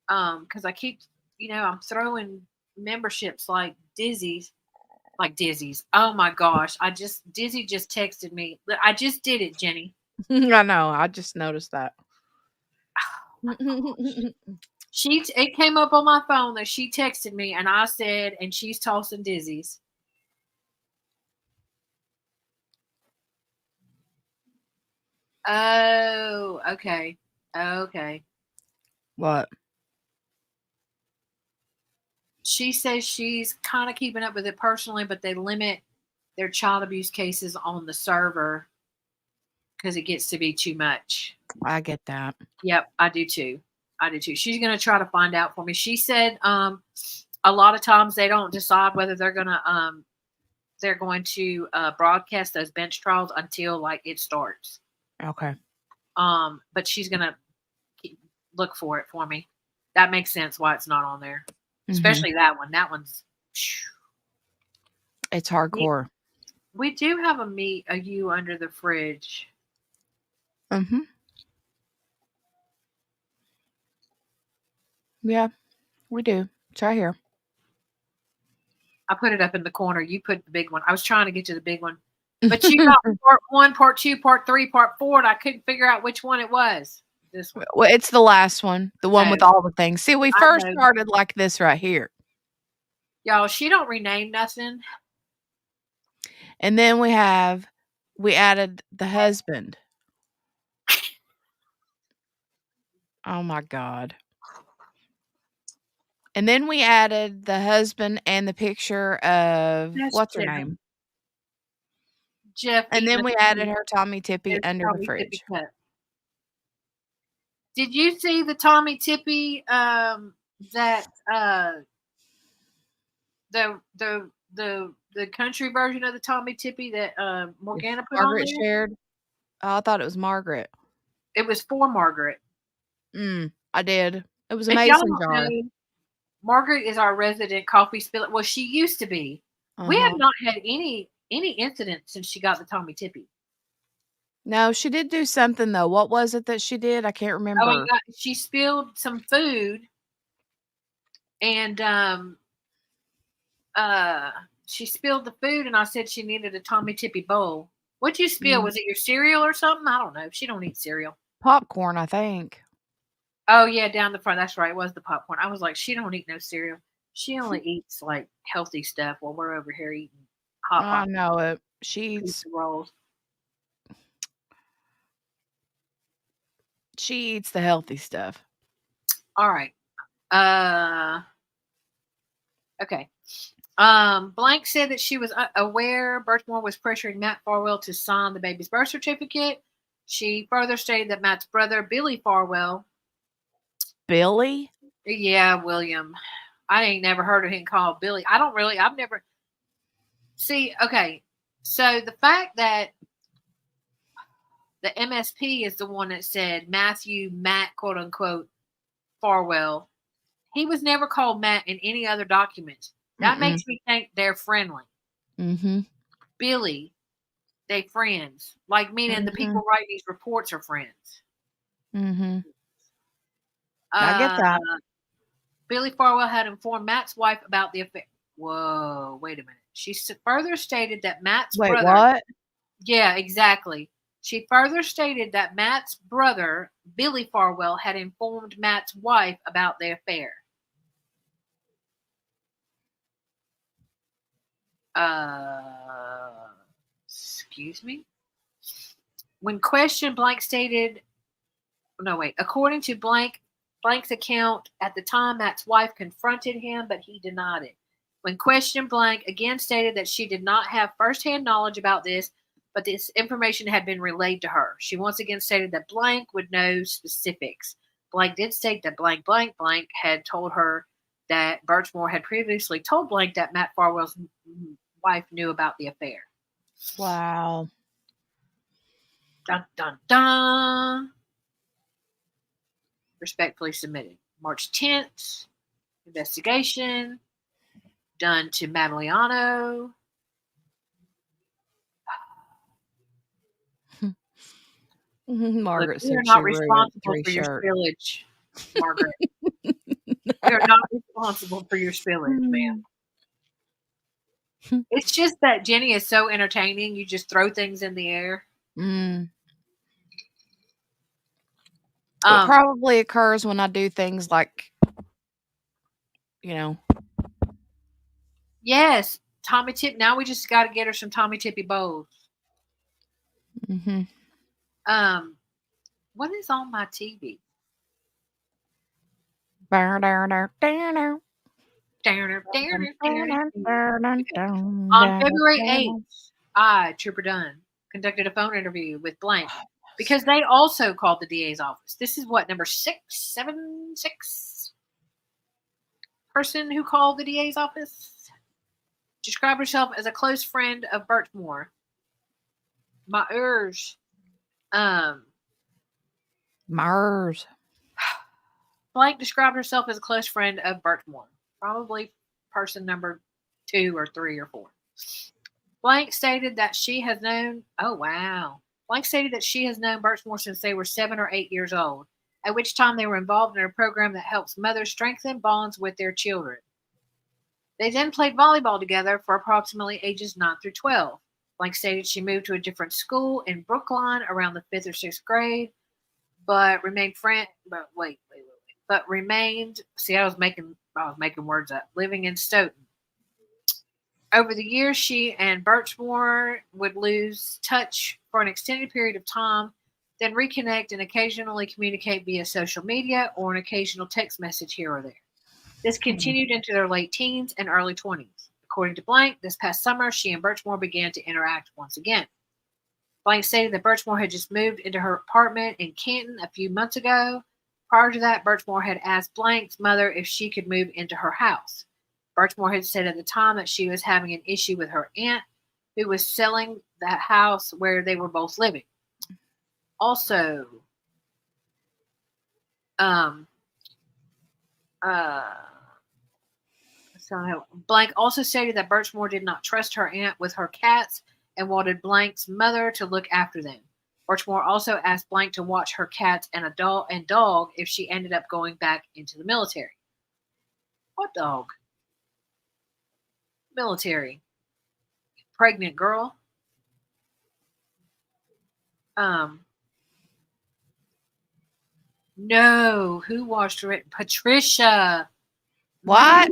Because I keep, I'm throwing memberships like Dizzy's. Like Dizzy's. Oh my gosh. Dizzy just texted me. I just did it, Jenny. I know. I just noticed that. It came up on my phone that she texted me and I said, and she's tossing Dizzy's. Oh, okay. Okay. What? She says she's kind of keeping up with it personally, but they limit their child abuse cases on the server because it gets to be too much. I get that. Yep, I do too. She's going to try to find out for me. She said a lot of times they don't decide whether they're going to broadcast those bench trials until like it starts. Okay. But she's going to look for it for me. That makes sense why it's not on there. Especially that one. That one's it's hardcore. We do have a you under the fridge. Mhm. Yeah, we do. It's right here. I put it up in the corner. You put the big one. I was trying to get to the big one. But you got part 1, part 2, part 3, part 4, and I couldn't figure out which one it was. This one. Well, it's the last one, the one with all the things. See, we first started like this right here. Y'all, she don't rename nothing. And then we added the husband. Oh my God. And then we added the husband and the picture of what's her name? Jeff. And then we added her Tommy Tippy under the fridge. Did you see the Tommy Tippy that the country version of the Tommy Tippy that Morgana put Margaret on there? shared? Oh, I thought it was Margaret. It was for Margaret. I did. It was a If y'all mason don't jar. know, Margaret is our resident coffee spiller. Well, she used to be. We have Uh-huh. not had any incidents since she got the Tommy Tippy. No, she did do something, though. What was it that she did? I can't Oh, I remember. got she spilled some food and uh she spilled the food and I said she needed a Tommy Tippy bowl. What'd you spill? Mm. Was it your cereal or something? I don't know. She don't eat cereal. Popcorn, I think. Oh yeah, down the front. That's right. It was the popcorn. I was like, she don't eat no cereal. She only eats like healthy stuff while we're over here eating hot I pockets, know it. She eats pizza rolls. she eats the healthy stuff. All right. Okay. Blank said that she was aware Birchmore was pressuring Matt Farwell to sign the baby's birth certificate. She further stated that Matt's brother, Billy Farwell, Billy? yeah, William, I ain't never heard of him called Billy. I've never, see, okay, so the fact that the MSP is the one that said Matt, quote unquote, Farwell, he was never called Matt in any other documents. That Mm-mm. makes me think they're friendly. Mhm. Billy, they friends. Like meaning the Mhm. people writing these reports are friends. Mhm. I get Uh, that. Billy Farwell had informed Matt's wife about the affair. Whoa, wait a minute. She further stated that Matt's Wait, brother, what? yeah, exactly. She further stated that Matt's brother, Billy Farwell, had informed Matt's wife about the affair. Uh, Excuse me? When questioned, Blank stated, no, wait, according to Blank's account, at the time, Matt's wife confronted him, but he denied it. When questioned, Blank again stated that she did not have firsthand knowledge about this, but this information had been relayed to her. She once again stated that Blank would know specifics. Blank did state that Blank had told her that Birchmore had previously told Blank that Matt Farwell's wife knew about the affair. Wow. Dun dun dun. Respectfully submitted. March 10th, investigation done to Madeliano. Look, Margaret we are said she not ruined responsible 3 for your shirt. spillage, Margaret. We are not responsible for your spillage, ma'am. Mm. It's just that Jenny is so entertaining. You just throw things in the air. Mm. It Um, probably occurs when I do things like, you know, yes, Tommy Tip. Now we just got to get her some Tommy Tippy bowls. mhm. What is on my TV? On February 8th, I, Trooper Dunn, conducted a phone interview with Blank because they also called the DA's office. This is what, number 676 person who called the DA's office? Described herself as a close friend of Birchmore. My ears. Mars. Blank described herself as a close friend of Birchmore. Probably person number 2 or 3 or 4. Blank stated that she has known, oh wow. Blank stated that she has known Birchmore since they were 7 or 8 years old, at which time they were involved in a program that helps mothers strengthen bonds with their children. They then played volleyball together for approximately ages 9 through 12. Blank stated she moved to a different school in Brookline around the 5th or 6th grade, but remained but remained, see, I was making words up, living in Stoughton. Over the years, she and Birchmore would lose touch for an extended period of time, then reconnect and occasionally communicate via social media or an occasional text message here or there. This continued into their late teens and early 20s. According to Blank, this past summer, she and Birchmore began to interact once again. Blank stated that Birchmore had just moved into her apartment in Canton a few months ago. Prior to that, Birchmore had asked Blank's mother if she could move into her house. Birchmore had said at the time that she was having an issue with her aunt, who was selling the house where they were both living. Also, Um, uh, so Blank also stated that Birchmore did not trust her aunt with her cats and wanted Blank's mother to look after them. Birchmore also asked Blank to watch her cats and a dog if she ended up going back into the military. What dog? Military. Pregnant girl. Um, no, who washed her? Patricia. What?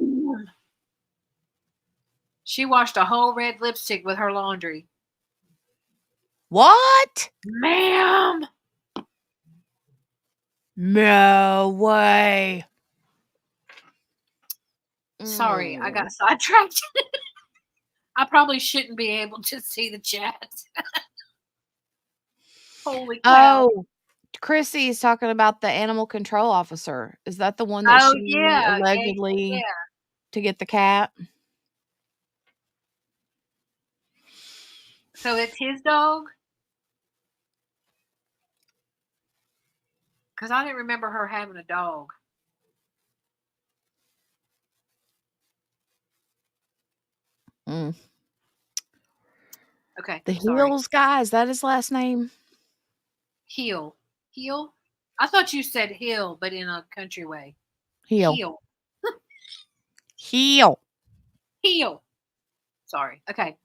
She washed a whole red lipstick with her laundry. What? Ma'am. No way. Sorry, I got sidetracked. I probably shouldn't be able to see the chat. Holy cow. Oh, Chrissy is talking about the animal control officer. Is that the one that Oh, she yeah. allegedly Yeah. to get the cat? So it's his dog? Because I didn't remember her having a dog. Mm. Okay. The Sorry. Heels guy, is that his last name? Heel. Heel? I thought you said hill, but in a country way. Heel. Heel. Heel. Heel. Sorry. Okay.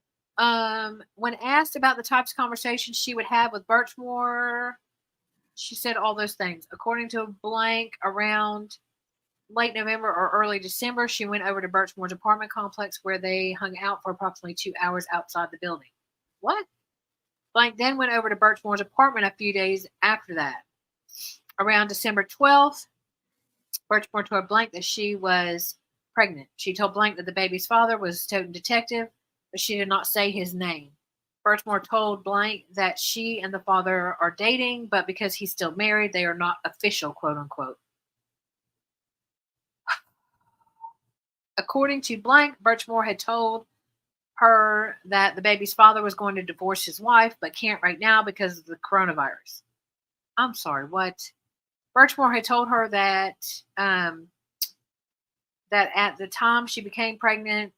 When asked about the types of conversations she would have with Birchmore, she said all those things. According to Blank, around late November or early December, she went over to Birchmore's apartment complex where they hung out for approximately 2 hours outside the building. What? Blank then went over to Birchmore's apartment a few days after that. Around December 12th, Birchmore told Blank that she was pregnant. She told Blank that the baby's father was a Stoughton detective, but she did not say his name. Birchmore told Blank that she and the father are dating, but because he's still married, they are not official, quote unquote. According to Blank, Birchmore had told her that the baby's father was going to divorce his wife, but can't right now because of the coronavirus. I'm sorry, what? Birchmore had told her that that at the time she became pregnant,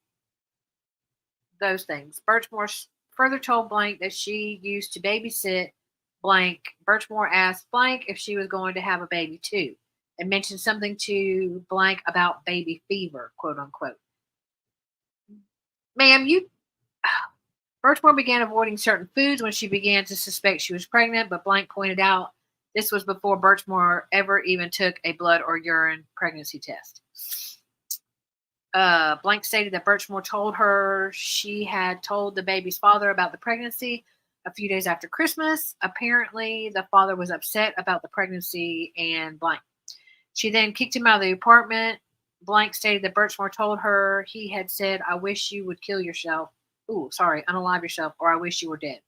those things. Birchmore further told Blank that she used to babysit Blank. Birchmore asked Blank if she was going to have a baby too, and mentioned something to Blank about baby fever, quote unquote. Ma'am, you. Birchmore began avoiding certain foods when she began to suspect she was pregnant, but Blank pointed out this was before Birchmore ever even took a blood or urine pregnancy test. Blank stated that Birchmore told her she had told the baby's father about the pregnancy a few days after Christmas. Apparently, the father was upset about the pregnancy and Blank. She then kicked him out of the apartment. Blank stated that Birchmore told her he had said, "I wish you would kill yourself. Unalive yourself, or I wish you were dead."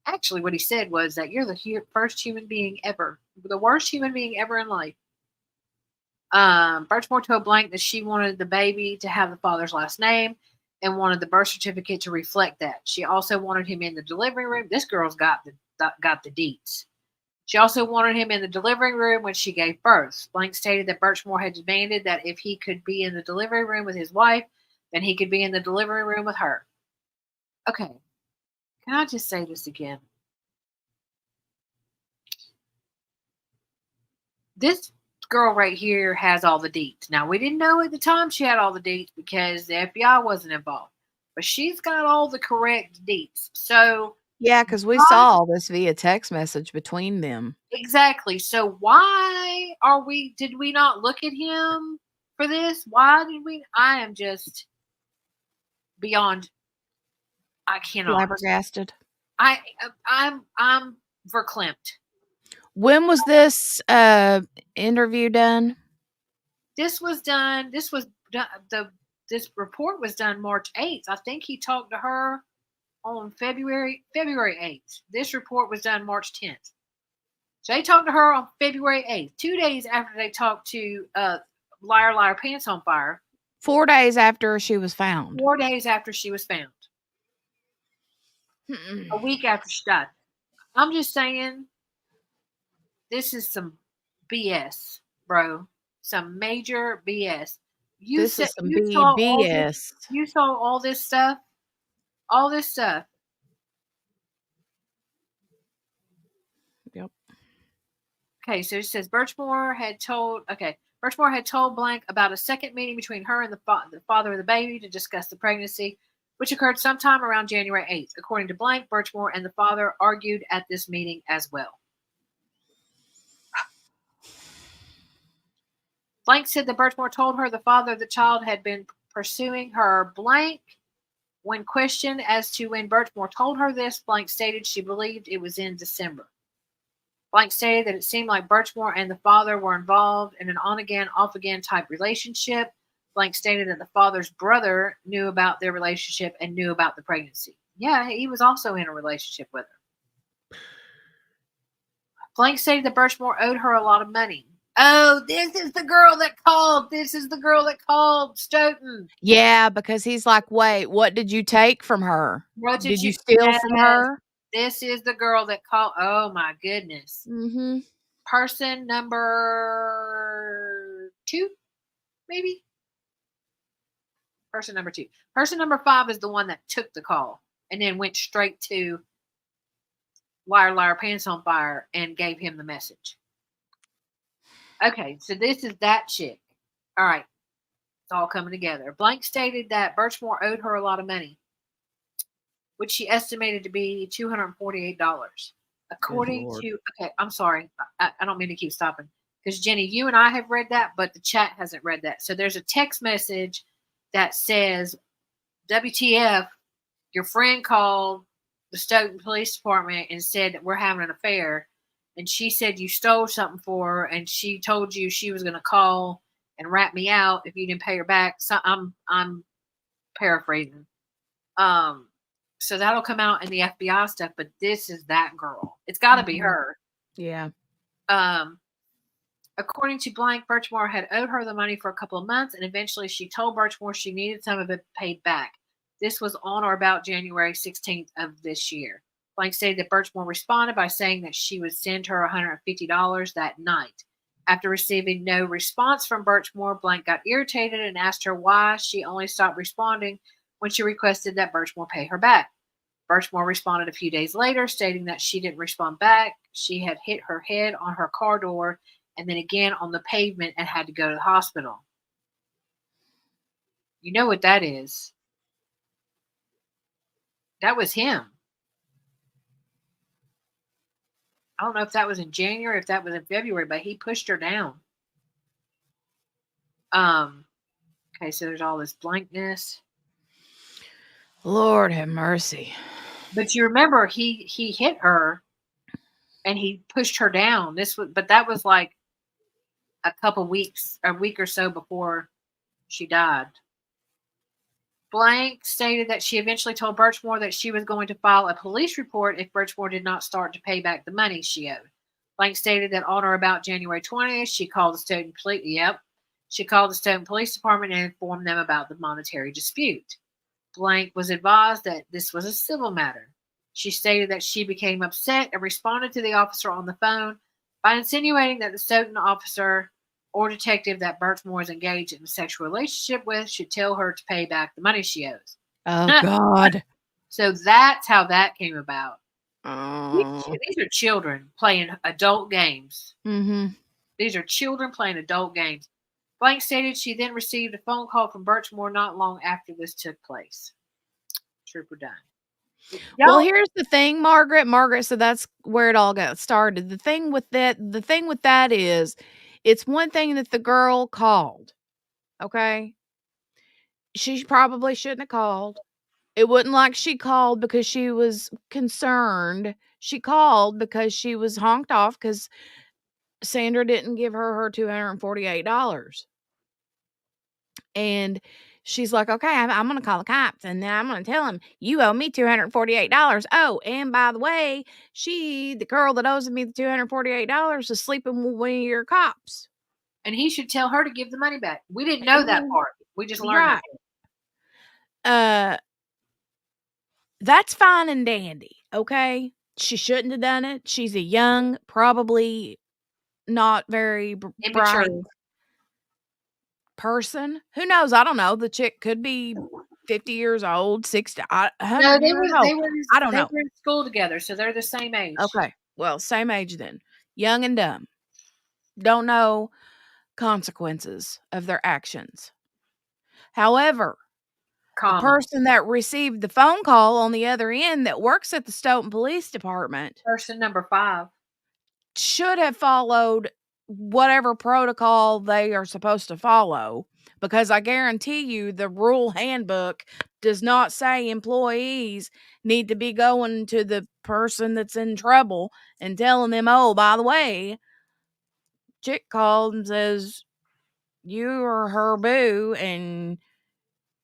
Actually, what he said was that you're the first human being ever, the worst human being ever in life. Birchmore told Blank that she wanted the baby to have the father's last name and wanted the birth certificate to reflect that. She also wanted him in the delivery room. This girl's got the deets. She also wanted him in the delivery room when she gave birth. Blank stated that Birchmore had demanded that if he could be in the delivery room with his wife, then he could be in the delivery room with her. Okay. Can I just say this again? This girl right here has all the deets. Now, we didn't know at the time she had all the deets because the FBI wasn't involved. But she's got all the correct deets. So, Yeah, because we saw all this via text message between them. exactly. So why did we not look at him for this? Why did we? I am just beyond, I cannot. Flabbergasted. I'm verklempt. When was this interview done? This report was done March 8th. I think he talked to her on February 8th. This report was done March 10th. So they talked to her on February 8th, 2 days after they talked to Liar Liar Pants on Fire. 4 days after she was found. 4 days after she was found. A week after she died. I'm just saying, this is some BS, bro. Some major BS. You This said is some BS. you saw all this stuff. All this stuff. Yep. Okay, so it says Birchmore had told Birchmore had told Blank about a second meeting between her and the father of the baby to discuss the pregnancy, which occurred sometime around January 8th. According to Blank, Birchmore and the father argued at this meeting as well. Blank said that Birchmore told her the father of the child had been pursuing her. Blank, when questioned as to when Birchmore told her this, Blank stated she believed it was in December. Blank stated that it seemed like Birchmore and the father were involved in an on-again, off-again type relationship. Blank stated that the father's brother knew about their relationship and knew about the pregnancy. Yeah, he was also in a relationship with her. Blank stated that Birchmore owed her a lot of money. Oh, this is the girl that called. This is the girl that called Stoughton. Yeah, because he's like, wait, what did you take from her? What Did you you? steal Yes, from her? this is the girl that called. Oh my goodness. Mm-hmm. Person number 2, maybe. Person number 2. Person number 5 is the one that took the call and then went straight to Liar Liar Pants on Fire and gave him the message. Okay, so this is that chick. All right, it's all coming together. Blank stated that Birchmore owed her a lot of money, which she estimated to be $248. According to, okay, I'm sorry, I don't mean to keep stopping because Jenny, you and I have read that, but the chat hasn't read that. So there's a text message that says, WTF, your friend called the Stoughton Police Department and said that we're having an affair. And she said you stole something for her, and she told you she was going to call and rat me out if you didn't pay her back. So I'm paraphrasing. So that'll come out in the FBI stuff, but this is that girl. It's got to be her. Yeah. According to Blank, Birchmore had owed her the money for a couple of months, and eventually she told Birchmore she needed some of it paid back. This was on or about January 16th of this year. Blank stated that Birchmore responded by saying that she would send her $150 that night. After receiving no response from Birchmore, Blank got irritated and asked her why she only stopped responding when she requested that Birchmore pay her back. Birchmore responded a few days later, stating that she didn't respond back. She had hit her head on her car door and then again on the pavement and had to go to the hospital. You know what that is? That was him. I don't know if that was in January, or if that was in February, but he pushed her down. Okay, so there's all this blankness. Lord have mercy. But you remember he hit her and he pushed her down. But that was like a week or so before she died. Blank stated that she eventually told Birchmore that she was going to file a police report if Birchmore did not start to pay back the money she owed. Blank stated that on or about January 20th, she called the Stoughton Police Department and informed them about the monetary dispute. Blank was advised that this was a civil matter. She stated that she became upset and responded to the officer on the phone by insinuating that the Stoughton officer or detective that Birchmore is engaged in a sexual relationship with should tell her to pay back the money she owes. Oh, God. So that's how that came about. Oh. These are children playing adult games. Mm-hmm. These are children playing adult games. Blank stated she then received a phone call from Birchmore not long after this took place. Trooper done. Well, here's the thing, Margaret, so that's where it all got started. The thing with that is, it's one thing that the girl called, okay? She probably shouldn't have called. It wasn't like she called because she was concerned. She called because she was honked off because Sandra didn't give her $248. And she's like, okay, I'm going to call the cops and then I'm going to tell them you owe me $248. Oh, and by the way, the girl that owes me the $248 is sleeping with one of your cops. And he should tell her to give the money back. We didn't know that part. We just learned that. That's fine and dandy, okay? She shouldn't have done it. She's a young, probably not very Immature. bright person. Who knows? I don't know. The chick could be 50 years old, 60, 100. No, I don't know. I don't they know. were in school together, so they're the same age. Okay. Well, same age then. Young and dumb. Don't know consequences of their actions. However, the Comma. person that received the phone call on the other end that works at the Stoughton Police Department Person number 5. should have followed whatever protocol they are supposed to follow, because I guarantee you the rule handbook does not say employees need to be going to the person that's in trouble and telling them, "Oh, by the way, chick called and says you are her boo and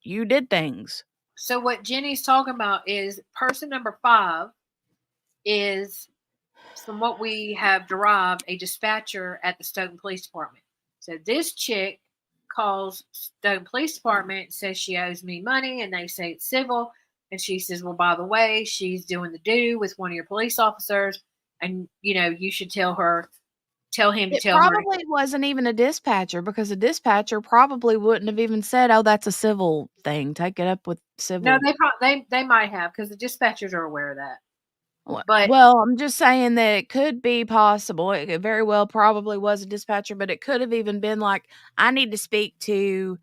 you did things." So what Jenny's talking about is person number 5 is, from what we have derived, a dispatcher at the Stoughton Police Department. So this chick calls Stoughton Police Department, says she owes me money, and they say it's civil. And she says, well, by the way, she's doing the do with one of your police officers, and you should tell him to It tell her. probably wasn't even a dispatcher, because a dispatcher probably wouldn't have even said, "Oh, that's a civil thing. Take it up with No, civil." they might have, because the dispatchers are aware of that. Well But well, I'm just saying that it could be possible. It could very well probably was a dispatcher, but it could have even been like, "I need to speak to your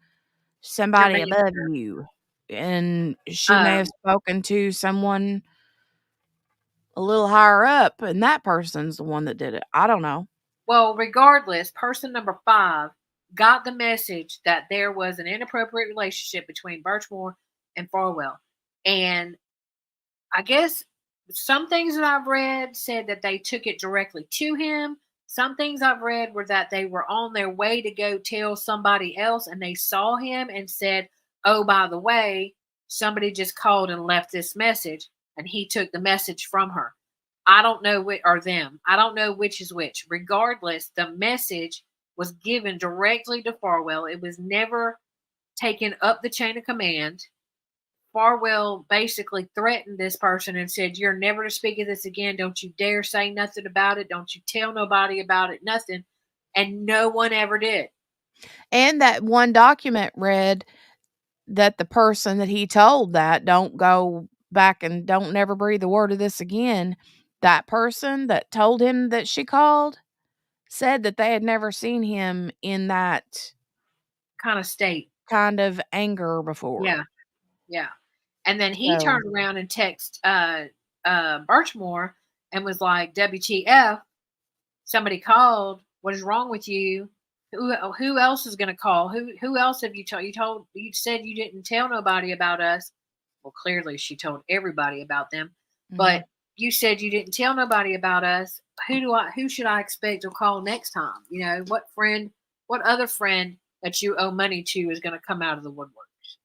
somebody above manager, you." And she may have um, spoken to someone a little higher up, and that person's the one that did it. I don't know. well, regardless, person number 5 got the message that there was an inappropriate relationship between Birchmore and Farwell. And I guess some things that I've read said that they took it directly to him. Some things I've read were that they were on their way to go tell somebody else, and they saw him and said, oh, by the way, somebody just called and left this message, and he took the message from her. I don't know which, or them. I don't know which is which. Regardless, the message was given directly to Farwell. It was never taken up the chain of command. Farwell basically threatened this person and said, you're never to speak of this again. Don't you dare say nothing about it. Don't you tell nobody about it. Nothing. And no one ever did. And that one document read that the person that he told that, "Don't go back and don't never breathe a word of this again," that person that told him that she called said that they had never seen him in that Kind of state. kind of anger before. Yeah. Yeah. And then he So, turned around and texted Birchmore and was like, WTF, somebody called. What is wrong with you? Who else is going to call? Who else have you told? You said you didn't tell nobody about us. Well, clearly she told everybody about them. mhm. But you said you didn't tell nobody about us. Who should I expect to call next time? What other friend that you owe money to is going to come out of the woodworks?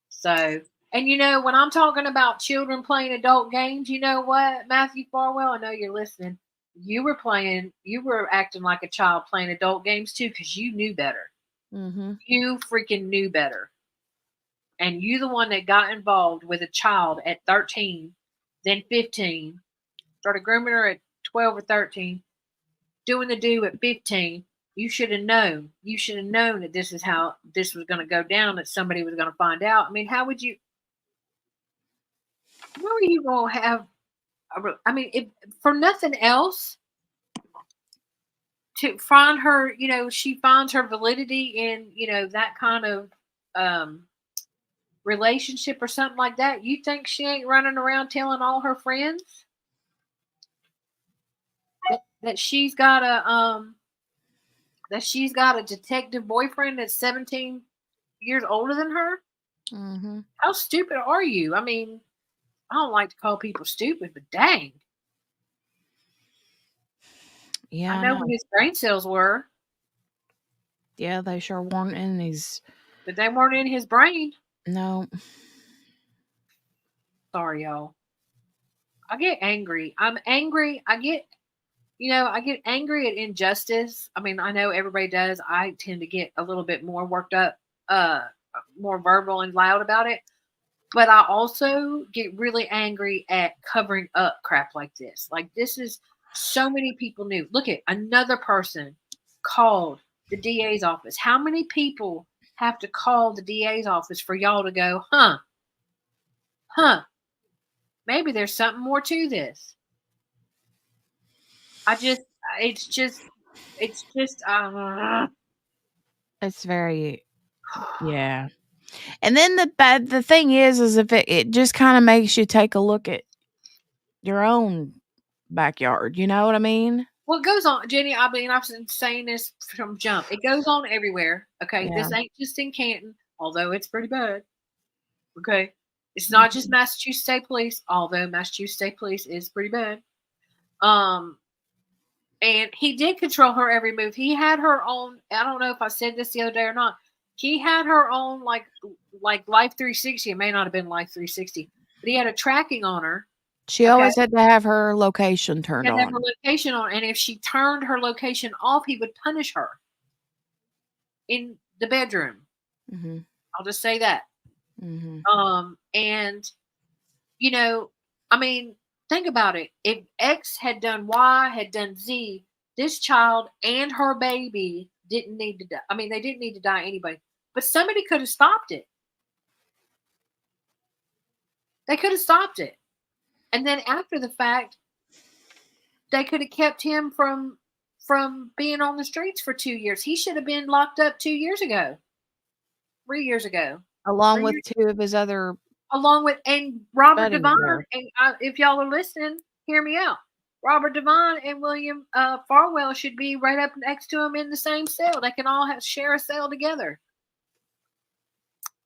So, and when I'm talking about children playing adult games, you know what, Matthew Farwell, I know you're listening. You were acting like a child playing adult games too, because you knew better. Mhm. You freaking knew better. And you the one that got involved with a child at 13, then 15, started grooming her at 12 or 13, doing the do at 15. You should have known. You should have known that this is how this was going to go down, that somebody was going to find out. I mean, how were you going to have, if for nothing else, to find her, she finds her validity in, that kind of um, relationship or something like that. You think she ain't running around telling all her friends that she's got a detective boyfriend that's 17 years older than her? Mhm. How stupid are you? I mean, I don't like to call people stupid, but dang. Yeah, I I know know. what his brain cells were, Yeah, they sure weren't in these. but they weren't in his brain. No. Sorry, y'all. I get angry. I'm angry. I get angry at injustice. I mean, I know everybody does. I tend to get a little bit more worked up, more verbal and loud about it. But I also get really angry at covering up crap like this. Like, this is So many people knew. Look at another person called the DA's office. How many people have to call the DA's office for y'all to go, huh, maybe there's something more to this? I just, it's just, it's just, It's very yeah. And then the thing is if it just kinda makes you take a look at your own backyard, you know what I mean? what goes on, Jenny? I mean, I've been saying this from jump. It goes on everywhere. Okay, Yeah. this ain't just in Canton, although it's pretty bad. Okay, it's not just Mhm. Massachusetts State Police, although Massachusetts State Police is pretty bad. Um, and he did control her every move. He had her on. I don't know if I said this the other day or not. He had her on like Life 360. It may not have been Life 360, but he had a tracking on her. She Okay, always had to have her location he turned had to have her on. location on, and if she turned her location off, he would punish her in the bedroom. Mhm. I'll just say that. Mhm. And you know, I mean, think about it. If X had done Y, had done Z, this child and her baby didn't need to die. I mean, they didn't need to die anyway, but somebody could have stopped it. They could have stopped it. And then after the fact, they could have kept him from being on the streets for 2 years. He should have been locked up 2 years ago, 3 years ago. Along 3 with years 2 of his other along with and Robert buddies Devine, there. and if y'all are listening, hear me out. Robert Devine and William Farwell should be right up next to him in the same cell. They can all share a cell together.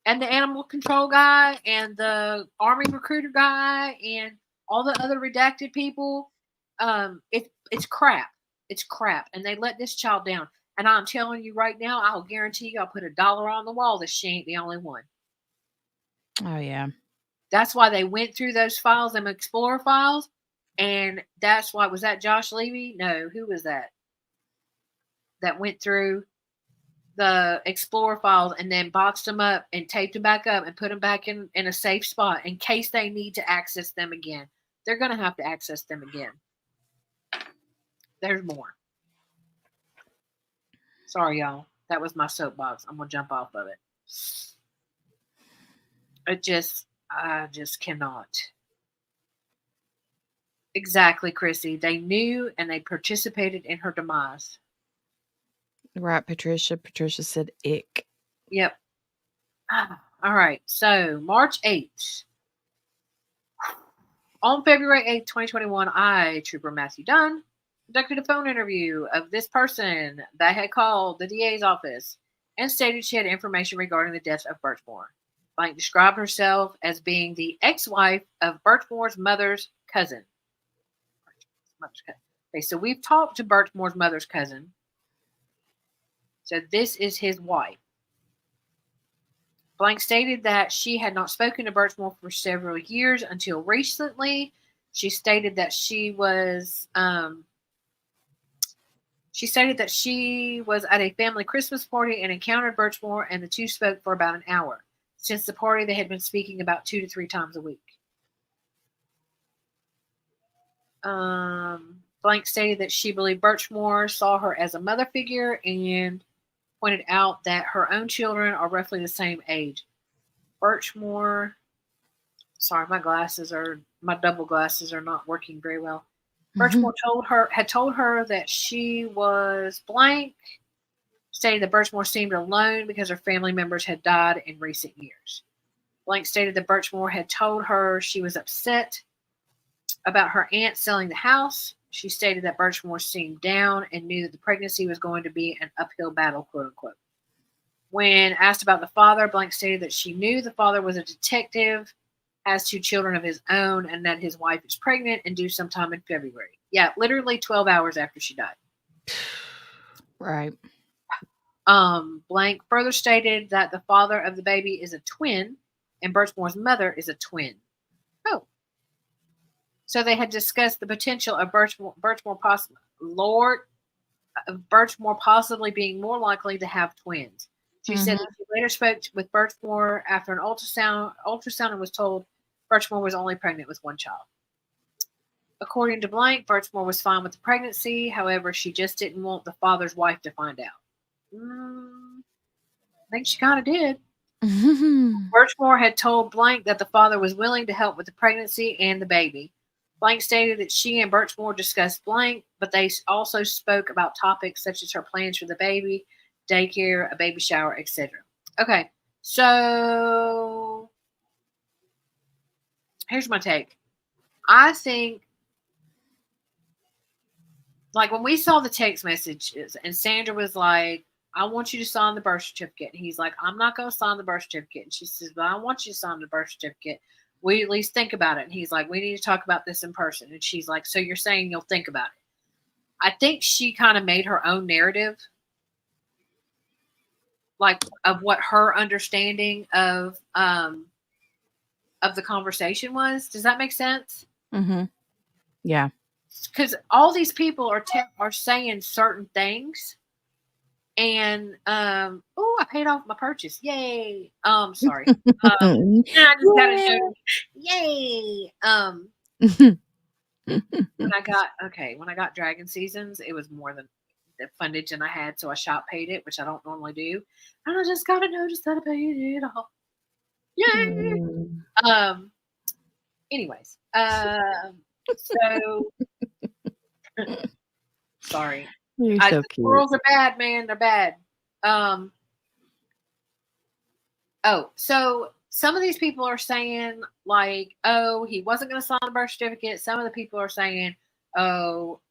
And the animal control guy and the army recruiter guy and all the other redacted people, it's crap. It's crap. And they let this child down. And I'm telling you right now, I'll guarantee you, I'll put $1 on the wall that she ain't the only one. Oh, yeah. That's why they went through those files, them Explorer files, and that's why was that Josh Levy? No, who was that? That went through the Explorer files and then boxed them up and taped them back up and put them back in a safe spot in case they need to access them again. They're going to have to access them again. There's more. Sorry, y'all. That was my soapbox. I'm going to jump off of it. I just cannot. Exactly, Chrissy. They knew and they participated in her demise. Right, Patricia. Patricia said, "Ick." Yep. All right. So March 8th. On February 8th, 2021, I, Trooper Matthew Dunn, conducted a phone interview of this person that had called the DA's office and stated she had information regarding the death of Birchmore. Blank described herself as being the ex-wife of Birchmore's mother's cousin. Okay, so we've talked to Birchmore's mother's cousin. So this is his wife. Blank stated that she had not spoken to Birchmore for several years until recently. She stated that she was at a family Christmas party and encountered Birchmore, and the two spoke for about an hour. Since the party, they had been speaking about 2 to 3 times a week. Blank stated that she believed Birchmore saw her as a mother figure and pointed out that her own children are roughly the same age. Birchmore, sorry, my double glasses are not working very well. Birchmore had told her that she was blank, stating that Birchmore seemed alone because her family members had died in recent years. Blank stated that Birchmore had told her she was upset about her aunt selling the house. She stated that Birchmore seemed down and knew that the pregnancy was going to be an uphill battle, quote unquote. When asked about the father, Blank stated that she knew the father was a detective, has 2 children of his own, and that his wife is pregnant and due sometime in February. Yeah, literally 12 hours after she died. Right. Blank further stated that the father of the baby is a twin and Birchmore's mother is a twin. Oh. So they had discussed the potential of Birchmore possibly being more likely to have twins. She said that she later spoke with Birchmore after an ultrasound and was told Birchmore was only pregnant with one child. According to Blank, Birchmore was fine with the pregnancy. However, she just didn't want the father's wife to find out. I think she kind of did. Birchmore had told Blank that the father was willing to help with the pregnancy and the baby. Blank stated that she and Birchmore discussed Blank, but they also spoke about topics such as her plans for the baby, daycare, a baby shower, etc. Okay, so here's my take. I think, like, when we saw the text messages and Sandra was like, I want you to sign the birth certificate. And he's like, I'm not going to sign the birth certificate. And she says, but I want you to sign the birth certificate. We at least think about it. And he's like, we need to talk about this in person. And she's like, so you're saying you'll think about it? I think she kind of made her own narrative, like, of what her understanding of the conversation was. Does that make sense? Mm-hmm. Yeah. Because all these people are saying certain things. And I paid off my purchase. Yay. Sorry. I just got a note. Yay. When I got Dragon Seasons, it was more than the fundage than I had, so I shop paid it, which I don't normally do. And I just got a notice that I paid it off. Yay. Anyways. So sorry. You're so cute. Squirrels are bad, man. They're bad. So some of these people are saying, like, oh, he wasn't going to sign the birth certificate. Some of the people are saying, oh,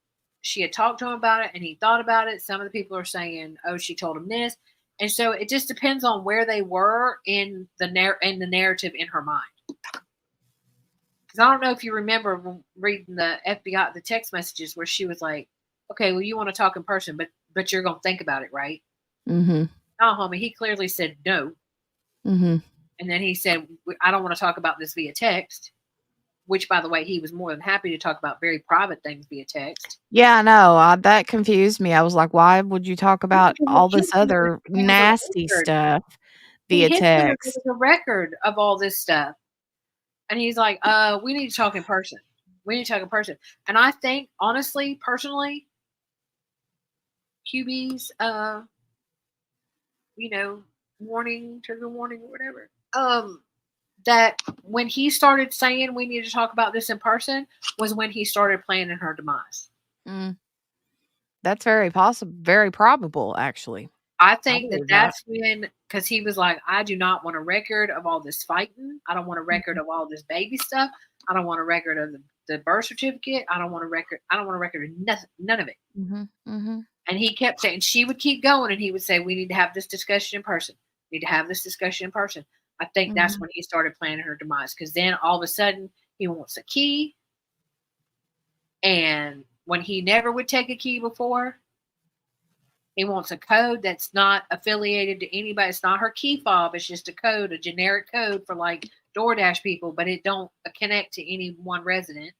she had talked to him about it and he thought about it. Some of the people are saying, oh, she told him this. And so it just depends on where they were in the narrative in her mind. Because I don't know if you remember reading the FBI, the text messages where she was like, okay, well, you want to talk in person, but you're going to think about it, right? Mm-hmm. No, homie, he clearly said no. Mm-hmm. And then he said, I don't want to talk about this via text, which, by the way, he was more than happy to talk about very private things via text. Yeah, I know. That confused me. I was like, why would you talk about all this other nasty stuff via text? There's a record of all this stuff. And he's like, we need to talk in person. We need to talk in person. And I think, honestly, personally, QB's, trigger warning or whatever, that when he started saying we need to talk about this in person was when he started planning her demise. That's very possible, very probable, actually. I think that's when, because he was like, I do not want a record of all this fighting. I don't want a record of all this baby stuff. I don't want a record of the birth certificate. I don't want a record of nothing, none of it. Mm-hmm. Mm-hmm. And he kept saying, she would keep going, and he would say, we need to have this discussion in person. We need to have this discussion in person. I think that's when he started planning her demise, because then all of a sudden he wants a key. And when he never would take a key before, he wants a code that's not affiliated to anybody. It's not her key fob. It's just a code, a generic code for like DoorDash people, but it don't connect to any one resident.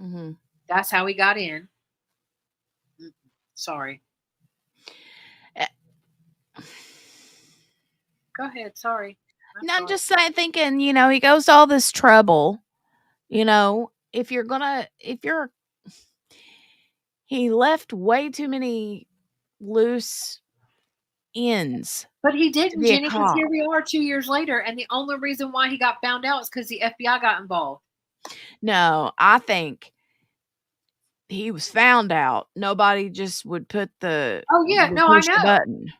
Mm-hmm. That's how he got in. Sorry. Go ahead. Sorry. I'm just thinking, he goes to all this trouble, he left way too many loose ends. But he didn't, Jenny, because here we are 2 years later, and the only reason why he got found out is because the FBI got involved. No, I think he was found out. Nobody just would put the I know button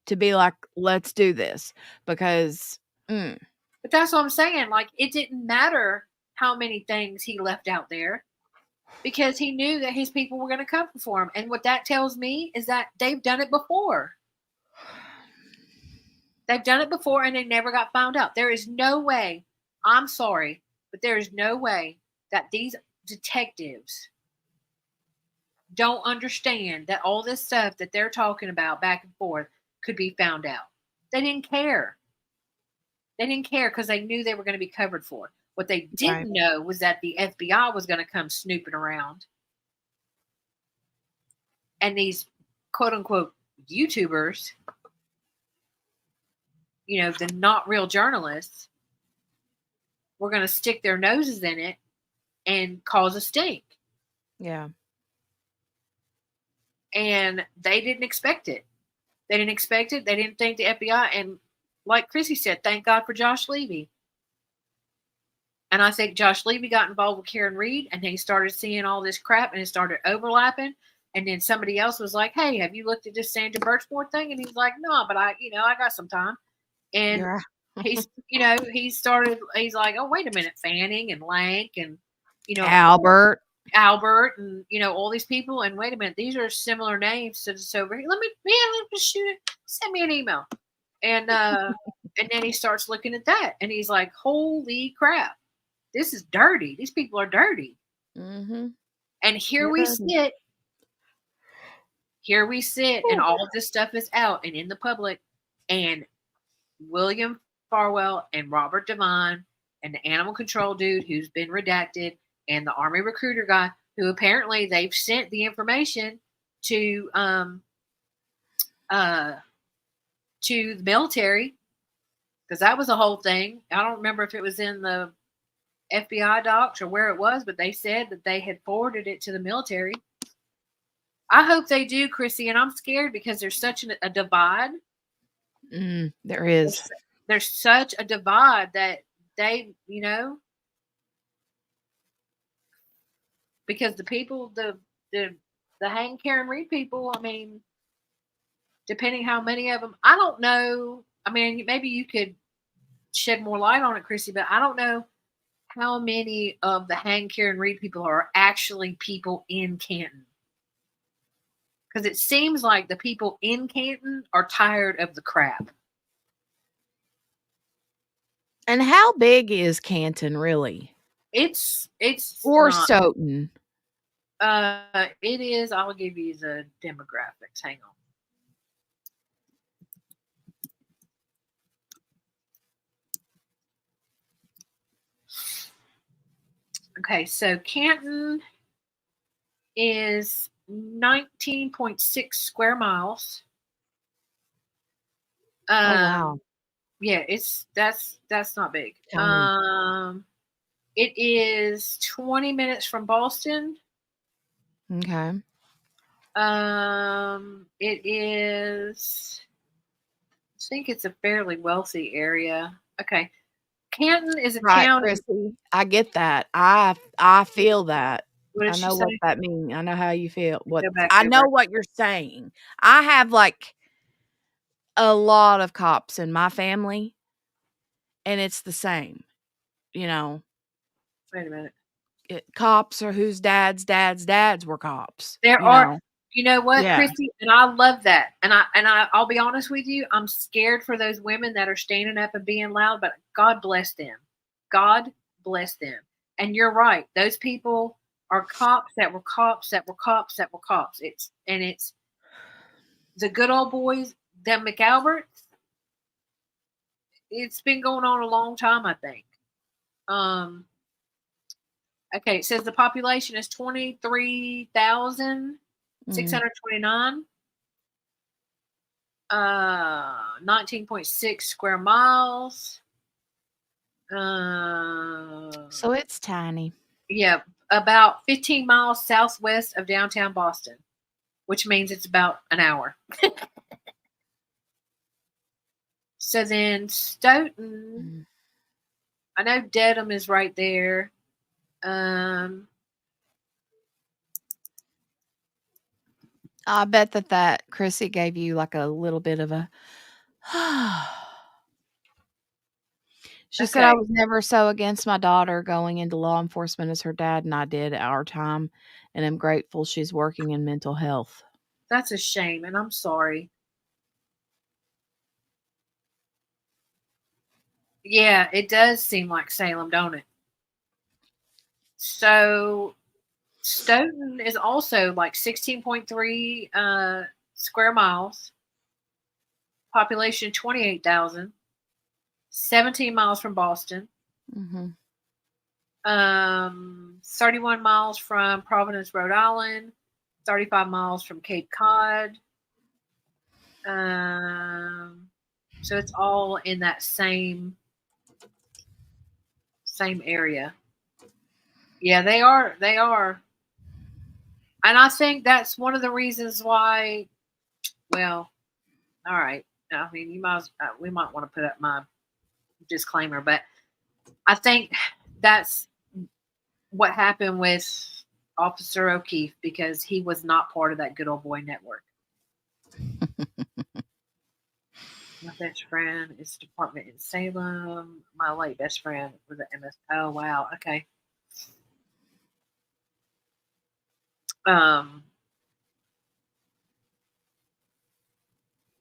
to be like, let's do this, because but that's what I'm saying. Like, it didn't matter how many things he left out there, because he knew that his people were going to come for him. And what that tells me is that they've done it before. They've done it before, and they never got found out. There is no way, I'm sorry, but there is no way that these detectives don't understand that all this stuff that they're talking about back and forth could be found out. They didn't care. They didn't care because they knew they were going to be covered for it. What they didn't know was that the FBI was going to come snooping around. And these quote-unquote YouTubers, the not real journalists, were going to stick their noses in it and cause a stink. Yeah. And they didn't expect it. They didn't expect it. They didn't think the FBI. And like Chrissy said, thank God for Josh Levy. And I think Josh Levy got involved with Karen Reed, and he started seeing all this crap, and it started overlapping. And then somebody else was like, "Hey, have you looked at this Sandra Birchmore thing?" And he's like, "No, but I got some time." And Yeah. he's like, "Oh, wait a minute, Fanning and Lank and you know Albert. Albert and all these people. And wait a minute, these are similar names to this over here. Let me shoot it. Send me an email." And then he starts looking at that, and he's like, "Holy crap! This is dirty. These people are dirty." Mm-hmm. And here we sit, and all of this stuff is out and in the public. And William Farwell and Robert Devine and the animal control dude who's been redacted and the army recruiter guy who apparently they've sent the information to the military, because that was a whole thing. I don't remember if it was in the FBI docs or where it was, but they said that they had forwarded it to the military. I hope they do, Chrissy, and I'm scared because there's such a divide. There is. There's such a divide that they, because the people, the Hank Karen Reed people, I mean, depending how many of them, I don't know. I mean, maybe you could shed more light on it, Chrissy, but I don't know how many of the Hank Karen Reed people are actually people in Canton. Because it seems like the people in Canton are tired of the crap. And how big is Canton really? It's Or not, Stoughton? it is. I'll give you the demographics. Hang on. Okay, so Canton is 19.6 square miles. Oh wow. Yeah, that's not big. Tiny. It is 20 minutes from Boston. Okay. It is, I think it's a fairly wealthy area. Okay. Canton is a Right, county. Chrissy. I get that. I feel that. What did I she know what say? that means. I know how you feel. Go back I know over. what you're saying. I have like a lot of cops in my family, and it's the same. You know, Wait a minute. cops are whose dads were cops. There You are, know. you know what, Yeah. Christy, and I love that. I'll be honest with you, I'm scared for those women that are standing up and being loud, but God bless them. God bless them. And you're right. Those people are cops that were cops that were cops that were cops. It's the good old boys, them McAlberts. It's been going on a long time, I think. Okay, it says the population is 23,629. 19.6 square miles. So it's tiny. Yeah, about 15 miles southwest of downtown Boston, which means it's about an hour. So then Stoughton, I know Dedham is right there. I bet that Chrissy gave you like a little bit of a She said, Okay, "I was never so against my daughter going into law enforcement as her dad and I did at our time, and I'm grateful she's working in mental health." that's a shame, and I'm sorry. Yeah, it does seem like Salem, don't it? So Stoughton is also like 16.3 square miles, population 28,000, 17 miles from Boston, Mhm. 31 miles from Providence, Rhode Island, 35 miles from Cape Cod. So it's all in that same area. Yeah, they are. And I think that's one of the reasons why. Well, all right. I mean, we might want to put up my disclaimer, but I think that's what happened with Officer O'Keefe because he was not part of that good old boy network. My best friend is department in Salem. My late best friend was at MS. Oh wow, okay. Um,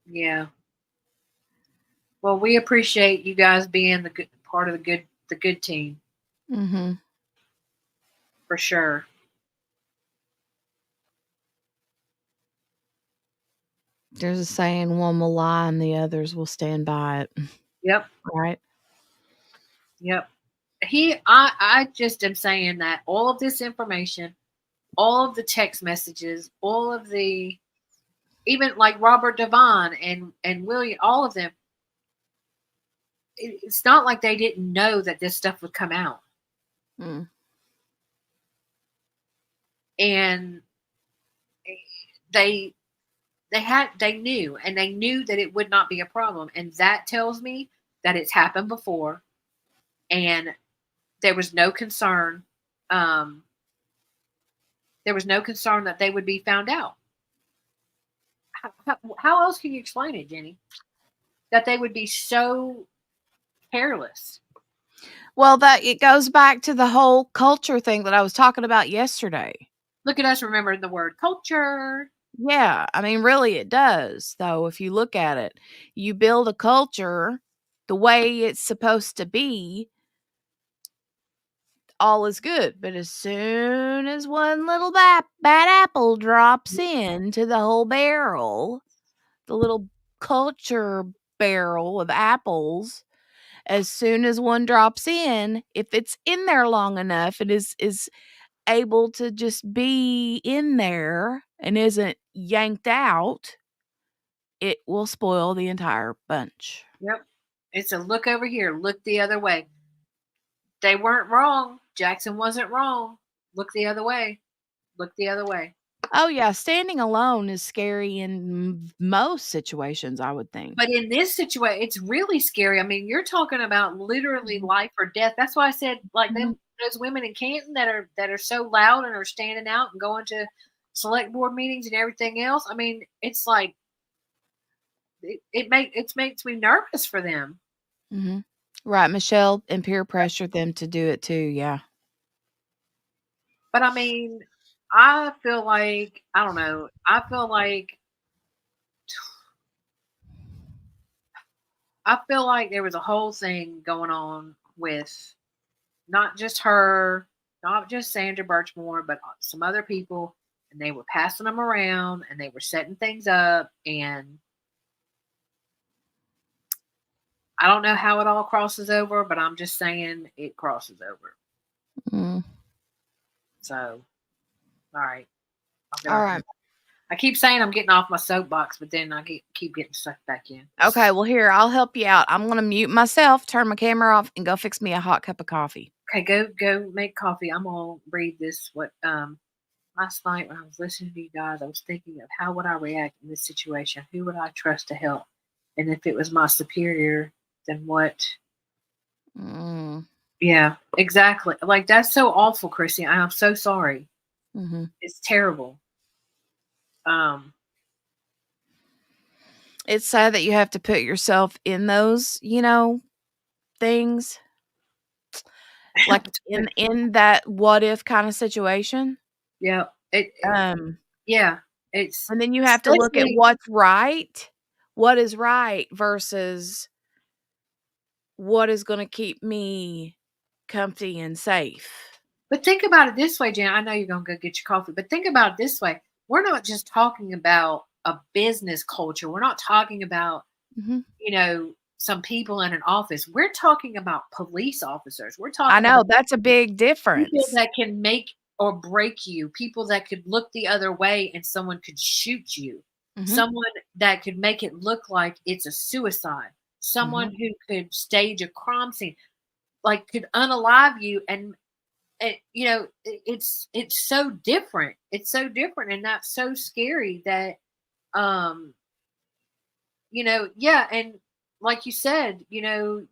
yeah. Well, we appreciate you guys being the good part of the good team Mm-hmm. for sure. There's a saying, one will lie and the others will stand by it. Yep, Right? yep. I just am saying that all of this information, all of the text messages, all of the even like Robert Devon and William, all of them. It's not like they didn't know that this stuff would come out, Mm. and they they knew, and they knew that it would not be a problem, and that tells me that it's happened before, and there was no concern. Um, there was no concern that they would be found out. How else can you explain it, Jenny? That they would be so careless. Well, that it goes back to the whole culture thing that I was talking about yesterday. Look at us remembering the word culture. Yeah, I mean, really, it does, though, if you look at it. You build a culture the way it's supposed to be, all is good. But as soon as one little bad apple drops into the whole barrel, the little culture barrel of apples, as soon as one drops in, if it's in there long enough, it is able to just be in there and isn't yanked out, it will spoil the entire bunch. Yep. It's a look over here, look the other way. They weren't wrong. Jackson wasn't wrong. Look the other way. Look the other way. Oh, yeah, standing alone is scary in most situations, I would think. But in this situation, it's really scary. I mean, you're talking about literally Mhm. life or death. That's why I said like Mhm. them those women in Canton that are so loud and are standing out and going to select board meetings and everything else. I mean, it's like it makes me nervous for them. Mhm. Right, Michelle and peer pressured them to do it too, yeah. But I mean, I feel like I don't know. I feel like there was a whole thing going on with not just her, not just Sandra Birchmore, but some other people, and they were passing them around and they were setting things up. And I don't know how it all crosses over, but I'm just saying it crosses over. Mm. So, all right, I'll get off. Alright. I keep saying I'm getting off my soapbox, but then keep getting sucked back in. Okay, well, here, I'll help you out. I'm gonna mute myself, turn my camera off, and go fix me a hot cup of coffee. Okay, go make coffee. I'm gonna read this. What last night when I was listening to you guys, I was thinking of how would I react in this situation? Who would I trust to help? And if it was my superior, then what? Mm. Yeah, exactly. Like that's so awful, Chrissy. I'm so sorry. Mhm. It's terrible. Um, It's sad that you have to put yourself in those, things, like, in that what if kinda situation. yeah, Um, yeah, it's and then you have to look at especially. what is right versus what is gonna keep me comfy and safe. But think about it this way, Jan. I know you're gonna go get your coffee, but think about it this way. We're not just talking about a business culture. We're not talking about Mhm. some people in an office. We're talking about police officers. We're I talking know, about that's a big people difference. that can make or break you, people that could look the other way and someone could shoot you, Mhm, someone that could make it look like it's a suicide, mhm. someone who could stage a crime scene, like could unalive you it's so different. It's so different, and that's so scary that, um, yeah, and like you said, you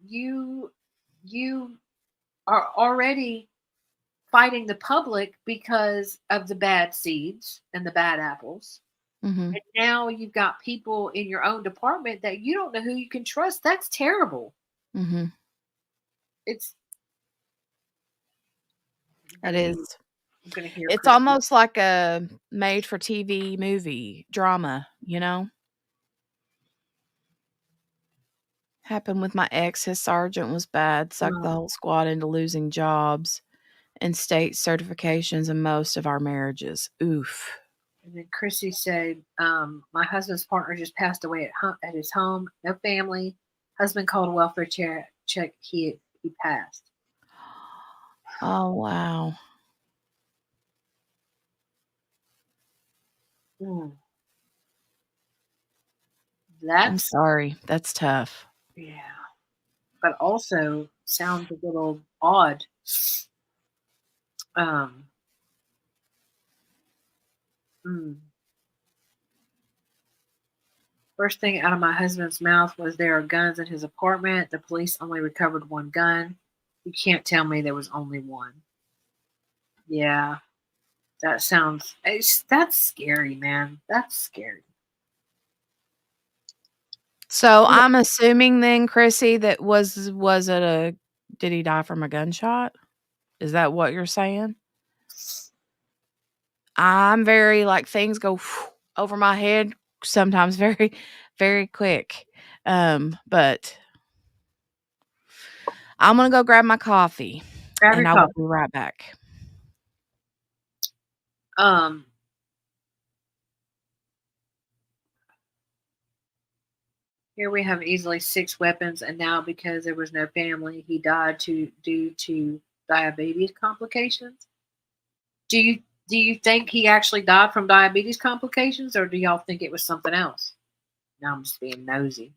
are already fighting the public because of the bad seeds and the bad apples. Mhm. And now you've got people in your own department that you don't know who you can trust. That's terrible. Mhm. It's I'm It gonna is. hear I'm gonna hear It's Chris. almost like a made for TV movie drama, you know? Happened with my ex, his sergeant was bad, sucked the Um, whole squad into losing jobs and state certifications in most of our marriages. Oof. and then Chrissy said, "My husband's partner just passed away at his home. No family. Husband called a welfare check. He passed. Oh, wow. Mm, I'm that's sorry. That's tough. yeah, but also sounds a little odd. Um, mm. First thing out of my husband's mouth was there are guns in his apartment. The police only recovered one gun. You can't tell me there was only one. Yeah, that's scary, man. That's scary. So, I'm assuming then, Chrissy, that was it a did he die from a gunshot? Is that what you're saying? I'm very like, things go over my head sometimes very, very quick. But I'm gonna go grab my coffee, Grab and your I will coffee. be right back. Um, Here we have easily six weapons, and now because there was no family, he died due to diabetes complications. Do you do you think he actually died from diabetes complications, or do y'all think it was something else? Now I'm just being nosy.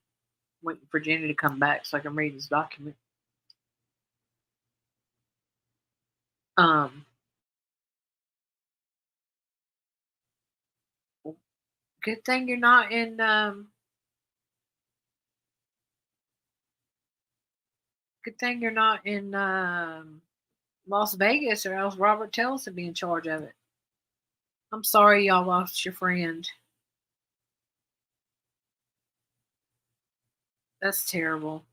Waiting for Jenny to come back so I can read this document. Um, Good thing you're not in. Good thing you're not in Las Vegas, or else Robert Tells would be in charge of it. I'm sorry y'all lost your friend. That's terrible.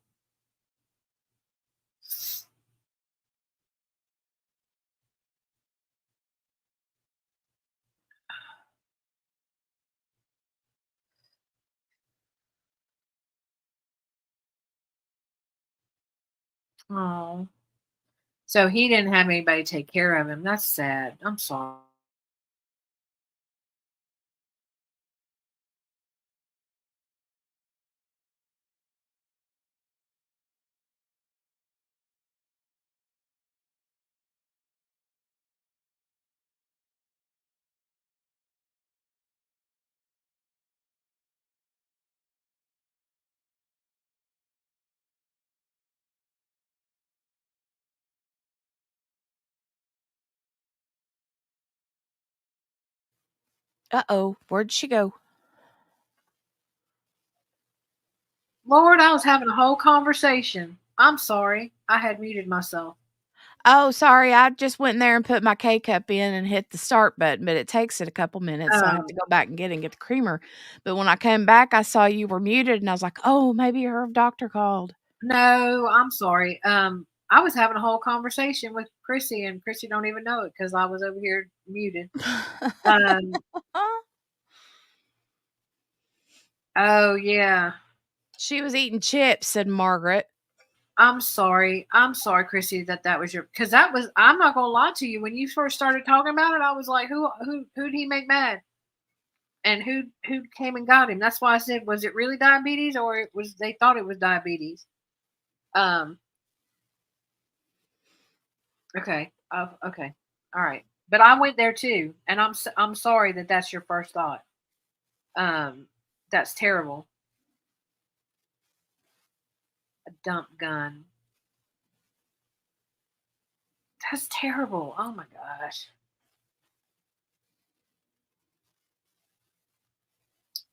Oh, so he didn't have anybody take care of him. That's sad. I'm sorry. Uh-oh, where'd she go? Lord, I was having a whole conversation. I'm sorry. I had muted myself. Oh, sorry, I just went in there and put my K-cup in and hit the start button, but it takes it a couple minutes, so I have to Um, go back and get the creamer. But when I came back, I saw you were muted, and I was like, "Oh, maybe her doctor called." no, I'm sorry. I was having a whole conversation with Chrissy, and Chrissy don't even know it because I was over here muted. Um, oh yeah. She was eating chips, said Margaret. I'm sorry. I'm sorry, Chrissy, that was your because that was. I'm not gonna lie to you. When you first started talking about it, I was like, who'd he make mad, and who came and got him? That's why I said, was it really diabetes, or it was they thought it was diabetes? Um. Okay. Okay. All right. But I went there too, and I'm sorry that that's your first thought. Um. That's terrible. A dump gun. That's terrible. Oh my gosh.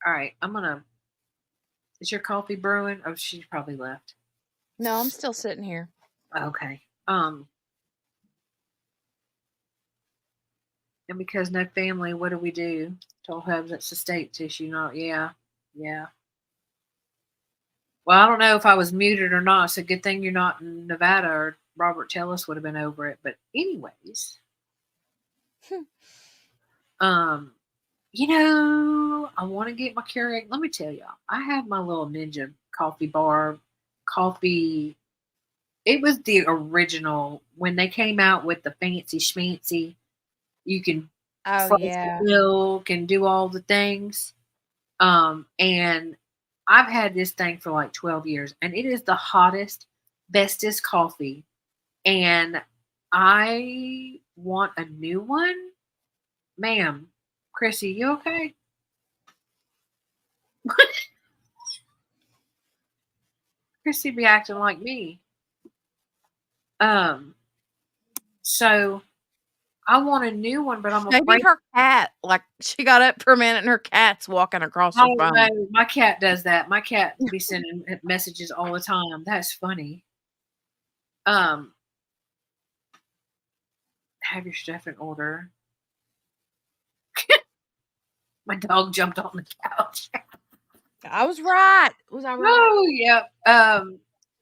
All right, I'm gonna. Is your coffee brewing? Oh, she probably left. No, I'm still sitting here. Okay. And because no family, what do we do? Told Hubs that's a state issue. Not yeah, yeah. Well, I don't know if I was muted or not. So good thing you're not in Nevada, or Robert Tellis would have been over it. But anyways, um, I want to get my Keurig. Let me tell y'all, I have my little Ninja coffee bar, coffee. It was the original when they came out with the fancy schmancy. You can Oh, frost the yeah. milk and do all the things. And I've had this thing for like 12 years, and it is the hottest, bestest coffee. And I want a new one. Ma'am, Chrissy, you okay? Chrissy be acting like me. Um, so I want a new one, but I'm Maybe afraid. her cat, like, she got up for a minute and her cat's walking across her Oh phone. no, my cat does that. My cat be sending messages all the time. That's funny. Um, have your stuff in order. My dog jumped on the couch. I was right. Was I right? Oh yeah.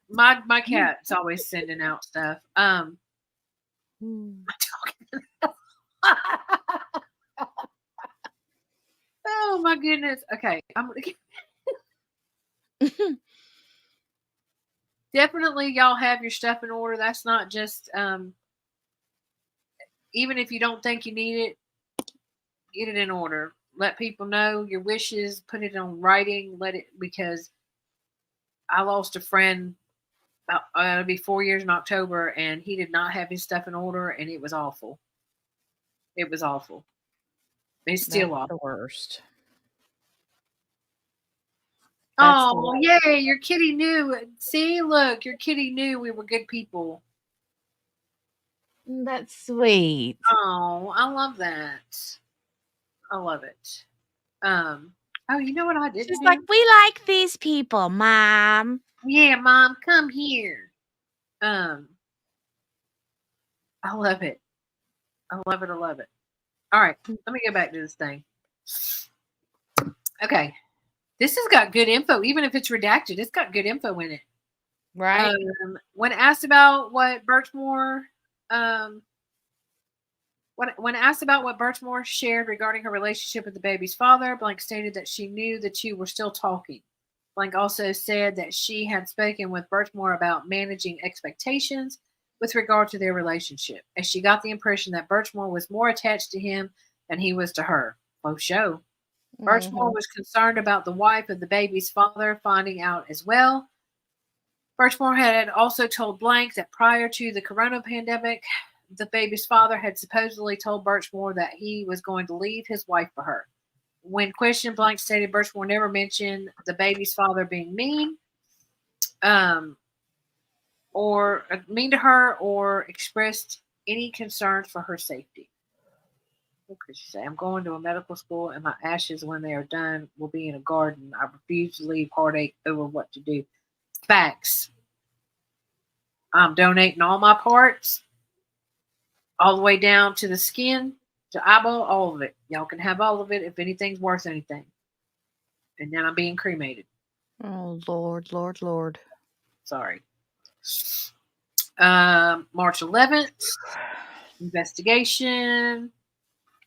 My cat's always sending out stuff. Hmm. Oh my goodness. Okay, I'm gonna definitely y'all have your stuff in order. That's not just even if you don't think you need it, get it in order. Let people know your wishes, put it on writing, let it because I lost a friend about it'll be 4 years in October, and he did not have his stuff in order, and it was awful. It was awful. It's That's still awful. the worst. That's the Oh, worst. yay, your kitty knew. See, look, your kitty knew we were good people. That's sweet. Oh, I love that. I love it. Oh, you know what I didn't She's like, do? "We like these people, Mom." Yeah, Mom, come here. Um, I love it. I love it. I love it. All right, let me go back to this thing. Okay, this has got good info, even if it's redacted. It's got good info in it. Right? When asked about what Birchmore, um, when asked about what Birchmore shared regarding her relationship with the baby's father, Blank stated that she knew the two were still talking. Blank also said that she had spoken with Birchmore about managing expectations with regard to their relationship, and she got the impression that Birchmore was more attached to him than he was to her. Both show. Birchmore Mhm. was concerned about the wife of the baby's father finding out as well. Birchmore had also told Blank that prior to the corona pandemic, the baby's father had supposedly told Birchmore that he was going to leave his wife for her. When questioned, Blank stated Birchmore never mentioned the baby's father being mean, um, or mean to her, or expressed any concerns for her safety. What could she say? I'm going to a medical school, and my ashes, when they are done, will be in a garden. I refuse to leave heartache over what to do. Facts. I'm donating all my parts, all the way down to the skin, to eyeball, all of it. Y'all can have all of it if anything's worth anything. And then I'm being cremated. Oh, Lord, Lord, Lord. Sorry. March 11th, investigation.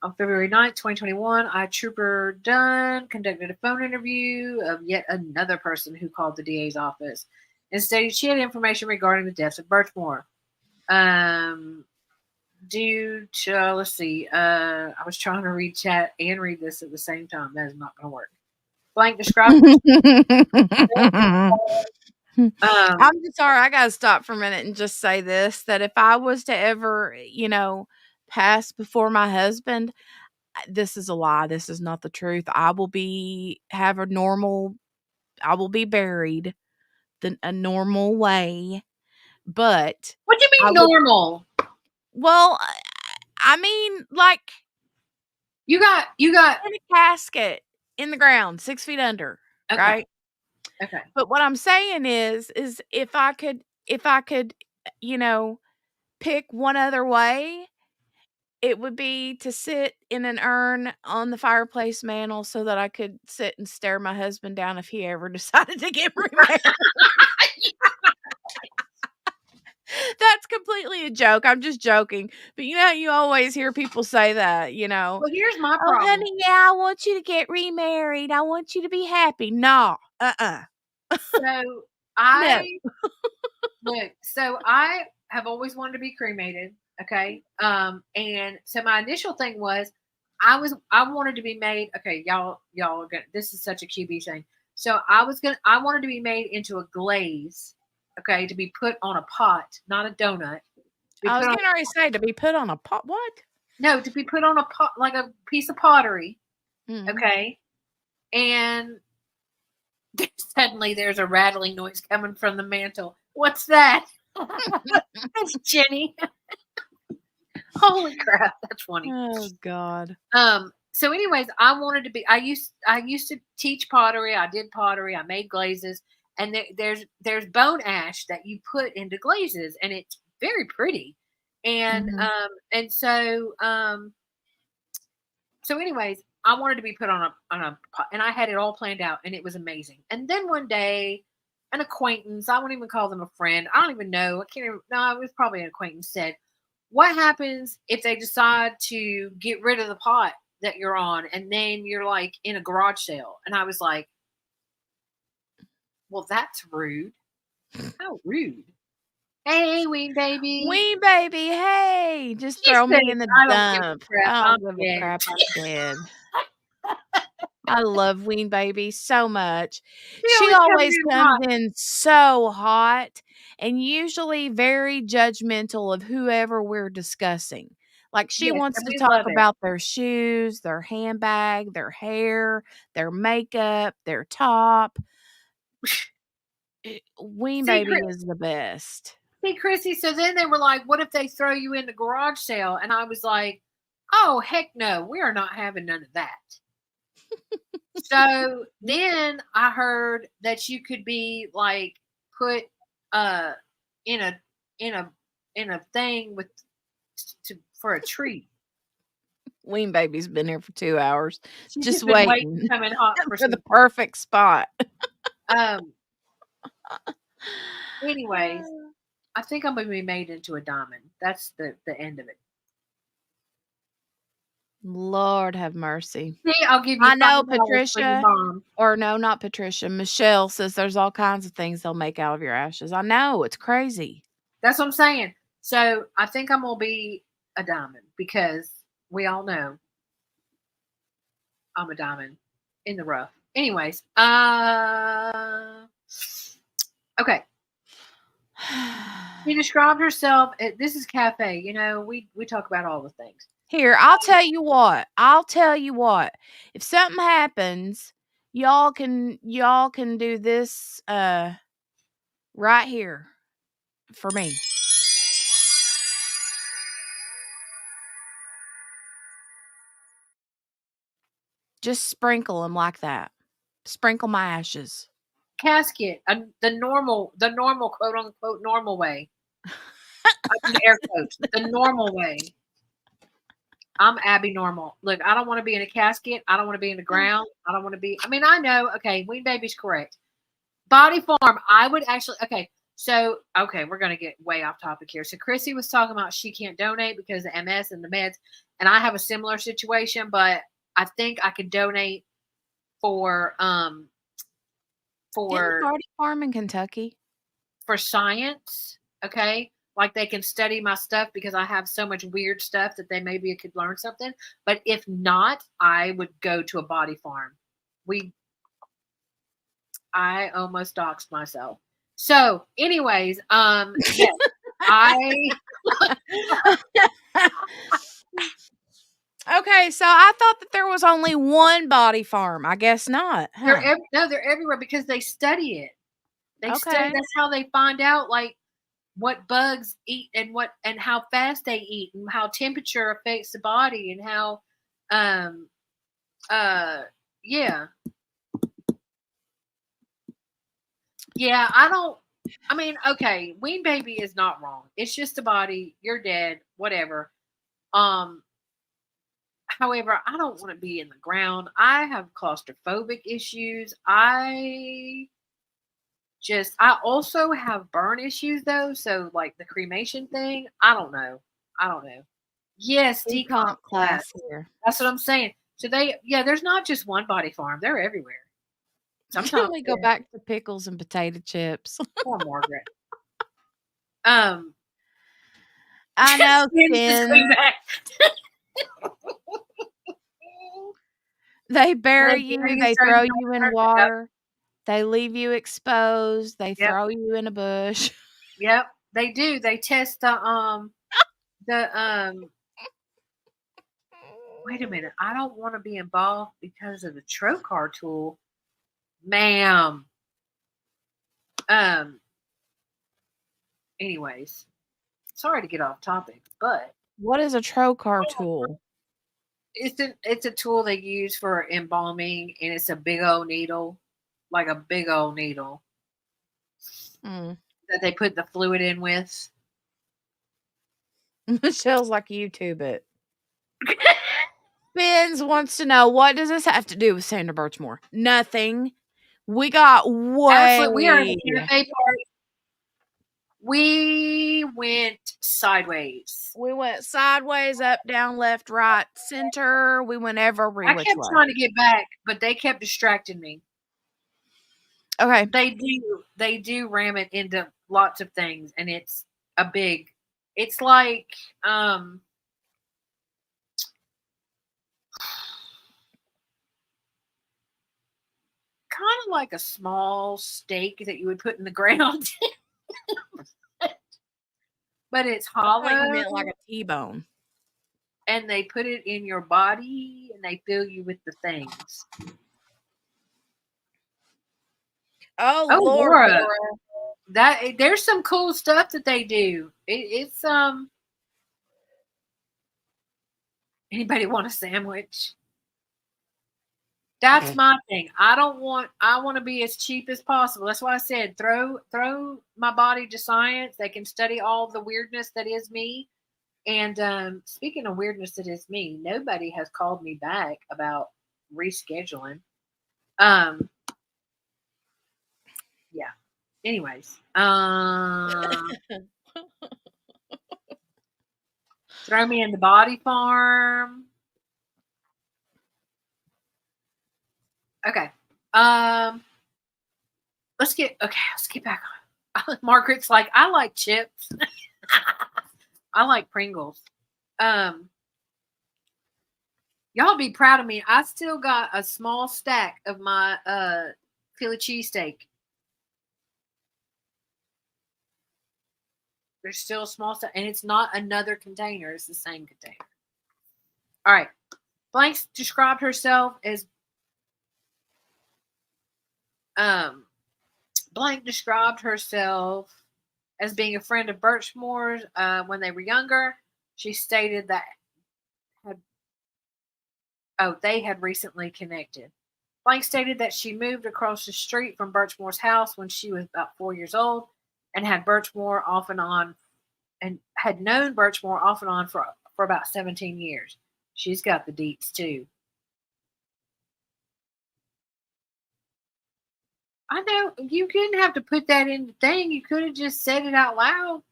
On February 9th, 2021, I Trooper Dunn conducted a phone interview of yet another person who called the DA's office and stated she had information regarding the deaths of Birchmore. Due to, let's see, I was trying to read chat and read this at the same time. That is not going to work. Blank described um, I'm just sorry, I gotta stop for a minute and just say this, that if I was to ever, pass before my husband, this is a lie, this is not the truth. I will be buried a normal way, but what do you I mean would normal? Well, I mean, like You got in a casket in the ground, 6 feet under, okay, right? okay. But what I'm saying is if I could, you know, pick one other way, it would be to sit in an urn on the fireplace mantle so that I could sit and stare my husband down if he ever decided to get remarried. That's completely a joke, I'm just joking, but you know how you always hear people say that, you know? Well, here's my "Oh, problem. honey, yeah, I want you to get remarried, I want you to be happy." No, uh-uh, So no. I look, so I have always wanted to be cremated. Okay. And so my initial thing was I wanted to be made. Okay, y'all are gonna this is such a QB thing. So I wanted to be made into a glaze, okay, to be put on a pot, not a donut. Be I was put on getting ready to say to be put on a pot what? no, to be put on a pot like a piece of pottery, Mhm. okay? And suddenly there's a rattling noise coming from the mantle. What's that? It's Jenny. Holy crap, that's funny. Oh god. So anyways, I used to teach pottery. I did pottery. I made glazes, and there's bone ash that you put into glazes, and it's very pretty. And Mhm. so anyways, I wanted to be put on a pot, and I had it all planned out, and it was amazing. And then one day, an acquaintance, I won't even call them a friend. I don't even know. I can't even. No, it was probably an acquaintance. Said, "What happens if they decide to get rid of the pot that you're on, and then you're like in a garage sale?" And I was like, "Well, that's rude. How rude." Hey, ween baby. "Wee baby, hey, just She throw said, me in the "I don't give a dump. crap. I I'm don't give a dead." crap, I'm dead." I love Ween Baby so much. She She always comes always in comes hot. in so hot and usually very judgmental of whoever we're discussing. Like, she Yes, wants and to we talk love it. about their shoes, their handbag, their hair, their makeup, their top. Ween See, Baby is the best. See, Chrissy, so then they were like, "What if they throw you in the garage sale?" And I was like, "Oh, heck no. We are not having none of that." So then I heard that you could be like put uh in a in a in a thing with for a treat. Ween Baby's been here for 2 hours She's just just been waiting waiting to come in hot for for the some. perfect spot. Um. Anyways, I think I'm gonna be made into a diamond. That's the end of it. Lord have mercy. See, I'll give you I know $5 for your Patricia bomb. or no, not Patricia, Michelle says there's all kinds of things they'll make out of your ashes. I know, it's crazy. That's what I'm saying. So I think I'm gonna be a diamond because we all know I'm a diamond in the rough. Anyways, okay. She described herself. This is cafe. You know, we talk about all the things. Here, I'll tell you what, if something happens, y'all can do this, right here for me. Just sprinkle them like that. Sprinkle my ashes. Casket, the normal quote unquote normal way. I do air quotes. The normal way. I'm Abby Normal. Look, I don't want to be in a casket. I don't want to be in the ground. I don't want to be. I mean, I know. Okay, Ween Baby's correct. Body Farm. I would actually. Okay, so okay, we're gonna get way off topic here. So Chrissy was talking about she can't donate because of MS and the meds, and I have a similar situation, but I think I could donate for Didn't for Party Farm in Kentucky? for science. Okay, like they can study my stuff because I have so much weird stuff that they maybe could learn something. But if not, I would go to a Body Farm. We I almost doxed myself. So, anyways, yes, I Okay, so I thought that there was only one body farm. I guess not, huh? no, they're everywhere because they study it. They study. Okay. That's how they find out. Like what bugs eat and how fast they eat and how temperature affects the body and how um uh yeah. Yeah, I mean, okay, wean baby is not wrong. It's just a body, you're dead, whatever. Um However, I don't want to be in the ground. I have claustrophobic issues. I also have burn issues though, so like the cremation thing, I don't know. I don't know. Yes, decomp Decomp class. class here. That's what I'm saying. So there's not just one body farm. They're everywhere. Sometimes Can we go they're back to pickles and potato chips? poor Margaret. Um I know, Skins just came Skins. back. They They bury bury you, you, they throw throw you you in in water. Yep. water, they leave you exposed, they Yep. throw you in a bush. Yep. They do. They test the wait a minute. I don't want to be involved because of the trocar tool. Ma'am. Um Anyways, sorry to get off topic, but What is a trocar tool? it's a tool they use for embalming, and it's a big old needle, like a big old needle Mm. that they put the fluid in with. Michelle's like, YouTube it. Benz wants to know, what does this have to do with Sandra Birchmore? Nothing. We got Absolutely, we are in way. the cafe party. We went sideways. We went sideways, up, down, left, right, center. We went every I which kept way. trying to get back, but they kept distracting me. Okay. They do ram it into lots of things, and it's like kind of like a small steak that you would put in the ground. But it's I thought you hollow, meant like a T-bone. and they put it in your body and they fill you with the things. Oh, Oh, Lord, Laura, Laura. there's some cool stuff that they do. It's anybody want a sandwich? That's my thing. I want to be as cheap as possible. That's why I said throw my body to science. They can study all the weirdness that is me. And speaking of weirdness that is me, nobody has called me back about rescheduling. Yeah. Anyways, throw me in the body farm. Okay. Let's get back on. Margaret's like, I like chips. I like Pringles. Y'all be proud of me. I still got a small stack of my Philly cheesesteak. There's still a small stack, and it's not another container. It's the same container. All right. Blank described herself as Blank described herself as being a friend of Birchmore's when they were younger. She stated that they had recently connected. Blank stated that she moved across the street from Birchmore's house when she was about 4 years old and had Birchmore off and on and had known Birchmore off and on for about 17 years. She's got the deets too. I know you didn't have to put that in the thing. You could have just said it out loud.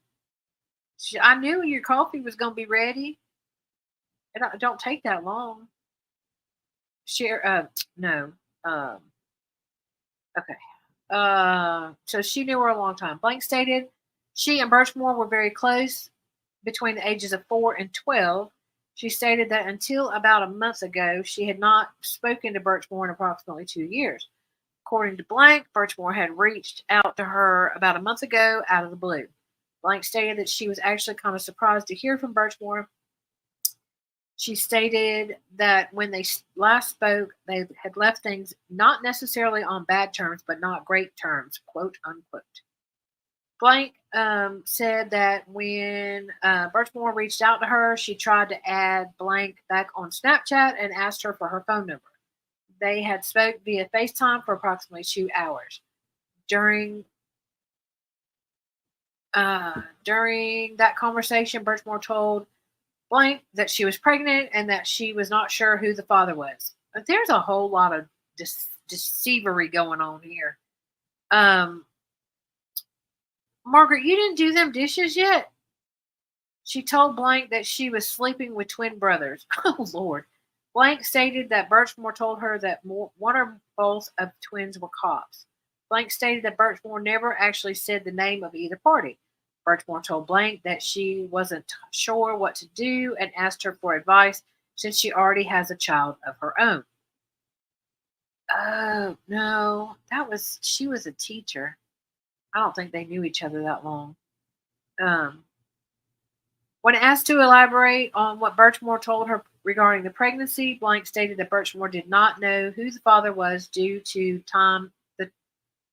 I knew your coffee was going to be ready. It don't take that long. No. Okay. So she knew her a long time. Blank stated she and Birchmore were very close between the ages of 4 and 12. She stated that until about a month ago, she had not spoken to Birchmore in approximately 2 years. According to Blank, Birchmore had reached out to her about a month ago out of the blue. Blank stated that she was actually kind of surprised to hear from Birchmore. She stated that when they last spoke, they had left things not necessarily on bad terms, but not great terms, quote unquote. Blank said that when Birchmore reached out to her, she tried to add Blank back on Snapchat and asked her for her phone number. They had spoke via FaceTime for approximately 2 hours. During during that conversation, Birchmore told Blank that she was pregnant and that she was not sure who the father was. But there's a whole lot of deceivery going on here. Margaret, you didn't do them dishes yet? She told Blank that she was sleeping with twin brothers. Oh, Lord. Blank stated that Birchmore told her that one or both of the twins were cops. Blank stated that Birchmore never actually said the name of either party. Birchmore told Blank that she wasn't sure what to do and asked her for advice since she already has a child of her own. Oh, no. She was a teacher. I don't think they knew each other that long. When asked to elaborate on what Birchmore told her regarding the pregnancy, Blank stated that Birchmore did not know who the father was due to the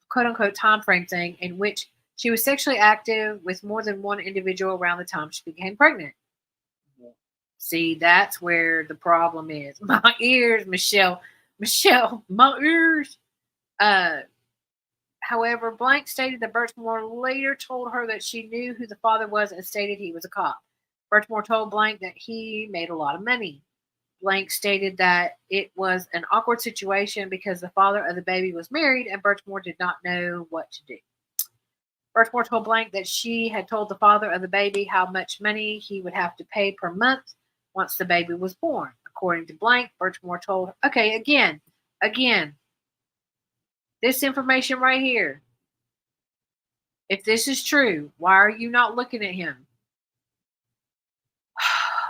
quote unquote time frame thing in which she was sexually active with more than one individual around the time she became pregnant. See, that's where the problem is. My ears, Michelle. Michelle, my ears. However, Blank stated that Birchmore later told her that she knew who the father was and stated he was a cop. Birchmore told Blank that he made a lot of money. Blank stated that it was an awkward situation because the father of the baby was married and Birchmore did not know what to do. Birchmore told Blank that she had told the father of the baby how much money he would have to pay per month once the baby was born. According to Blank, Birchmore told her, okay, again, this information right here. If this is true, why are you not looking at him?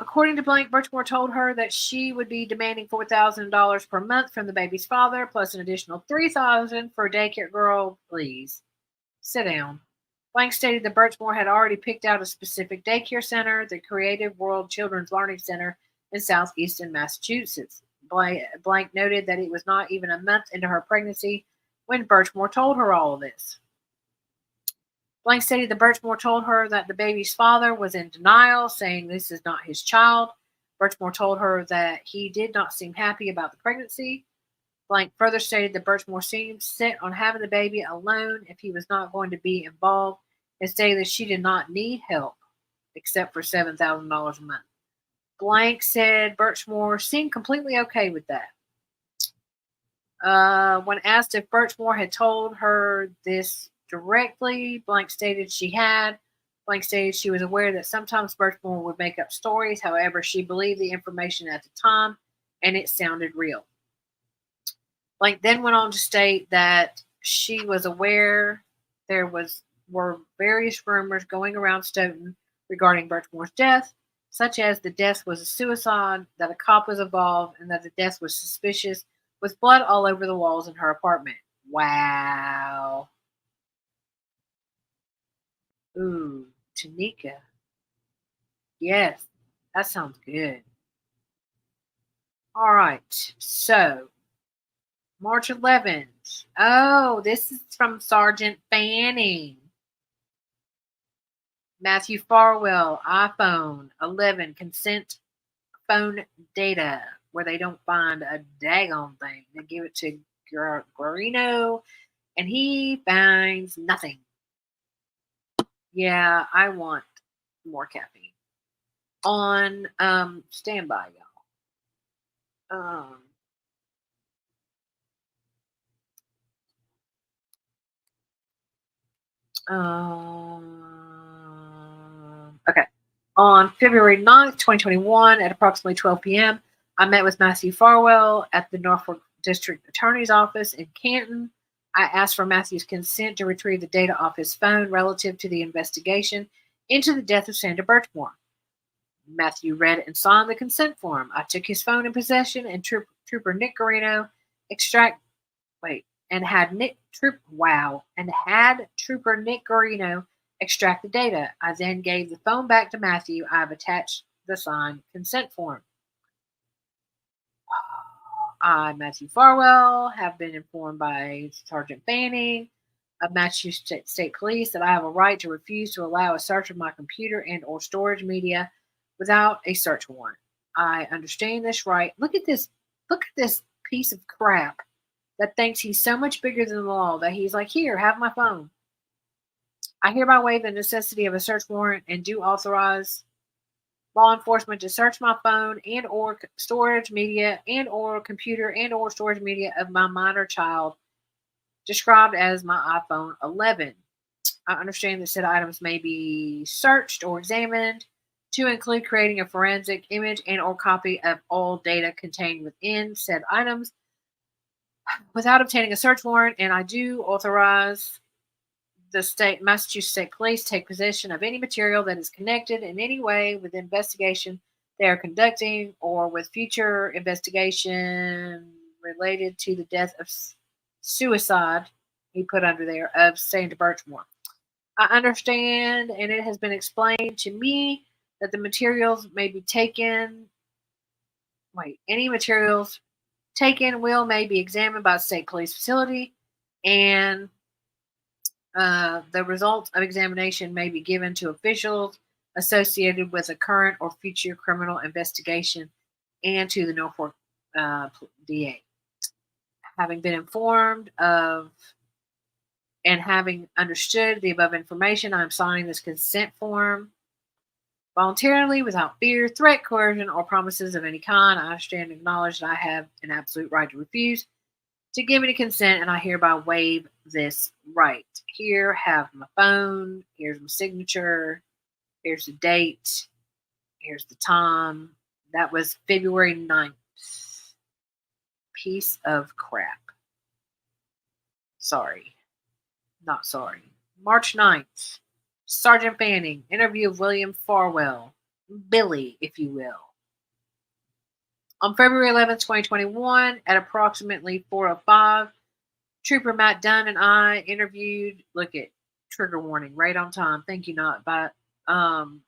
According to Blank, Birchmore told her that she would be demanding $4,000 per month from the baby's father, plus an additional $3,000 for a daycare girl. Please sit down. Blank stated that Birchmore had already picked out a specific daycare center, the Creative World Children's Learning Center in southeastern Massachusetts. Blank noted that it was not even a month into her pregnancy when Birchmore told her all of this. Blank stated that Birchmore told her that the baby's father was in denial, saying this is not his child. Birchmore told her that he did not seem happy about the pregnancy. Blank further stated that Birchmore seemed set on having the baby alone if he was not going to be involved, and stated that she did not need help except for $7,000 a month. Blank said Birchmore seemed completely okay with that. When asked if Birchmore had told her this directly, Blank stated she had. Blank stated she was aware that sometimes Birchmore would make up stories. However, she believed the information at the time, and it sounded real. Blank then went on to state that she was aware were various rumors going around Stoughton regarding Birchmore's death, such as the death was a suicide, that a cop was involved, and that the death was suspicious, with blood all over the walls in her apartment. Wow. Ooh, Tanika. Yes, that sounds good. All right, so March 11th. Oh, this is from Sergeant Fanning. Matthew Farwell, iPhone 11, consent phone data, where they don't find a daggone thing. They give it to Guarino, and he finds nothing. Yeah, I want more caffeine. On standby, y'all. Okay. On February 9th, 2021, at approximately 12 p.m., I met with Matthew Farwell at the Norfolk District Attorney's Office in Canton. I asked for Matthew's consent to retrieve the data off his phone relative to the investigation into the death of Sandra Birchmore. Matthew read and signed the consent form. I took his phone in possession, and Trooper Nick Garino had Trooper Nick Garino extract the data. I then gave the phone back to Matthew. I've attached the signed consent form. I, Matthew Farwell, have been informed by Sergeant Fanning of Massachusetts State Police that I have a right to refuse to allow a search of my computer and or storage media without a search warrant. I understand this right. Look at this. Look at this piece of crap that thinks he's so much bigger than the law that he's like, here, have my phone. I hereby waive the necessity of a search warrant and do authorize law enforcement to search my phone and or storage media and or computer and or storage media of my minor child described as my iPhone 11. I understand that said items may be searched or examined to include creating a forensic image and or copy of all data contained within said items without obtaining a search warrant, and I do authorize the Massachusetts State Police take possession of any material that is connected in any way with the investigation they are conducting or with future investigation related to the death of suicide, he put under there, of Sandra Birchmore. I understand, and it has been explained to me that the materials may be taken. Any materials taken may be examined by a state police facility, and the results of examination may be given to officials associated with a current or future criminal investigation and to the Norfolk DA. Having been informed of and having understood the above information, I am signing this consent form voluntarily, without fear, threat, coercion, or promises of any kind. I understand and acknowledge that I have an absolute right to refuse to give any consent, and I hereby waive this right. Here, have my phone. Here's my signature. Here's the date. Here's the time. That was February 9th. Piece of crap. Sorry. Not sorry. March 9th. Sergeant Fanning. Interview of William Farwell. Billy, if you will. On February 11th, 2021, at approximately 4:05, Trooper Matt Dunn and I interviewed, look at trigger warning, right on time. Thank you, not, but, and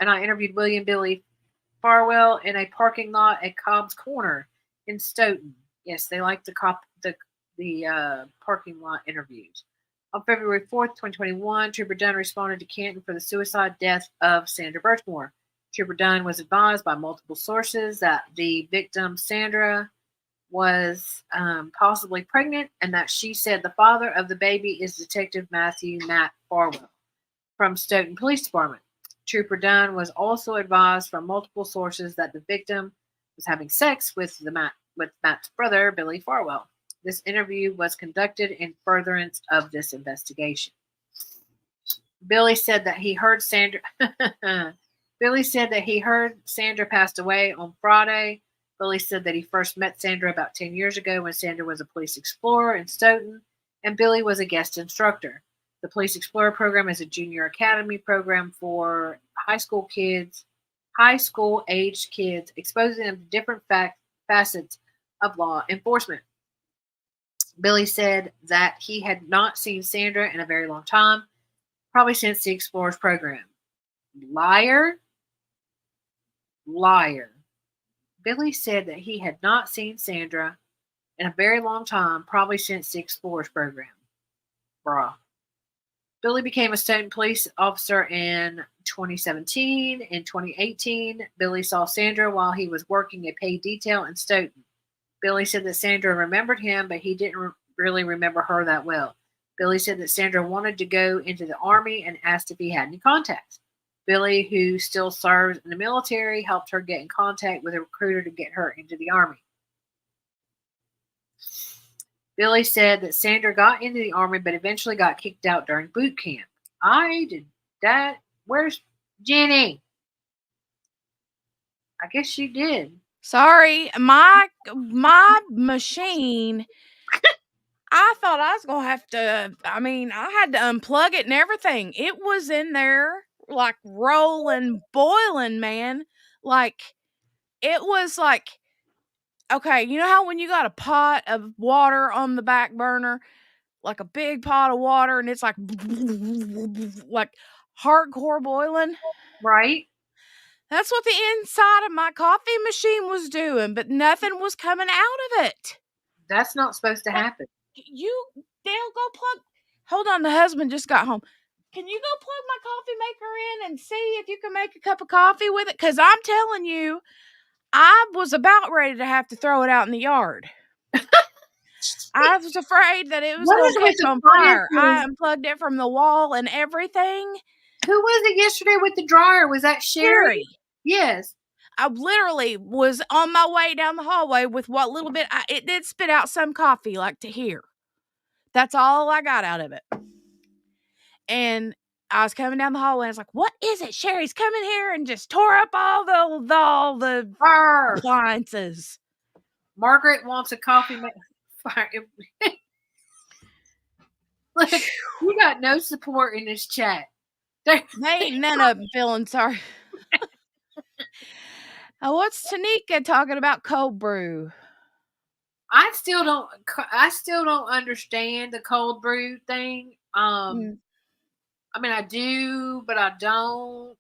I interviewed William Billy Farwell in a parking lot at Cobb's Corner in Stoughton. Yes, they like the parking lot interviews. On February 4th, 2021, Trooper Dunn responded to Canton for the suicide death of Sandra Birchmore. Trooper Dunn was advised by multiple sources that the victim, Sandra, was possibly pregnant, and that she said the father of the baby is Detective Matt Farwell from Stoughton Police Department. Trooper Dunn was also advised from multiple sources that the victim was having sex with Matt's brother, Billy Farwell. This interview was conducted in furtherance of this investigation. Billy said that he heard Sandra passed away on Friday. Billy said that he first met Sandra about 10 years ago when Sandra was a police explorer in Stoughton, and Billy was a guest instructor. The Police Explorer program is a junior academy program for high school aged kids, exposing them to different facets of law enforcement. Billy said that he had not seen Sandra in a very long time, probably since the Explorers program. Liar. Billy said that he had not seen Sandra in a very long time, probably since the Explorers program. Bruh. Billy became a Stoughton police officer in 2017. In 2018, Billy saw Sandra while he was working a paid detail in Stoughton. Billy said that Sandra remembered him, but he didn't really remember her that well. Billy said that Sandra wanted to go into the Army and asked if he had any contacts. Billy, who still serves in the military, helped her get in contact with a recruiter to get her into the Army. Billy said that Sandra got into the Army, but eventually got kicked out during boot camp. I did that. Where's Jenny? I guess she did. Sorry, my machine, I thought I was gonna have to, I had to unplug it and everything. It was in there, like, rolling, boiling, man. Like, it was like, okay, you know how when you got a pot of water on the back burner, like a big pot of water, and it's like hardcore boiling? Right? That's what the inside of my coffee machine was doing, but nothing was coming out of it. That's not supposed to happen. Dale, go plug. Hold on, the husband just got home. Can you go plug my coffee maker in and see if you can make a cup of coffee with it? Because I'm telling you, I was about ready to have to throw it out in the yard. I was afraid that it was What going is to with catch the on fire. I appliances? unplugged it from the wall and everything. Who was it yesterday with the dryer? Was that Sherry? Sherry. Yes. I literally was on my way down the hallway with what little bit it did spit out some coffee, like to here. That's all I got out of it. And I was coming down the hallway. I was like, "What is it?" Sherry's coming here and just tore up all the appliances. Margaret wants a coffee maker. Look, you got no support in this chat. They ain't none of them feeling sorry. What's Tanika talking about cold brew? I still don't understand the cold brew thing. I mean, I do, but I don't.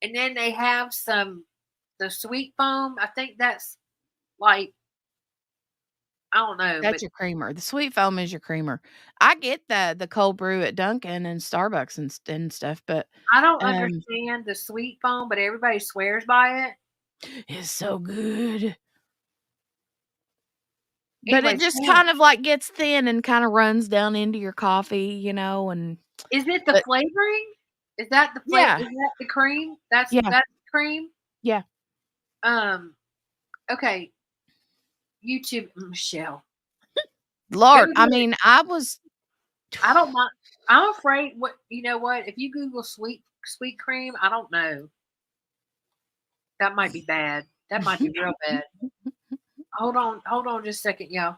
And then they have the sweet foam. I think that's like, I don't know, That's but your creamer. The sweet foam is your creamer. I get the cold brew at Dunkin' and Starbucks and stuff, but I don't understand the sweet foam, but everybody swears by it. it's so good. But it Anyways, just kind of like gets thin and kind of runs down into your coffee, and is it the flavoring? Is that the flavor? Yeah. Is that the cream? That's cream? Yeah. Okay. YouTube, Michelle. Lord, I mean, I don't mind. I'm afraid you know what? If you Google sweet cream, I don't know. That might be bad. That might be real bad. Hold on just a second, y'all.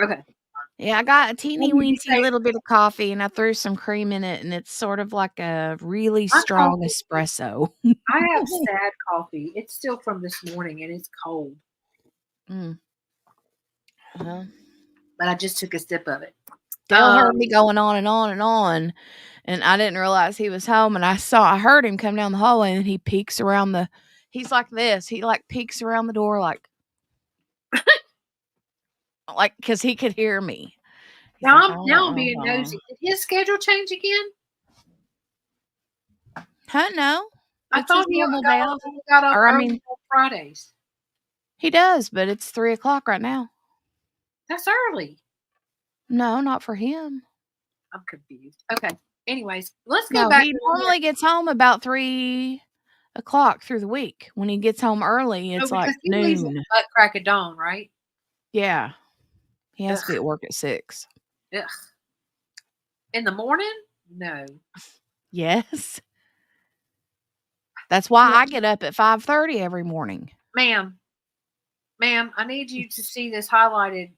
Okay. Yeah, I got a teeny weensy little bit of coffee and I threw some cream in it, and it's sort of like a really strong espresso. I have sad coffee. It's still from this morning and it's cold. But I just took a sip of it. Dale heard me going on and on and on, and I didn't realize he was home, and I heard him come down the hallway, and he peeks around he's like this. He like peeks around the door like because he could hear me. Now I'm being nosy. Did his schedule change again? Huh? No. I thought he got off early on Fridays. He does, but it's 3:00 right now. That's early. No, not for him. I'm confused. Okay. Anyways, let's go back. He normally gets home about 3:00 through the week. When he gets home early, it's like noon. Leaves at crack of dawn, right? Yeah. He has to be at work at 6. Ugh. In the morning? No. Yes. That's why I get up at 5:30 every morning. Ma'am, I need you to see this highlighted.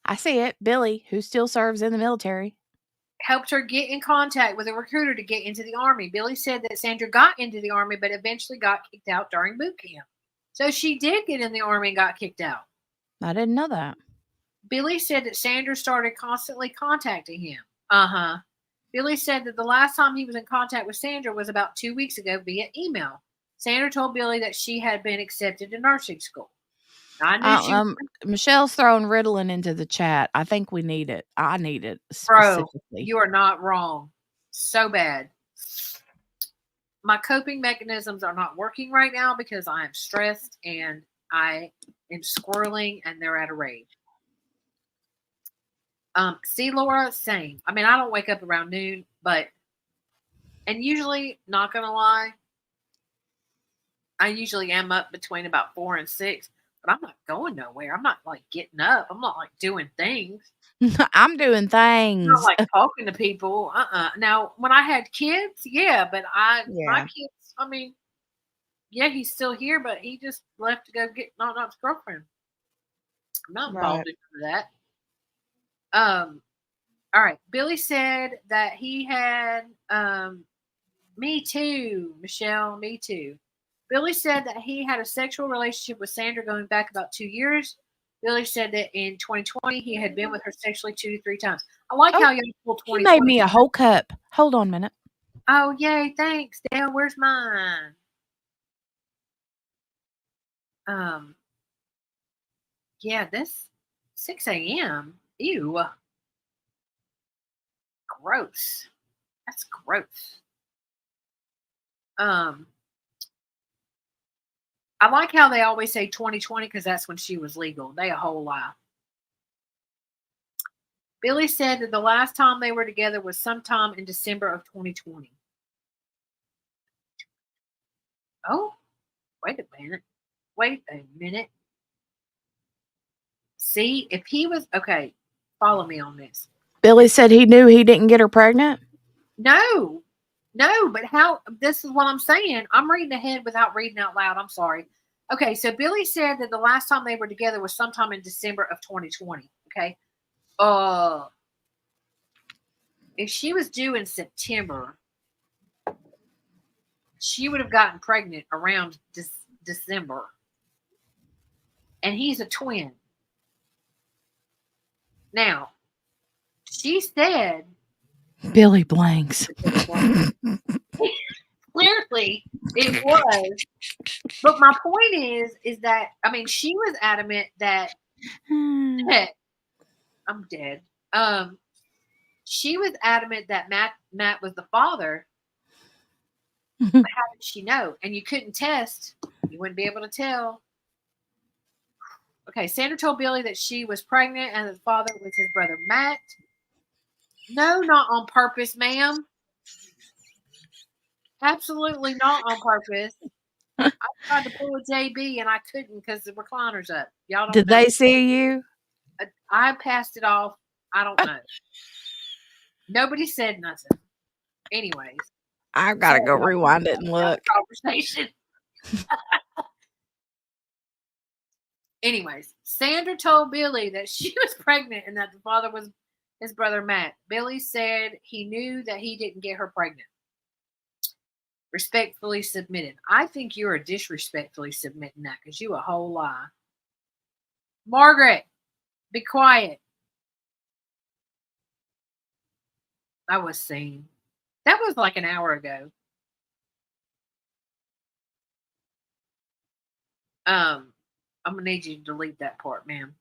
I see it. Billy, who still serves in the military, helped her get in contact with a recruiter to get into the Army. Billy said that Sandra got into the Army, but eventually got kicked out during boot camp. So she did get in the Army and got kicked out. I didn't know that. Billy said that Sandra started constantly contacting him. Billy said that the last time he was in contact with Sandra was about 2 weeks ago via email. Sandra told Billy that she had been accepted to nursing school. Michelle's throwing Ritalin into the chat. I think we need it. I need it specifically. Bro, you are not wrong. So bad. My coping mechanisms are not working right now because I am stressed and I am squirreling and they're at a rage. See, Laura, same. I mean, I don't wake up around noon, and usually, not gonna lie, I usually am up between about 4 and 6, but I'm not going nowhere. I'm not like getting up. I'm not like doing things. I'm doing things. I'm not like talking to people. Now, when I had kids, yeah, but my kids, I mean, yeah, he's still here, but he just left to go get Not girlfriend. I'm not involved in that. All right. Billy said that he had, me too, Michelle, me too. Billy said that he had a sexual relationship with Sandra going back about 2 years. Billy said that in 2020, he had been with her sexually 2 to 3 times. I like how you pulled 2020. He made me a whole cup. Hold on a minute. Oh, yay, thanks, Dale. Where's mine? Um, yeah, this 6 a.m. Ew, gross. That's gross. Um, I like how they always say 2020 because that's when she was legal. They a whole lie. Billy said that the last time they were together was sometime in December of 2020. Oh, wait a minute. Wait a minute. See, if he was okay, follow me on this. Billy said he knew he didn't get her pregnant. No, no, but how? This is what I'm saying. I'm reading ahead without reading out loud. I'm sorry. Okay, so Billy said that the last time they were together was sometime in December of 2020. Okay, uh, if she was due in September, she would have gotten pregnant around December, and he's a twin. Now, she said Billy blanks. clearly it was. But my point is that I mean, she was adamant that I'm dead. She was adamant that Matt was the father. But how did she know? And you couldn't test. You wouldn't be able to tell. Okay, Sandra told Billy that she was pregnant and that the father was his brother Matt. No, not on purpose, ma'am. Absolutely not on purpose. I tried to pull a JB and I couldn't because the recliner's up. Y'all don't Did know. they see you? I passed it off. I don't know. Nobody said nothing. Anyways, I've got to go rewind it and look. Conversation. Anyways, Sandra told Billy that she was pregnant and that the father was his brother Matt. Billy said he knew that he didn't get her pregnant. Respectfully submitted. I think you're disrespectfully submitting that because you a whole lie. Margaret, be quiet. I was seen. That was like an hour ago. I'm gonna need you to delete that part, ma'am.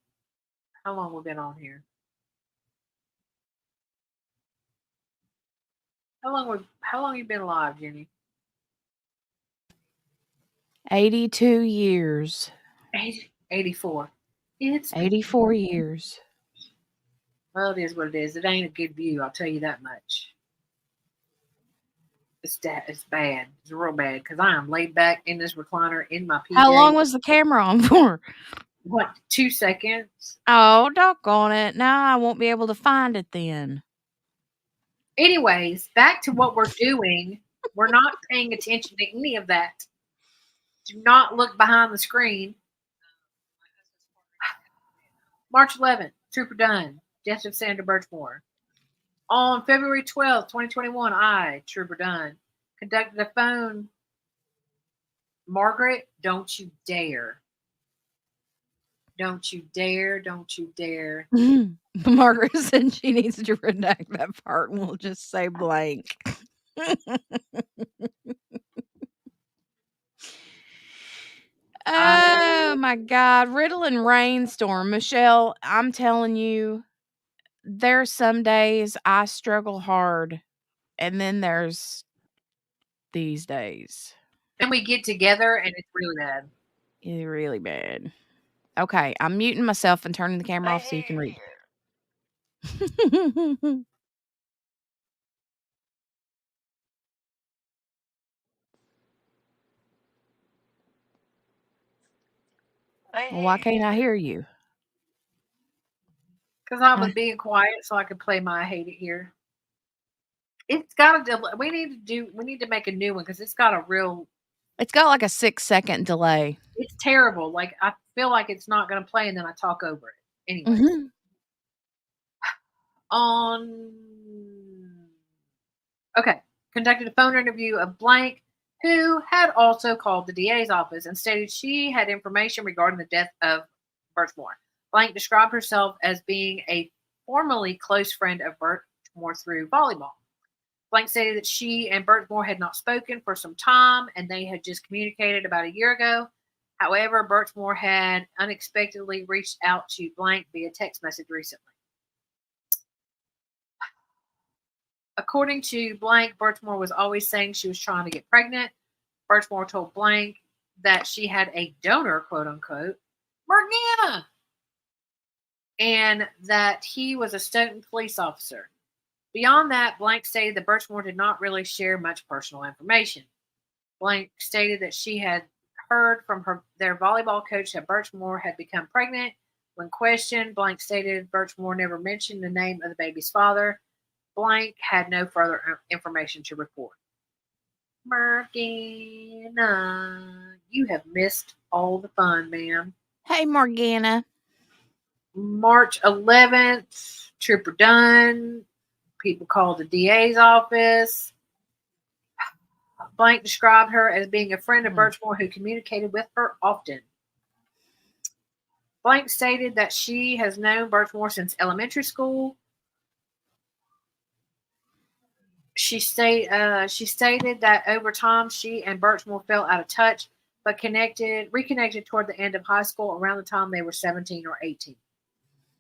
How long we been on here? How long you been alive, Jenny? 82 years. 84. It's 84 years. Well, it is what it is. It ain't a good view, I'll tell you that much. It's bad. It's real bad because I am laid back in this recliner in my PJ. How long was the camera on for? What, 2 seconds? Oh, doggone it. Now I won't be able to find it then. Anyways, back to what we're doing. We're not paying attention to any of that. Do not look behind the screen. March 11th, Trooper Dunn, death of Sandra Birchmore. On February 12th, 2021, I, Trooper Dunn, conducted a phone. Margaret, don't you dare. Don't you dare. Don't you dare. Margaret said she needs to redact that part and we'll just say blank. Oh my God. Riddle and rainstorm. Michelle, I'm telling you, there's some days I struggle hard. And then there's these days. And we get together and it's really bad. It's really bad. Okay, I'm muting myself and turning the camera off so you can read. Well, why can't I hear you? Because I was being quiet so I could play my I Hate It Here. It's got a we need to make a new one because it's got like a 6-second delay. It's terrible. Like I feel like it's not gonna play and then I talk over it. Anyway. Mm-hmm. Conducted a phone interview of blank, who had also called the DA's office and stated she had information regarding the death of Birchmore. Blank described herself as being a formerly close friend of Birchmore through volleyball. Blank stated that she and Birchmore had not spoken for some time and they had just communicated about a year ago. However, Birchmore had unexpectedly reached out to Blank via text message recently. According to Blank, Birchmore was always saying she was trying to get pregnant. Birchmore told Blank that she had a donor, quote unquote, Morgana, and that he was a Stoughton police officer. Beyond that, Blank stated that Birchmore did not really share much personal information. Blank stated that she had heard from their volleyball coach that Birchmore had become pregnant. When questioned, Blank stated Birchmore never mentioned the name of the baby's father. Blank had no further information to report. Morgana, you have missed all the fun, ma'am. Hey, Morgana. March 11th, trooper done. People called the DA's office. Blank described her as being a friend of Birchmore who communicated with her often. Blank stated that she has known Birchmore since elementary school. She stated that over time she and Birchmore fell out of touch, but reconnected toward the end of high school around the time they were 17 or 18.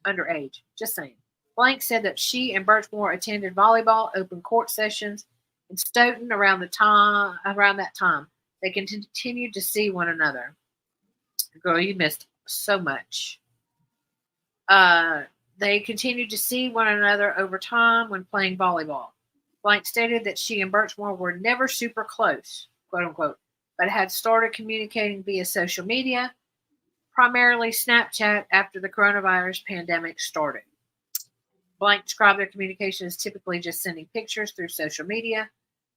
Underage. Just saying. Blank said that she and Birchmore attended volleyball open court sessions in Stoughton around that time. They continued to see one another. Girl, you missed so much. They continued to see one another over time when playing volleyball. Blank stated that she and Birchmore were never super close, quote unquote, but had started communicating via social media, primarily Snapchat, after the coronavirus pandemic started. Blank described their communication as typically just sending pictures through social media.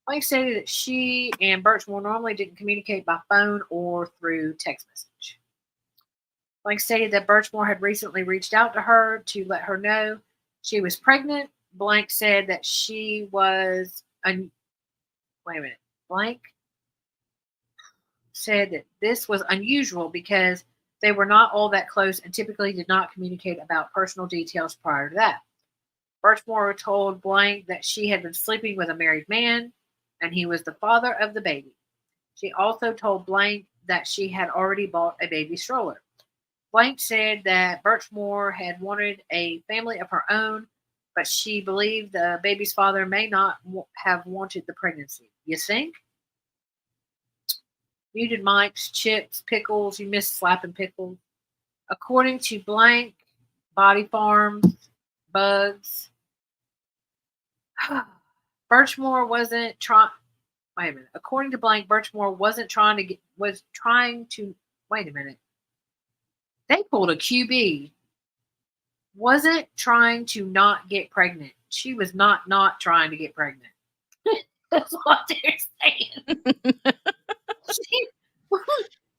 Blank stated that she and Birchmore normally didn't communicate by phone or through text message. Blank stated that Birchmore had recently reached out to her to let her know she was pregnant. Blank said that she was Blank said that this was unusual because they were not all that close and typically did not communicate about personal details prior to that. Birchmore told Blank that she had been sleeping with a married man and he was the father of the baby. She also told Blank that she had already bought a baby stroller. Blank said that Birchmore had wanted a family of her own, but she believed the baby's father may not have wanted the pregnancy. You think? Muted mics, chips, pickles. You missed slapping pickles. According to Blank, body farms, bugs. Birchmore wasn't trying. Wait a minute. According to Blank, Birchmore wasn't trying to Wait a minute. They pulled a QB. Wasn't trying to not get pregnant. She was not trying to get pregnant. That's what they're saying.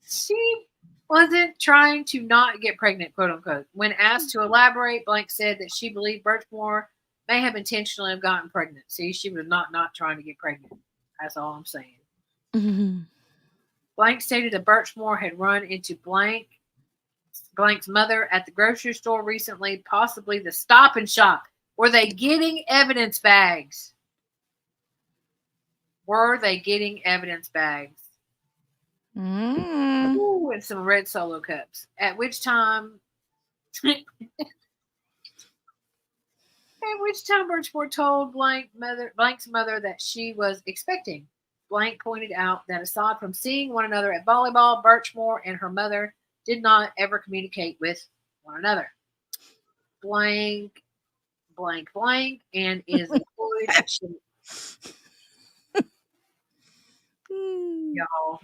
she wasn't trying to not get pregnant, quote unquote. When asked to elaborate, Blank said that she believed Birchmore may have intentionally have gotten pregnant. See, she was not trying to get pregnant. That's all I'm saying. Mm-hmm. Blank stated that Birchmore had run into Blank's mother at the grocery store recently, possibly the Stop and Shop. Were they getting evidence bags? Ooh, and some red Solo cups. At which time Birchmore told Blank's mother that she was expecting. Blank pointed out that aside from seeing one another at volleyball, Birchmore and her mother did not ever communicate with one another. Blank, and is employed at y'all.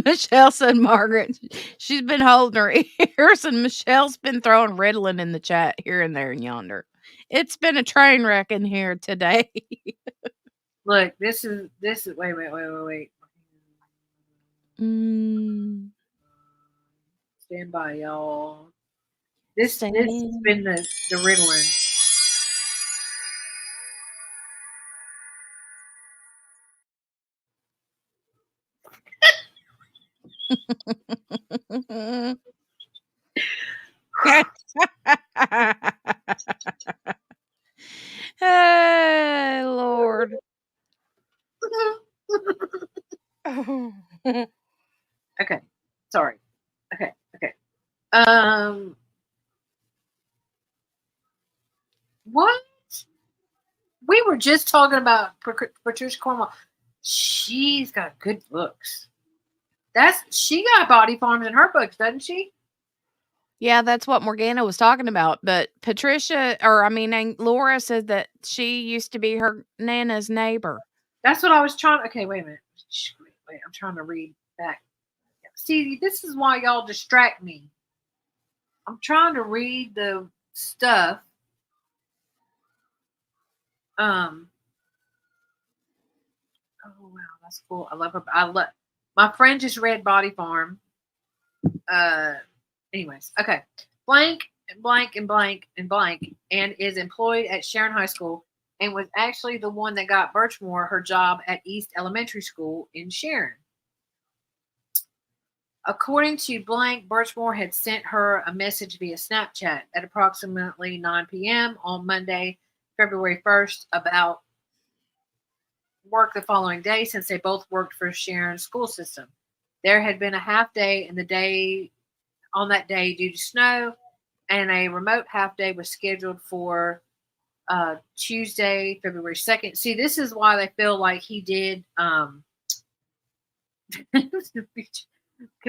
Michelle said, Margaret, she's been holding her ears, and Michelle's been throwing Ritalin in the chat here and there and yonder. It's been a train wreck in here today. Look, this is wait. Stand by, y'all. This has been the Ritalin. Hey, Lord. What? We were just talking about Patricia Cornwell. She's got good looks. She got body farms in her books, doesn't she? Yeah, that's what Morgana was talking about. But Patricia, and Laura said that she used to be her Nana's neighbor. That's what I was trying. Okay, wait a minute. Wait, I'm trying to read back. See, this is why y'all distract me. I'm trying to read the stuff. Oh wow, that's cool. I love her. My friend just read Body Farm. Anyways, okay. Blank and blank and blank and blank and is employed at Sharon High School and was actually the one that got Birchmore her job at East Elementary School in Sharon. According to blank, Birchmore had sent her a message via Snapchat at approximately 9 p.m. on Monday, February 1st, about work the following day since they both worked for Sharon's school system. There had been a half day in the day on that day due to snow, and a remote half day was scheduled for Tuesday, February 2nd. See, this is why they feel like he did. Can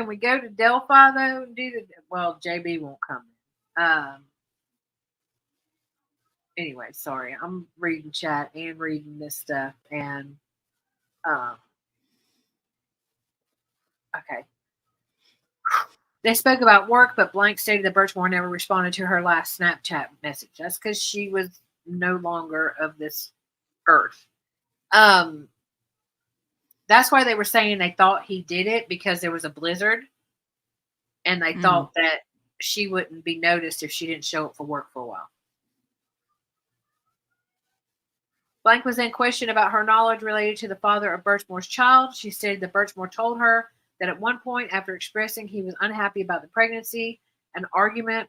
we go to Delphi though? Well, JB won't come. Anyway, sorry, I'm reading chat and reading this stuff, and okay. They spoke about work, but blank stated that Birchmore never responded to her last Snapchat message. That's because she was no longer of this earth. That's why they were saying they thought he did it because there was a blizzard, and they thought that she wouldn't be noticed if she didn't show up for work for a while. Blank was then questioned about her knowledge related to the father of Birchmore's child. She stated that Birchmore told her that at one point, after expressing he was unhappy about the pregnancy, an argument.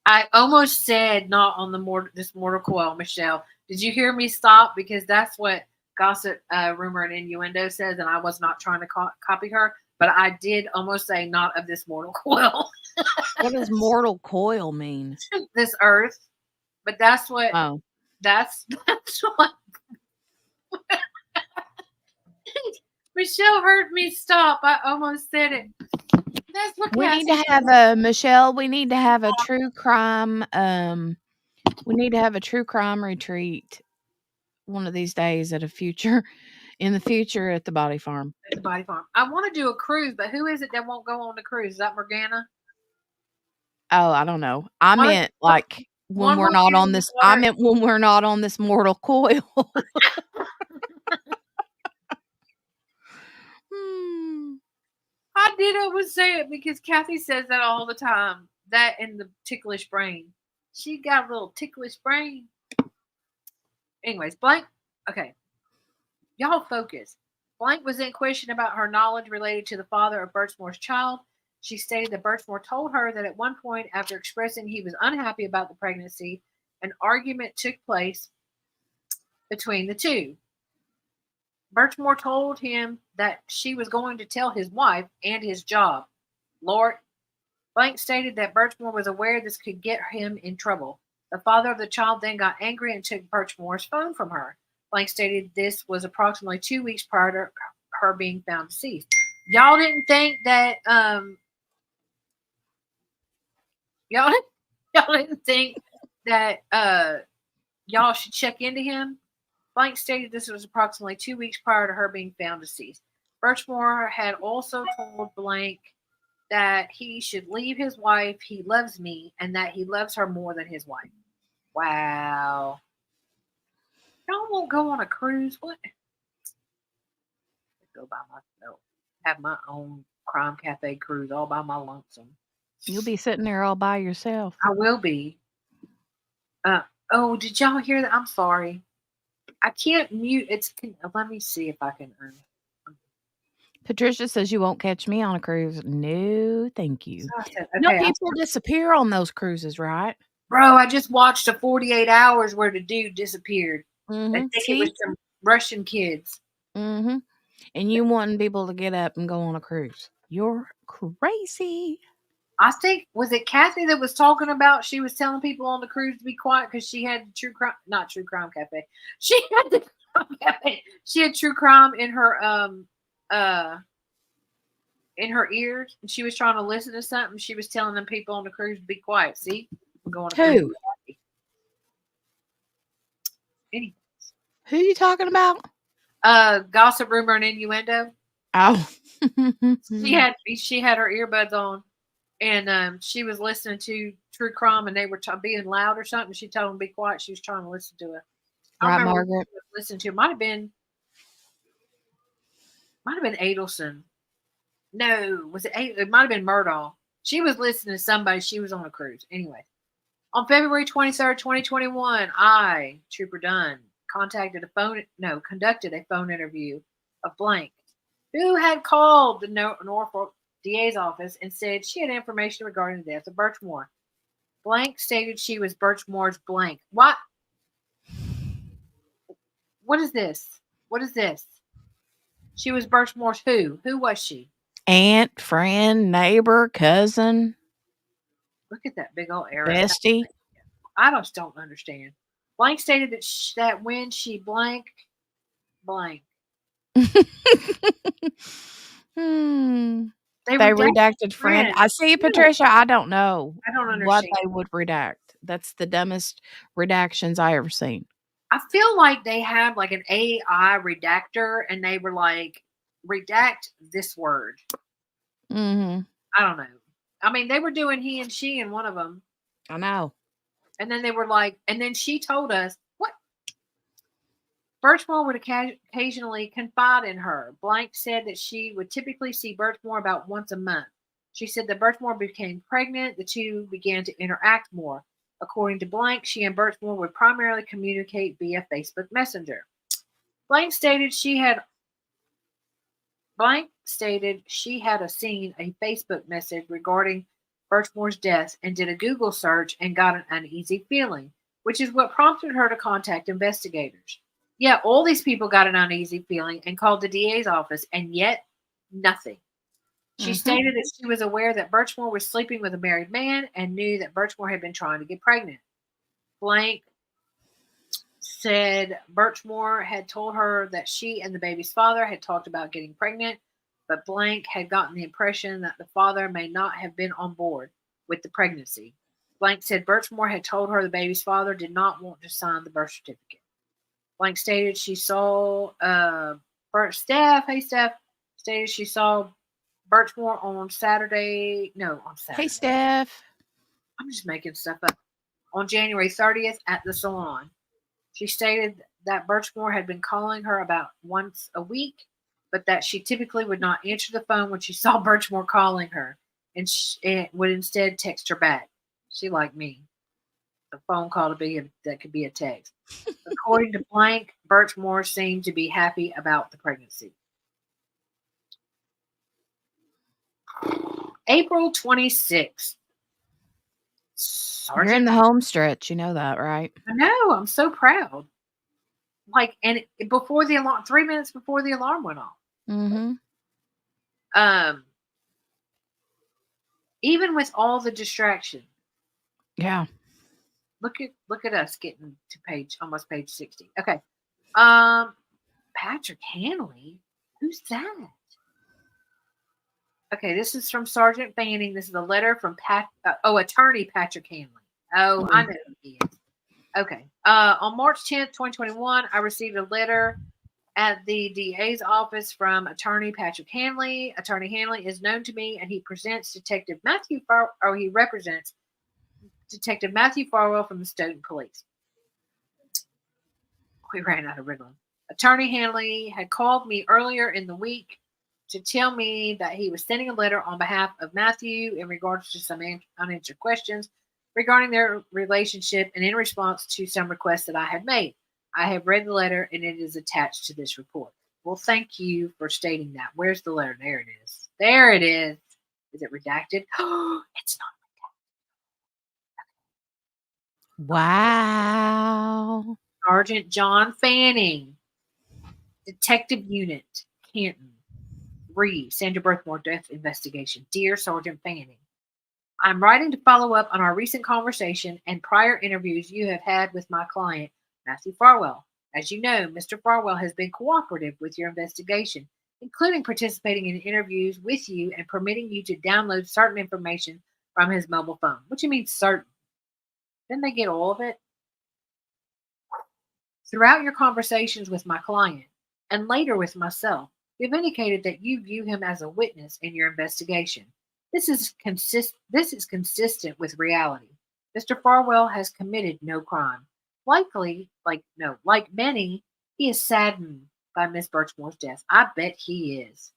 I almost said not on this mortal coil, Michelle. Did you hear me stop? Because that's what gossip, rumor, and innuendo says, and I was not trying to copy her, but I did almost say not of this mortal coil. What does mortal coil mean? This earth. But that's what. Oh. That's what. Michelle heard me stop. I almost said it. That's what we need to have a Michelle. We need to have a true crime. We need to have a true crime retreat one of these days in the future at the Body Farm. At the Body Farm. I want to do a cruise, but who is it that won't go on the cruise? Is that Morgana? Oh, I don't know. I meant like when we're not on this. I meant when we're not on this mortal coil. I did always say it because Kathy says that all the time. That and the ticklish brain. She got a little ticklish brain. Anyways, blank. Okay. Y'all focus. Blank was in question about her knowledge related to the father of Birchmore's child. She stated that Birchmore told her that at one point, after expressing he was unhappy about the pregnancy, an argument took place between the two. Birchmore told him that she was going to tell his wife and his job. Lord, Blank stated that Birchmore was aware this could get him in trouble. The father of the child then got angry and took Birchmore's phone from her. Blank stated this was approximately 2 weeks prior to her being found deceased. Y'all didn't think that y'all didn't think that y'all should check into him? Blank stated this was approximately 2 weeks prior to her being found deceased. Birchmore had also told Blank that he should leave his wife, he loves me, and that he loves her more than his wife. Wow. Y'all won't go on a cruise? What? Go by myself. Have my own crime cafe cruise all by my lonesome. You'll be sitting there all by yourself. I will be. Oh, did y'all hear that? I'm sorry. I can't mute. Let me see if I can. Patricia says you won't catch me on a cruise. No, thank you. Okay, people disappear on those cruises, right? Bro, I just watched a 48 hours where the dude disappeared. Mm-hmm. I think it was some Russian kids. Mm-hmm. And you wanting people to get up and go on a cruise. You're crazy. I think, was it Kathy that was talking about she was telling people on the cruise to be quiet because she had not true crime cafe. She had the crime cafe. She had true crime uh in her ears, and she was trying to listen to something. She was telling them people on the cruise to be quiet. See, we're going to cruise. Who? Anyway, Who you talking about? gossip, rumor, and innuendo. Oh. She had her earbuds on, and she was listening to true crime, and they were being loud or something. She told them to be quiet. She was trying to listen to it. I don't Right, remember Margaret? what she was listening to. Might have been Adelson. No, was it? It might have been Murdaugh. She was listening to somebody. She was on a cruise. Anyway, on February 23rd, 2021, I, Trooper Dunn, conducted a phone interview of blank, who had called the Norfolk DA's office and said she had information regarding the death of Birchmore. Blank stated she was Birchmore's blank. What? What is this? What is this? She was Birchmore's who? Who was she? Aunt, friend, neighbor, cousin, Look at that big old arrow. bestie. I just don't understand. Blank stated that when she blank. They redacted friend. I see, Patricia. I don't know. I don't understand what they would redact. That's the dumbest redactions I ever seen. I feel like they had like an AI redactor, and they were like, redact this word. Mm-hmm. I don't know. I mean, they were doing he and she in one of them. I know. And then they were like, and then she told us, what? Birchmore would occasionally confide in her. Blank said that she would typically see Birchmore about once a month. She said that Birchmore became pregnant. The two began to interact more. According to Blank, she and Birchmore would primarily communicate via Facebook Messenger. Blank stated she had seen a Facebook message regarding Birchmore's death and did a Google search and got an uneasy feeling, which is what prompted her to contact investigators. Yeah, all these people got an uneasy feeling and called the DA's office, and yet nothing. She stated that she was aware that Birchmore was sleeping with a married man and knew that Birchmore had been trying to get pregnant. Blank said Birchmore had told her that she and the baby's father had talked about getting pregnant, but Blank had gotten the impression that the father may not have been on board with the pregnancy. Blank said Birchmore had told her the baby's father did not want to sign the birth certificate. Blank stated she saw Steph stated she saw Birchmore on Saturday. Hey, Steph. I'm just making stuff up. On January 30th at the salon. She stated that Birchmore had been calling her about once a week, but that she typically would not answer the phone when she saw Birchmore calling her, and would instead text her back. She like me. A phone call that could be a text. According to Blank, Birchmore seemed to be happy about the pregnancy. April 26th. You're in the home stretch. You know that, right? I know. I'm so proud. Like, and before the alarm, 3 minutes before the alarm went off. Mm-hmm. Even with all the distraction. Yeah. Look at us getting to almost page 60. Okay. Patrick Hanley? Who's that? Okay, this is from Sergeant Fanning. This is a letter from attorney Patrick Hanley. Oh, I know who he is. Okay. On March 10th, 2021, I received a letter at the DA's office from attorney Patrick Hanley. Attorney Hanley is known to me, and he represents Detective Matthew Farwell from the Stoughton Police. We ran out of Ritalin. Attorney Hanley had called me earlier in the week to tell me that he was sending a letter on behalf of Matthew in regards to some unanswered questions regarding their relationship and in response to some requests that I had made. I have read the letter and it is attached to this report. Well, thank you for stating that. Where's the letter? There it is. There it is. Is it redacted? It's not redacted. Wow. Sergeant John Fanning, Detective Unit, Canton. Sandra Birchmore death investigation. Dear Sergeant Fanning, I'm writing to follow up on our recent conversation and prior interviews you have had with my client, Matthew Farwell. As you know, Mr. Farwell has been cooperative with your investigation, including participating in interviews with you and permitting you to download certain information from his mobile phone. What do you mean certain? Didn't they get all of it? Throughout your conversations with my client and later with myself, you've indicated that you view him as a witness in your investigation. This is consistent with reality. Mr. Farwell has committed no crime. Like many, he is saddened by Miss Birchmore's death. I bet he is.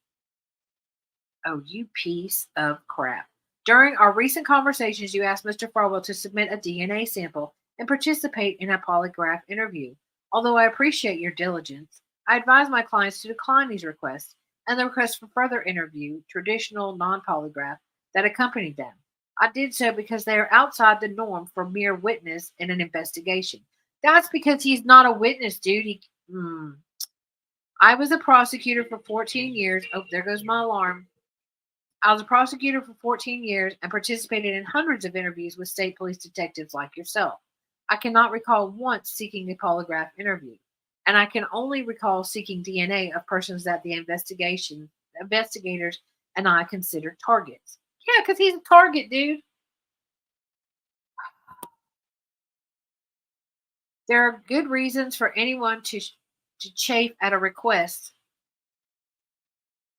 Oh, you piece of crap. During our recent conversations, you asked Mr. Farwell to submit a DNA sample and participate in a polygraph interview. Although I appreciate your diligence, I advise my clients to decline these requests and the request for further interview, traditional non polygraph, that accompanied them. I did so because they are outside the norm for mere witness in an investigation. That's because he's not a witness, dude. I was a prosecutor for 14 years. Oh, there goes my alarm. I was a prosecutor for 14 years and participated in hundreds of interviews with state police detectives like yourself. I cannot recall once seeking a polygraph interview, and I can only recall seeking DNA of persons that the investigators and I considered targets. Yeah, because he's a target, dude. There are good reasons for anyone to chafe at a request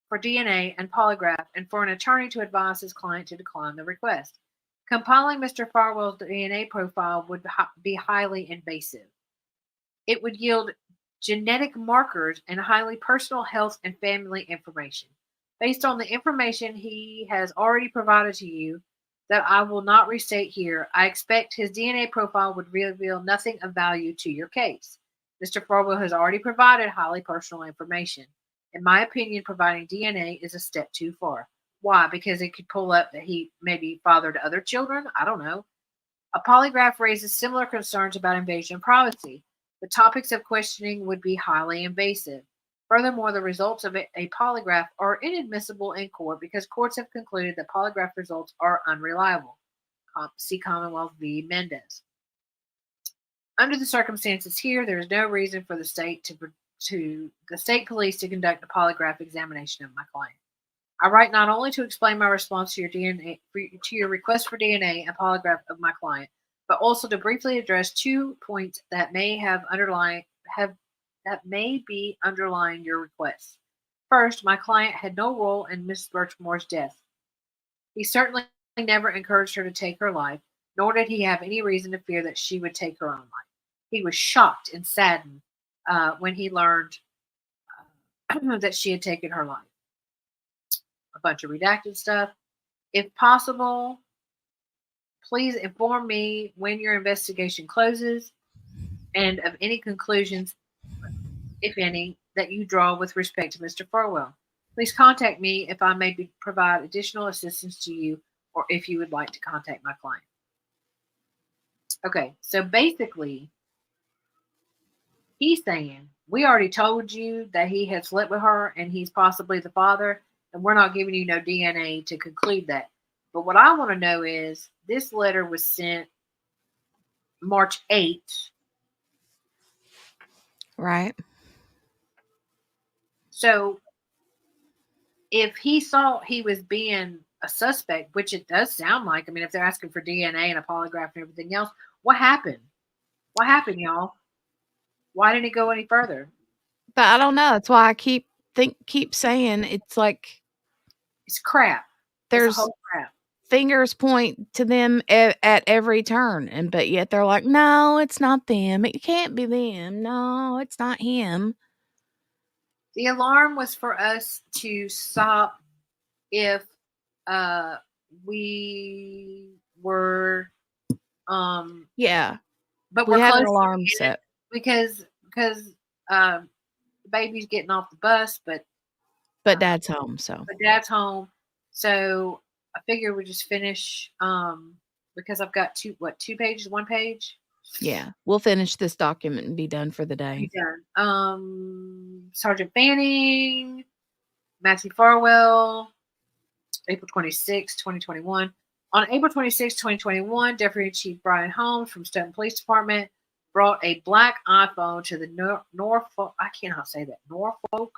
for DNA and polygraph and for an attorney to advise his client to decline the request. Compiling Mr. Farwell's DNA profile would be highly invasive. It would yield genetic markers and highly personal health and family information. Based on the information he has already provided to you, that I will not restate here, I expect his DNA profile would reveal nothing of value to your case. Mr. Farwell has already provided highly personal information. In my opinion, providing DNA is a step too far. Why? Because it could pull up that he maybe fathered other children? I don't know. A polygraph raises similar concerns about invasion of privacy. The topics of questioning would be highly invasive. Furthermore, the results of a polygraph are inadmissible in court because courts have concluded that polygraph results are unreliable. See Commonwealth v. Mendez. Under the circumstances here, there is no reason for the state police to conduct a polygraph examination of my client. I write not only to explain my response to your request for DNA and polygraph of my client, but also to briefly address 2 points that may be underlying your request. First, my client had no role in Miss Birchmore's death. He certainly never encouraged her to take her life, nor did he have any reason to fear that she would take her own life. He was shocked and saddened when he learned that she had taken her life. A bunch of redacted stuff. If possible, please inform me when your investigation closes and of any conclusions, if any, that you draw with respect to Mr. Farwell. Please contact me if I may provide additional assistance to you or if you would like to contact my client. Okay, so basically, he's saying, we already told you that he had slept with her and he's possibly the father, and we're not giving you no DNA to conclude that. But what I want to know is, this letter was sent March 8th. Right. So if he thought he was being a suspect, which it does sound like, I mean, if they're asking for DNA and a polygraph and everything else, what happened? What happened, y'all? Why didn't it go any further? But I don't know. That's why I keep saying it's like It's crap. It's a there's whole crap. fingers point to them at every turn, but yet they're like, no, it's not them. It can't be them. No, it's not him. The alarm was for us to stop if we were Yeah. but We we're had close an to alarm the end set. because the baby's getting off the bus, but Dad's home, so. but dad's home. So I figure we just finish because I've got two pages, 1 page. Yeah. We'll finish this document and be done for the day. Be done. Sergeant Fanning, Matthew Farwell, April 26, 2021. On April 26, 2021, Deputy Chief Brian Holmes from Stoughton Police Department brought a black iPhone to the Norfolk, I cannot say that, Norfolk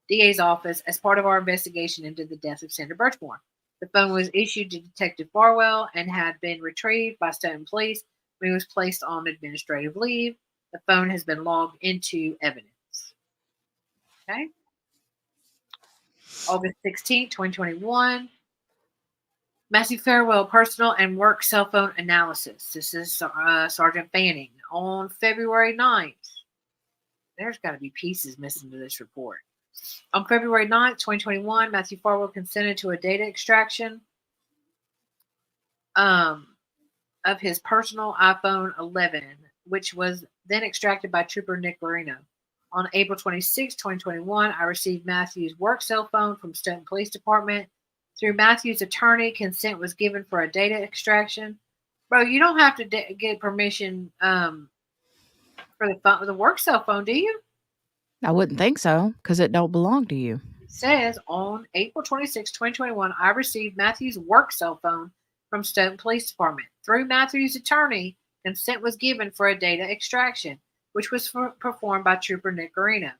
DA's office as part of our investigation into the death of Sandra Birchmore. The phone was issued to Detective Farwell and had been retrieved by Stoughton Police when he was placed on administrative leave. The phone has been logged into evidence. Okay. August 16, 2021. Matthew Farwell, personal and work cell phone analysis. This is Sergeant Fanning. On February 9th, there's got to be pieces missing to this report. On February 9th, 2021, Matthew Farwell consented to a data extraction of his personal iPhone 11, which was then extracted by Trooper Nick Marino. On April 26, 2021, I received Matthew's work cell phone from Stoughton Police Department. Through Matthew's attorney, consent was given for a data extraction. Bro, you don't have to get permission for the work cell phone, do you? I wouldn't think so, because it don't belong to you. It says on April 26, 2021, I received Matthew's work cell phone from Stoughton Police Department. Through Matthew's attorney, consent was given for a data extraction, which was performed by Trooper Nick Marino.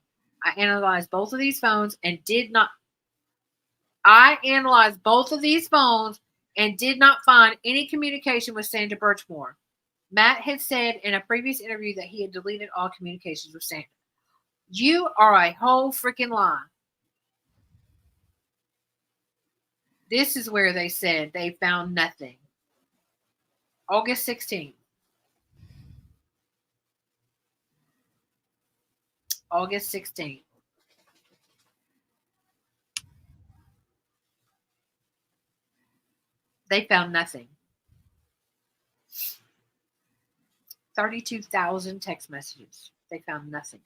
I analyzed both of these phones and did not find any communication with Sandra Birchmore. Matt had said in a previous interview that he had deleted all communications with Sandra. You are a whole freaking lie. This is where they said they found nothing. August 16th. August 16th. They found nothing. 32,000 text messages. They found nothing.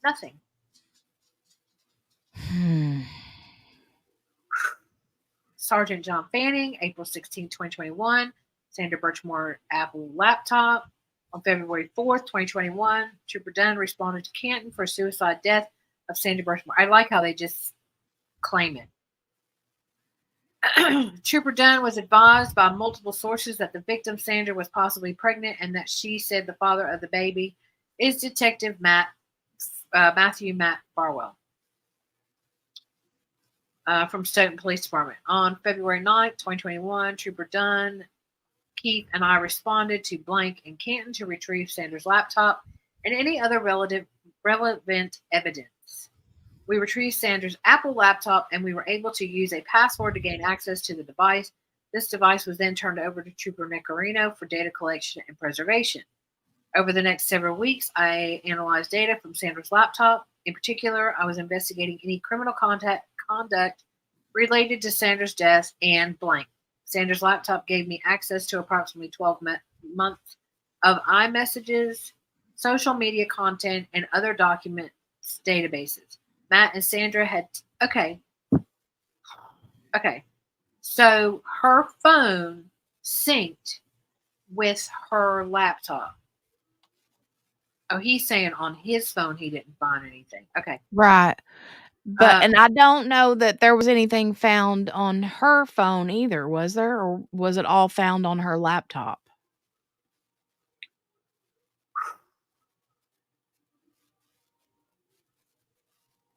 Nothing. Sergeant John Fanning, April 16, 2021. Sandra Birchmore Apple laptop. On February 4th, 2021, Trooper Dunn responded to Canton for a suicide death of Sandra Birchmore. I like how they just claim it. Trooper Dunn was advised by multiple sources that the victim, Sandra, was possibly pregnant and that she said the father of the baby is Detective Matthew Farwell from Stoughton Police Department. On February 9th, 2021, Trooper Dunn, Keith, and I responded to Blank and Canton to retrieve Sandra's laptop and any other relevant evidence. We retrieved Sandra's Apple laptop and we were able to use a password to gain access to the device. This device was then turned over to Trooper Nick Marino for data collection and preservation. Over the next several weeks, I analyzed data from Sandra's laptop. In particular, I was investigating any criminal conduct related to Sandra's death and Blank. Sandra's laptop gave me access to approximately 12 months of iMessages, social media content, and other documents databases. Matt and Sandra had... Okay. So her phone synced with her laptop. Oh, he's saying on his phone he didn't find anything. Okay. Right. But and I don't know that there was anything found on her phone either, was there? Or was it all found on her laptop?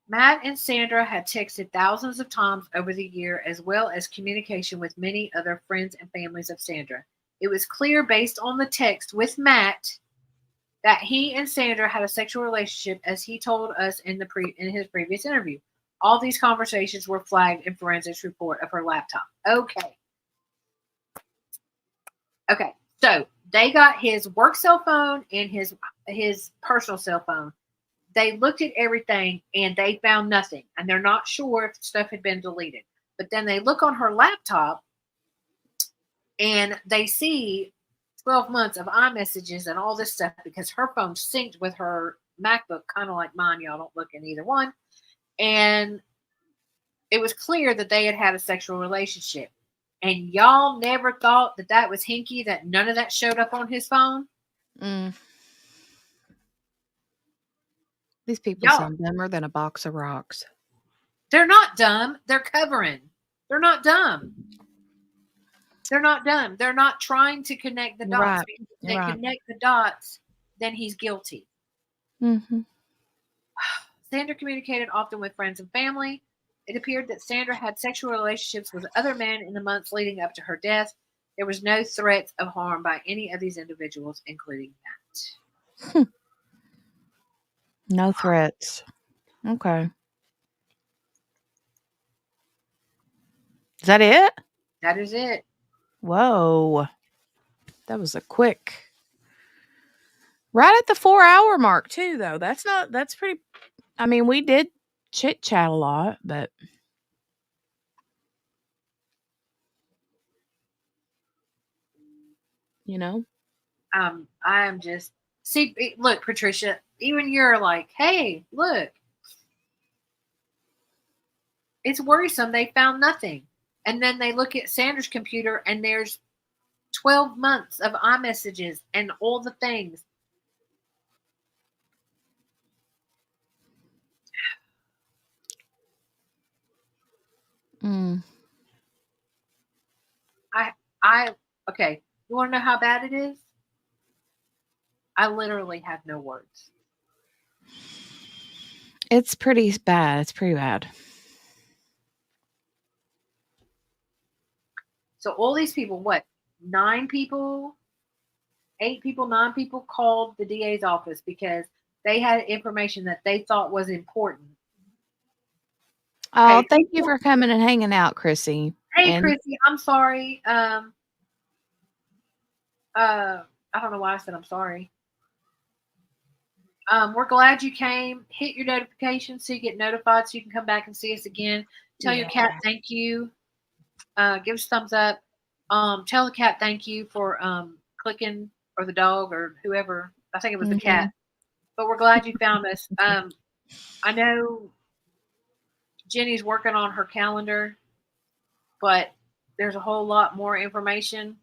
Matt and Sandra had texted thousands of times over the year, as well as communication with many other friends and families of Sandra. It was clear based on the text with Matt that he and Sandra had a sexual relationship, as he told us in his previous interview. All these conversations were flagged in forensics report of her laptop. Okay. So they got his work cell phone and his personal cell phone. They looked at everything and they found nothing. And they're not sure if stuff had been deleted. But then they look on her laptop and they see 12 months of iMessages and all this stuff because her phone synced with her MacBook, kind of like mine. Y'all don't look in either one. And it was clear that they had had a sexual relationship. And y'all never thought that that was hinky, that none of that showed up on his phone? These people sound dumber than a box of rocks. They're not dumb. They're covering. They're not dumb. They're not done. They're not trying to connect the dots, Right. because if they Right. connect the dots, then he's guilty. Mhm. Sandra communicated often with friends and family. It appeared that Sandra had sexual relationships with other men in the months leading up to her death. There was no threat of harm by any of these individuals, including Matt. No threats. Okay. Is that it? That is it. Whoa. That was a quick. Right at the 4-hour mark too, though. That's pretty. I mean, we did chit chat a lot, but you know. I am just look, Patricia. Even you're like, hey, look, it's worrisome. They found nothing, and then they look at Sandra's computer, and there's 12 months of iMessages and all the things. Mm. I okay. You want to know how bad it is? I literally have no words. It's pretty bad. It's pretty bad. So all these people, what, 9 people, 8 people, 9 people called the DA's office because they had information that they thought was important. Oh, Okay. thank you for coming and hanging out, Chrissy. Hey, And Chrissy, I'm sorry. I don't know why I said I'm sorry. We're glad you came. Hit your notifications so you get notified so you can come back and see us again. Tell your cat thank you. Give us a thumbs up. Tell the cat thank you for clicking, or the dog, or whoever. I think it was the cat. But we're glad you found us. I know Jenny's working on her calendar, but there's a whole lot more information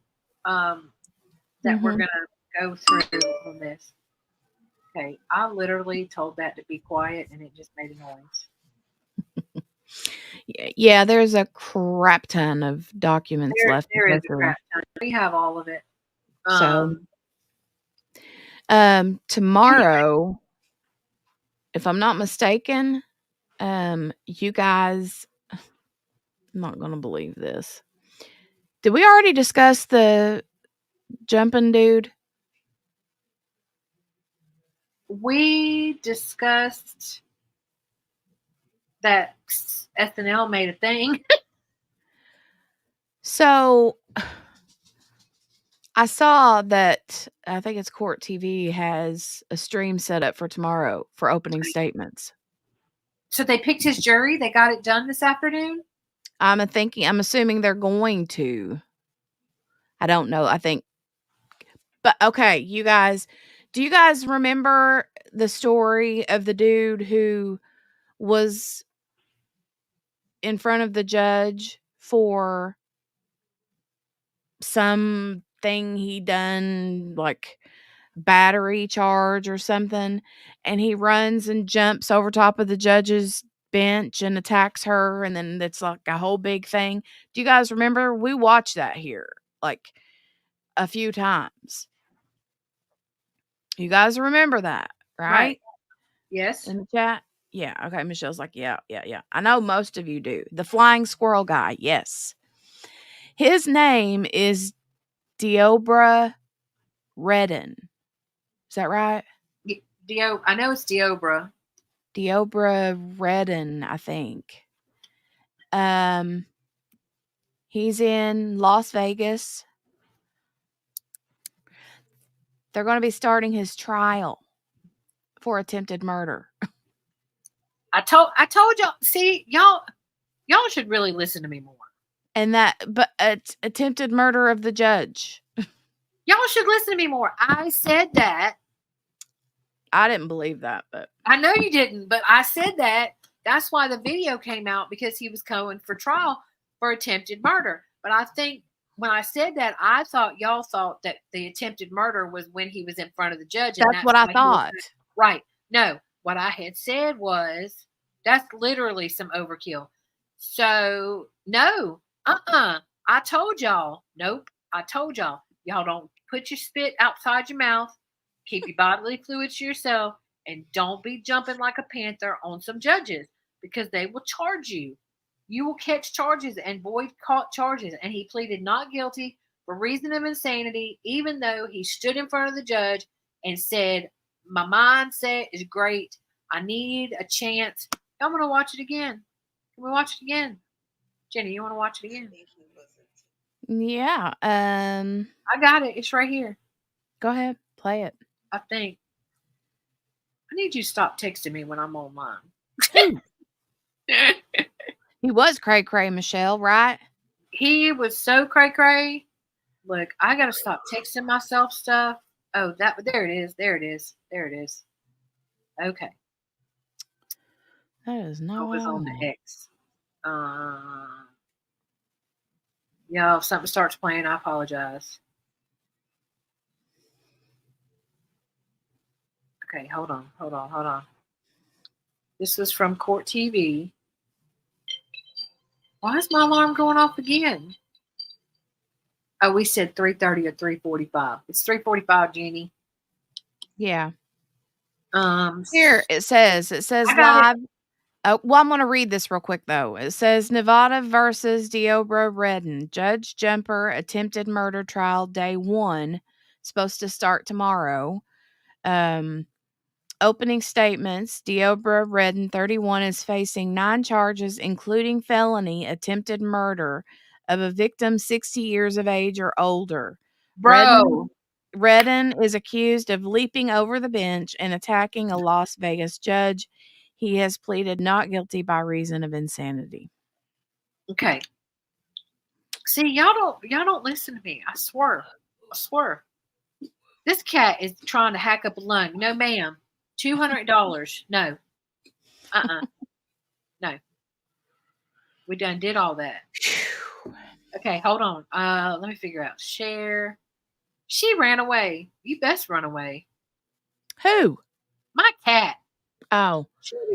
that we're going to go through on this. Okay, I literally told that to be quiet, and it just made a noise. yeah, there's a crap ton of documents left to There go is a through. crap ton. We have all of it. So, tomorrow, if I'm not mistaken, you guys, I'm not gonna believe this. Did we already discuss the jumping dude? We discussed that SNL made a thing. So I saw that I think it's Court TV has a stream set up for tomorrow for opening statements. So they picked his jury. They got it done this afternoon. I'm assuming they're going to. I don't know. But okay, you guys, do you guys remember the story of the dude who was in front of the judge for something he done, like battery charge or something, and he runs and jumps over top of the judge's bench and attacks her, and then it's like a whole big thing? Do you guys remember? We watched that here like a few times. You guys remember that, right? Yes. In the chat? Yeah, okay, Michelle's like, "Yeah, yeah, yeah." I know most of you do. The flying squirrel guy, yes. His name is Deobra Redden. Is that right? I know it's Deobra. Deobra Redden, I think. He's in Las Vegas. They're gonna be starting his trial for attempted murder. I told y'all. See, y'all should really listen to me more. And attempted murder of the judge. Y'all should listen to me more. I said that. I didn't believe that, but I know you didn't, but I said that. That's why the video came out, because he was going for trial for attempted murder. But I think when I said that, I thought y'all thought that the attempted murder was when he was in front of the judge. And that's what I thought. Right. No, what I had said was that's literally some overkill. So, no, I told y'all. Nope. I told y'all. Y'all don't put your spit outside your mouth. Keep your bodily fluids to yourself. And don't be jumping like a panther on some judges because they will charge you. You will catch charges, and Boyd caught charges, and he pleaded not guilty for reason of insanity, even though he stood in front of the judge and said, my mindset is great. I need a chance. I'm going to watch it again. Can we watch it again? Jenny, you want to watch it again? Yeah. I got it. It's right here. Go ahead. Play it. I think. I need you to stop texting me when I'm online. He was cray-cray, Michelle, right? He was so cray-cray. Look, I got to stop texting myself stuff. Oh, there it is. There it is. There it is. Okay. That is not It was what I on want. the X. Yeah, if something starts playing, I apologize. Okay, hold on. This was from Court TV. Why is my alarm going off again? Oh, we said 3:30 or 3:45. It's 3:45, Jenny. Yeah. Here it says live. Oh, well, I'm going to read this real quick, though. It says Nevada versus Deobra Redden. Judge Jumper attempted murder trial day 1. Supposed to start tomorrow. Opening statements. Deobra Redden, 31, is facing 9 charges, including felony attempted murder of a victim 60 years of age or older. Bro. Redden is accused of leaping over the bench and attacking a Las Vegas judge. He has pleaded not guilty by reason of insanity. Okay. See, y'all don't listen to me. I swear. This cat is trying to hack up a lung. No, ma'am. $200. No. No. We done did all that. Okay, hold on. Let me figure out. Share. She ran away. You best run away. Who? My cat. Oh.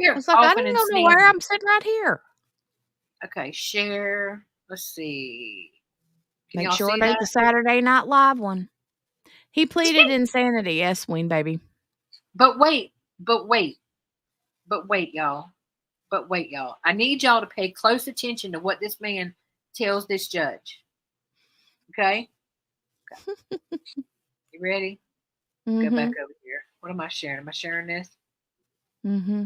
I was like, I didn't know where I'm sitting right here. Okay, share. Let's see. Make sure there's the Saturday Night Live one. He pleaded insanity. Yes, Ween, baby. But wait, y'all. I need y'all to pay close attention to what this man tells this judge. Okay? You ready? Mm-hmm. Go back over here. What am I sharing? Am I sharing this? Mm-hmm.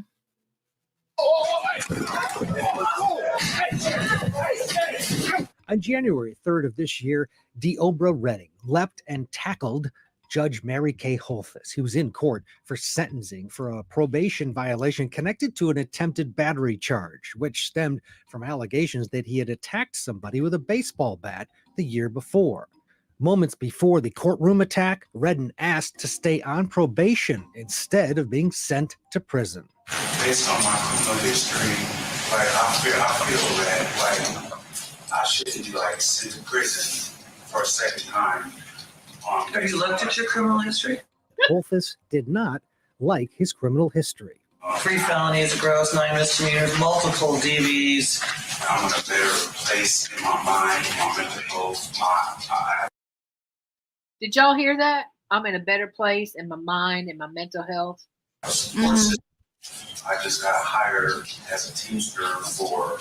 On January 3rd of this year, Deobra Redden leapt and tackled Judge Mary Kay Holthus. He was in court for sentencing for a probation violation connected to an attempted battery charge, which stemmed from allegations that he had attacked somebody with a baseball bat the year before. Moments before the courtroom attack, Redden asked to stay on probation instead of being sent to prison. Based on my criminal history, I feel that I shouldn't be sent to prison for a second time. Have you looked at your criminal history? Holthus did not like his criminal history. 3 felonies, gross, 9 misdemeanors, multiple DVs. I'm in a better place in my mind, my mental health. Did y'all hear that? I'm in a better place in my mind and my mental health. Mm-hmm. I just got hired as a teamster for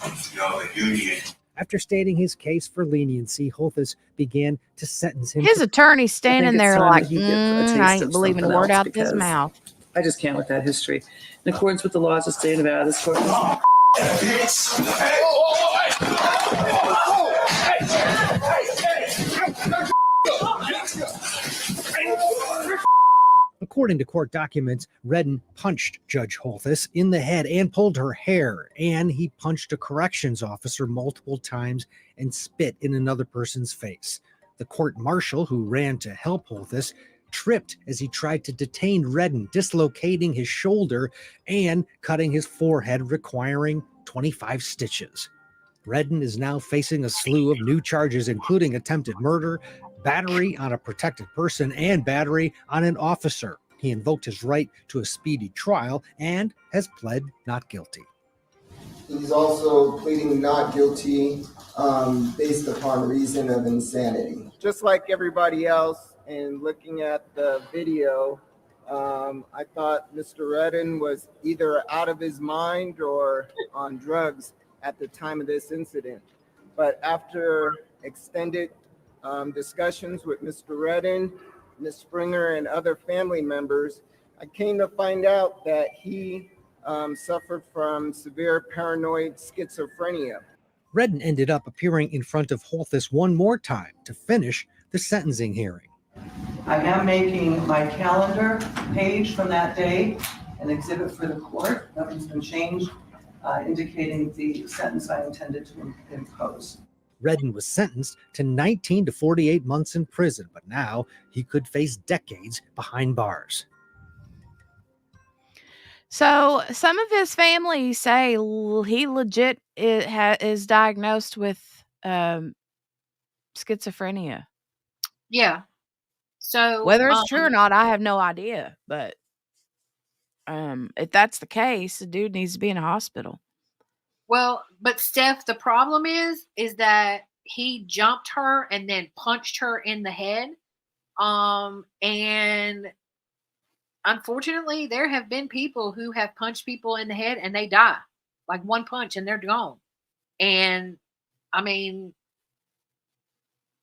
the union. After stating his case for leniency, Holthus began to sentence him. His attorney's standing there like, I ain't believing a word out of his mouth. I just can't with that history. In accordance with the laws of the state of Nevada, this court... According to court documents, Redden punched Judge Holthus in the head and pulled her hair, and he punched a corrections officer multiple times and spit in another person's face. The court marshal, who ran to help Holthus, tripped as he tried to detain Redden, dislocating his shoulder and cutting his forehead, requiring 25 stitches. Redden is now facing a slew of new charges, including attempted murder, battery on a protected person, and battery on an officer. He invoked his right to a speedy trial and has pled not guilty. He's also pleading not guilty based upon reason of insanity. Just like everybody else, and looking at the video, I thought Mr. Redden was either out of his mind or on drugs at the time of this incident. But after extended discussions with Mr. Redden, Ms. Springer, and other family members, I came to find out that he suffered from severe paranoid schizophrenia. Redden ended up appearing in front of Holthus one more time to finish the sentencing hearing. I am making my calendar page from that day an exhibit for the court. Nothing's been changed, indicating the sentence I intended to impose. Redden was sentenced to 19 to 48 months in prison, but now he could face decades behind bars. So some of his family say he legit is diagnosed with schizophrenia. Yeah. So Whether it's true or not, I have no idea. But if that's the case, the dude needs to be in a hospital. Well, but Steph, the problem is that he jumped her and then punched her in the head. And unfortunately, there have been people who have punched people in the head and they die. Like one punch and they're gone. And I mean,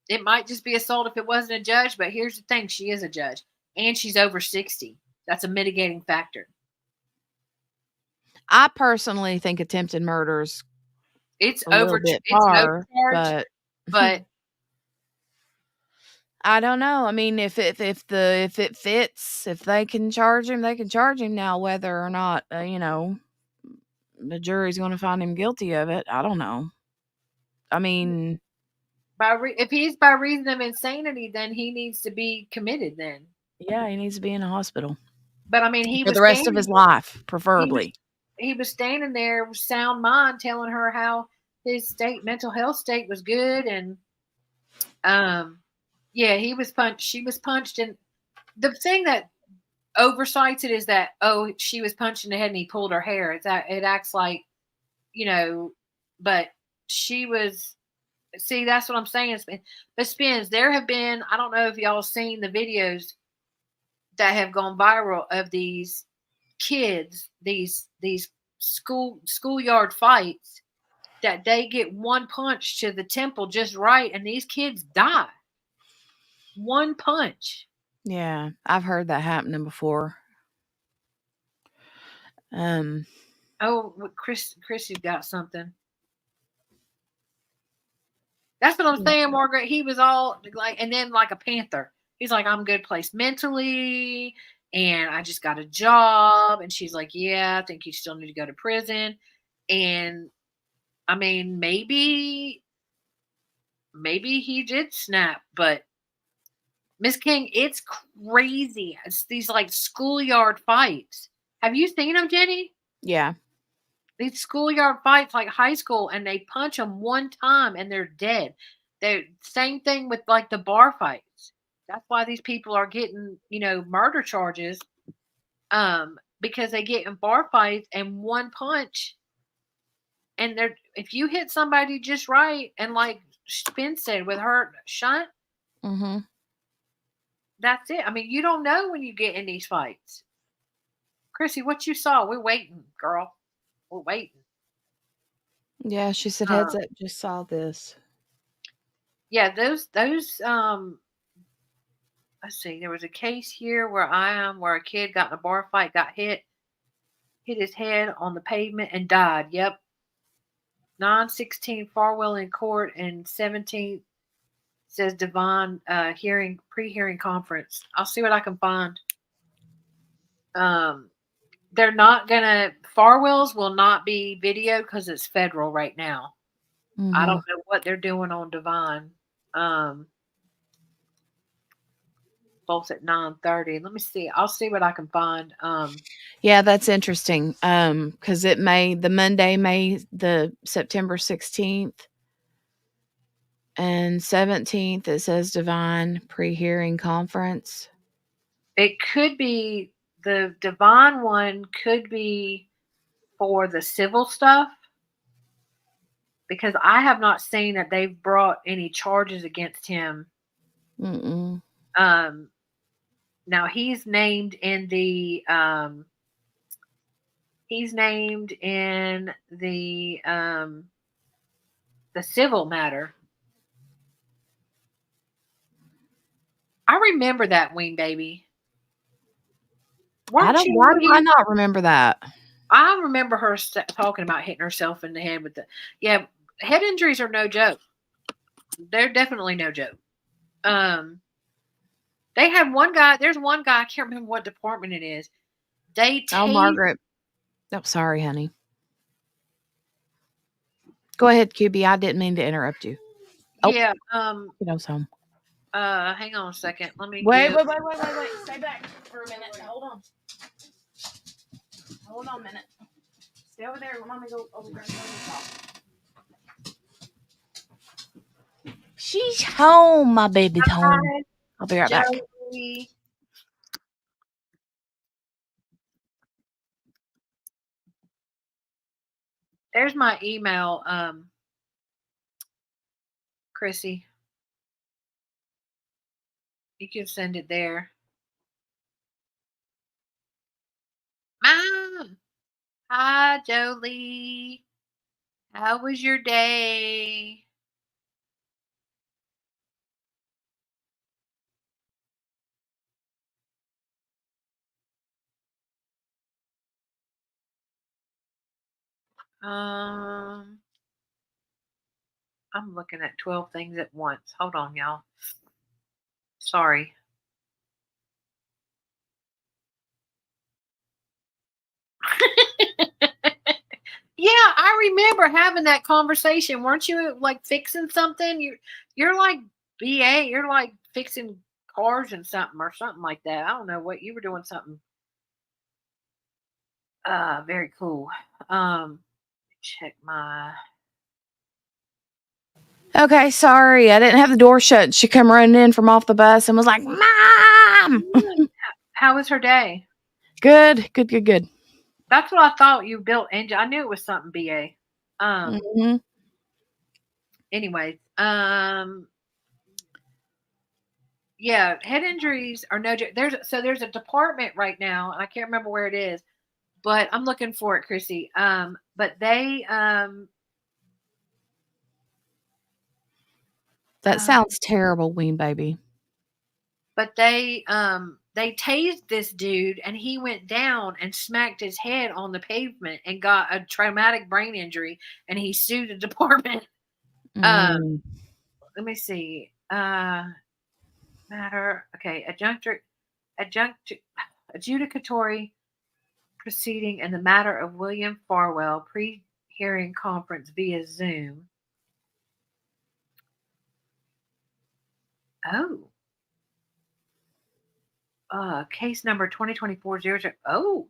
it might just be assault if it wasn't a judge, but here's the thing, she is a judge. And she's over 60. That's a mitigating factor. I personally think attempted murder's It's a little bit far, but I don't know. I mean, if it fits, if they can charge him, they can charge him. Now, whether or not the jury's going to find him guilty of it, I don't know. I mean, if he's by reason of insanity, then he needs to be committed. Then yeah, he needs to be in a hospital. But I mean, he for was the rest of his life, preferably. He was standing there with sound mind, telling her how his mental health state was good, and yeah, he was punched. She was punched, and the thing that oversights it is that she was punched in the head and he pulled her hair. It acts like, but she was. See, that's what I'm saying. But Spins, there have been, I don't know if y'all seen the videos that have gone viral of these kids, these schoolyard fights, that they get one punch to the temple just right, and these kids die. One punch. Yeah, I've heard that happening before. Chris, you got something. That's what I'm saying, Margaret. He was all like, and then like a panther. He's like, I'm good place mentally, and I just got a job. And she's like, yeah, I think you still need to go to prison. And I mean, maybe he did snap, but Miss King, it's crazy. It's these like schoolyard fights. Have you seen them, Jenny? Yeah. These schoolyard fights, like high school, and they punch them one time and they're dead. They're same thing with like the bar fights. That's why these people are getting, murder charges, because they get in bar fights and one punch, and if you hit somebody just right, and like Spin said with her shunt, that's it. I mean, you don't know when you get in these fights. Chrissy, what you saw? We're waiting, girl. We're waiting. Yeah, she said heads up, just saw this. Yeah, those let's see, there was a case here where I am where a kid got in a bar fight, got hit his head on the pavement and died. Yep. 9/16 Farwell in court, and 17th says Devon pre-hearing conference. I'll see what I can find. They're not gonna, Farwell's will not be video because it's federal right now. I don't know what they're doing on Devon. Both at 9:30. Let me see. I'll see what I can find. Yeah, that's interesting. Because the September 16th and 17th, it says Divine pre-hearing conference. It could be, the Devon one could be for the civil stuff. because I have not seen that they've brought any charges against him. Mm-mm. Now he's named in the civil matter. I remember that Ween baby. Why do I not remember that? I remember her talking about hitting herself in the head with head injuries are no joke. They're definitely no joke. They had one guy. There's one guy. I can't remember what department it is. Margaret. Oh, sorry, honey. Go ahead, QB. I didn't mean to interrupt you. Yeah. Kiddo's home. Hang on a second. Let me wait. Stay back for a minute. Hold on a minute. Stay over there. Let me go over there and talk. She's home. My baby's home. I'll be right back. There's my email, Chrissy. You can send it there. Mom. Hi, Jolie. How was your day? I'm looking at 12 things at once. Hold on, y'all. Sorry. Yeah, I remember having that conversation. Weren't you like fixing something? You're like BA. You're like fixing cars and something or something like that. I don't know what you were doing. Something. Very cool. Check my. Okay, sorry. I didn't have the door shut. She come running in from off the bus and was like, Mom! How was her day? Good. That's what I thought you built engine. I knew it was something BA. Anyways, yeah, head injuries are no joke. There's a department right now, and I can't remember where it is, but I'm looking for it, Chrissy. But they that sounds terrible, Ween baby. But they tased this dude, and he went down and smacked his head on the pavement and got a traumatic brain injury, and he sued the department. Let me see. Matter. Okay, adjudicatory proceeding in the matter of William Farwell pre-hearing conference via Zoom. Oh. Case number 2024-00. Oh.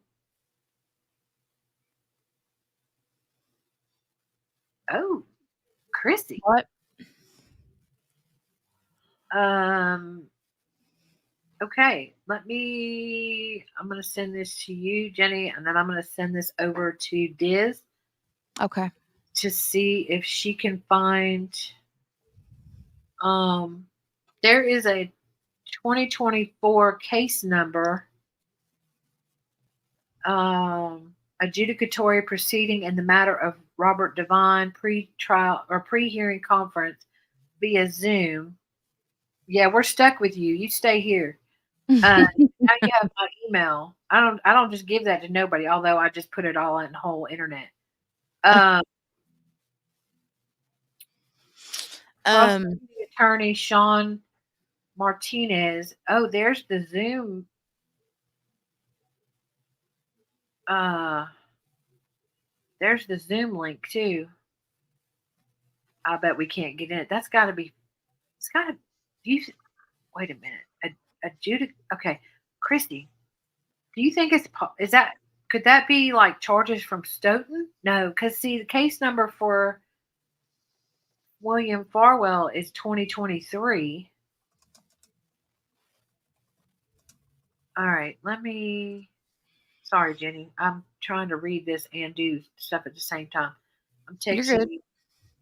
Oh, Chrissy. What? Okay, I'm going to send this to you, Jenny, and then I'm going to send this over to Diz. Okay. To see if she can find, there is a 2024 case number, adjudicatory proceeding in the matter of Robert Devine pre-trial or pre-hearing conference via Zoom. Yeah, we're stuck with you. You stay here. Now you have my email. I don't just give that to nobody, although I just put it all on the whole internet. Attorney Sean Martinez. Oh, there's the Zoom. There's the Zoom link too. I bet we can't get in it. That's got to be. It's got to. Wait a minute. Okay, Christy. Do you think could that be like charges from Stoughton? No, because see, the case number for William Farwell is 2023. All right, sorry, Jenny. I'm trying to read this and do stuff at the same time. I'm texting you.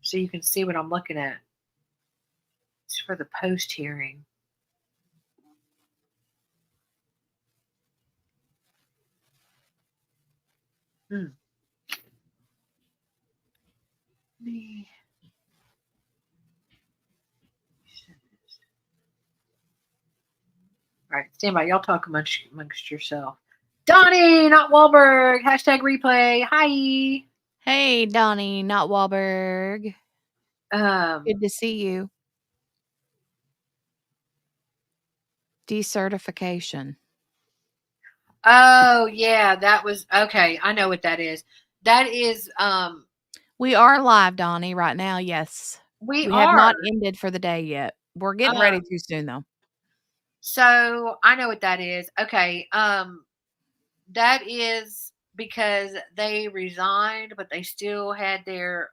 so you can see what I'm looking at. It's for the post hearing. Me. All right, stand by. Y'all talk amongst yourself. Donnie, not Wahlberg. Hashtag replay. Hi. Hey, Donnie, not Wahlberg. Good to see you. Decertification. Oh yeah, that was okay. I know what that is. That is We are live, Donnie, right now. Yes. we have not are. ended for the day yet. We're getting ready too soon though. So I know what that is. Okay. That is because they resigned, but they still had their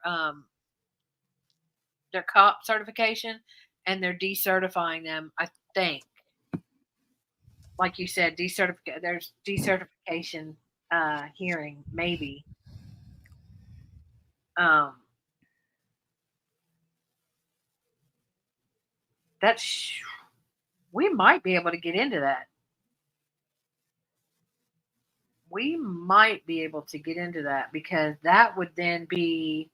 cop certification, and they're decertifying them, I think. Like you said, there's decertification hearing, maybe. That's we might be able to get into that. We might be able to get into that because that would then be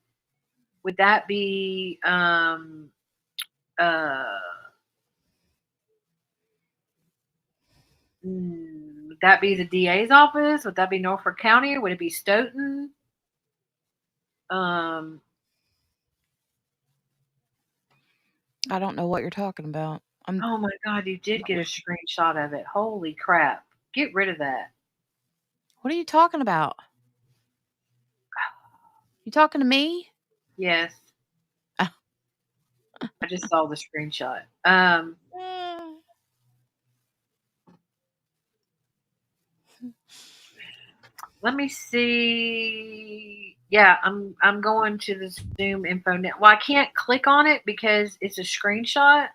would that be would that be the DA's office? Would that be Norfolk County? Would it be Stoughton? I don't know what you're talking about. Oh my God, you did get a screenshot of it. Holy crap. Get rid of that. What are you talking about? You talking to me? Yes. Oh. I just saw the screenshot. Let me see. Yeah, I'm going to the Zoom info now. Well, I can't click on it because it's a screenshot.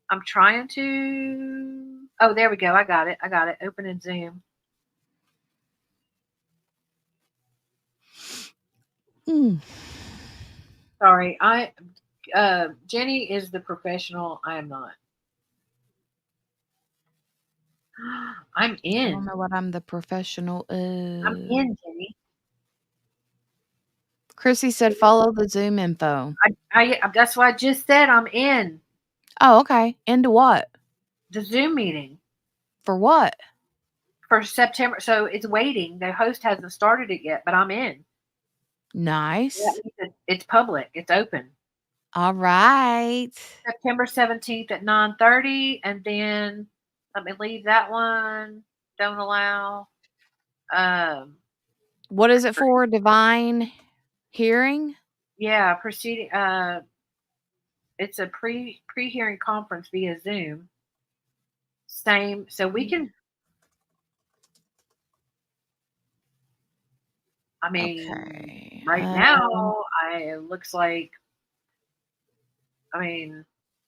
I'm trying to. Oh, there we go. I got it. Open in Zoom. Sorry, Jenny is the professional. I am not. I'm in. I don't know what I'm the professional is. I'm in, Jenny. Chrissy said follow the Zoom info. I that's what I just said. I'm in. Oh, okay. Into what? The Zoom meeting. For what? For September. So it's waiting. The host hasn't started it yet, but I'm in. Nice. It's public. It's open. All right. September 17th at 9:30, and then let me leave that one. Don't allow. What is it for? Divine hearing? Yeah, proceeding. It's a pre-hearing conference via Zoom. Same. So we can. I mean, okay. Right now, it looks like. I mean,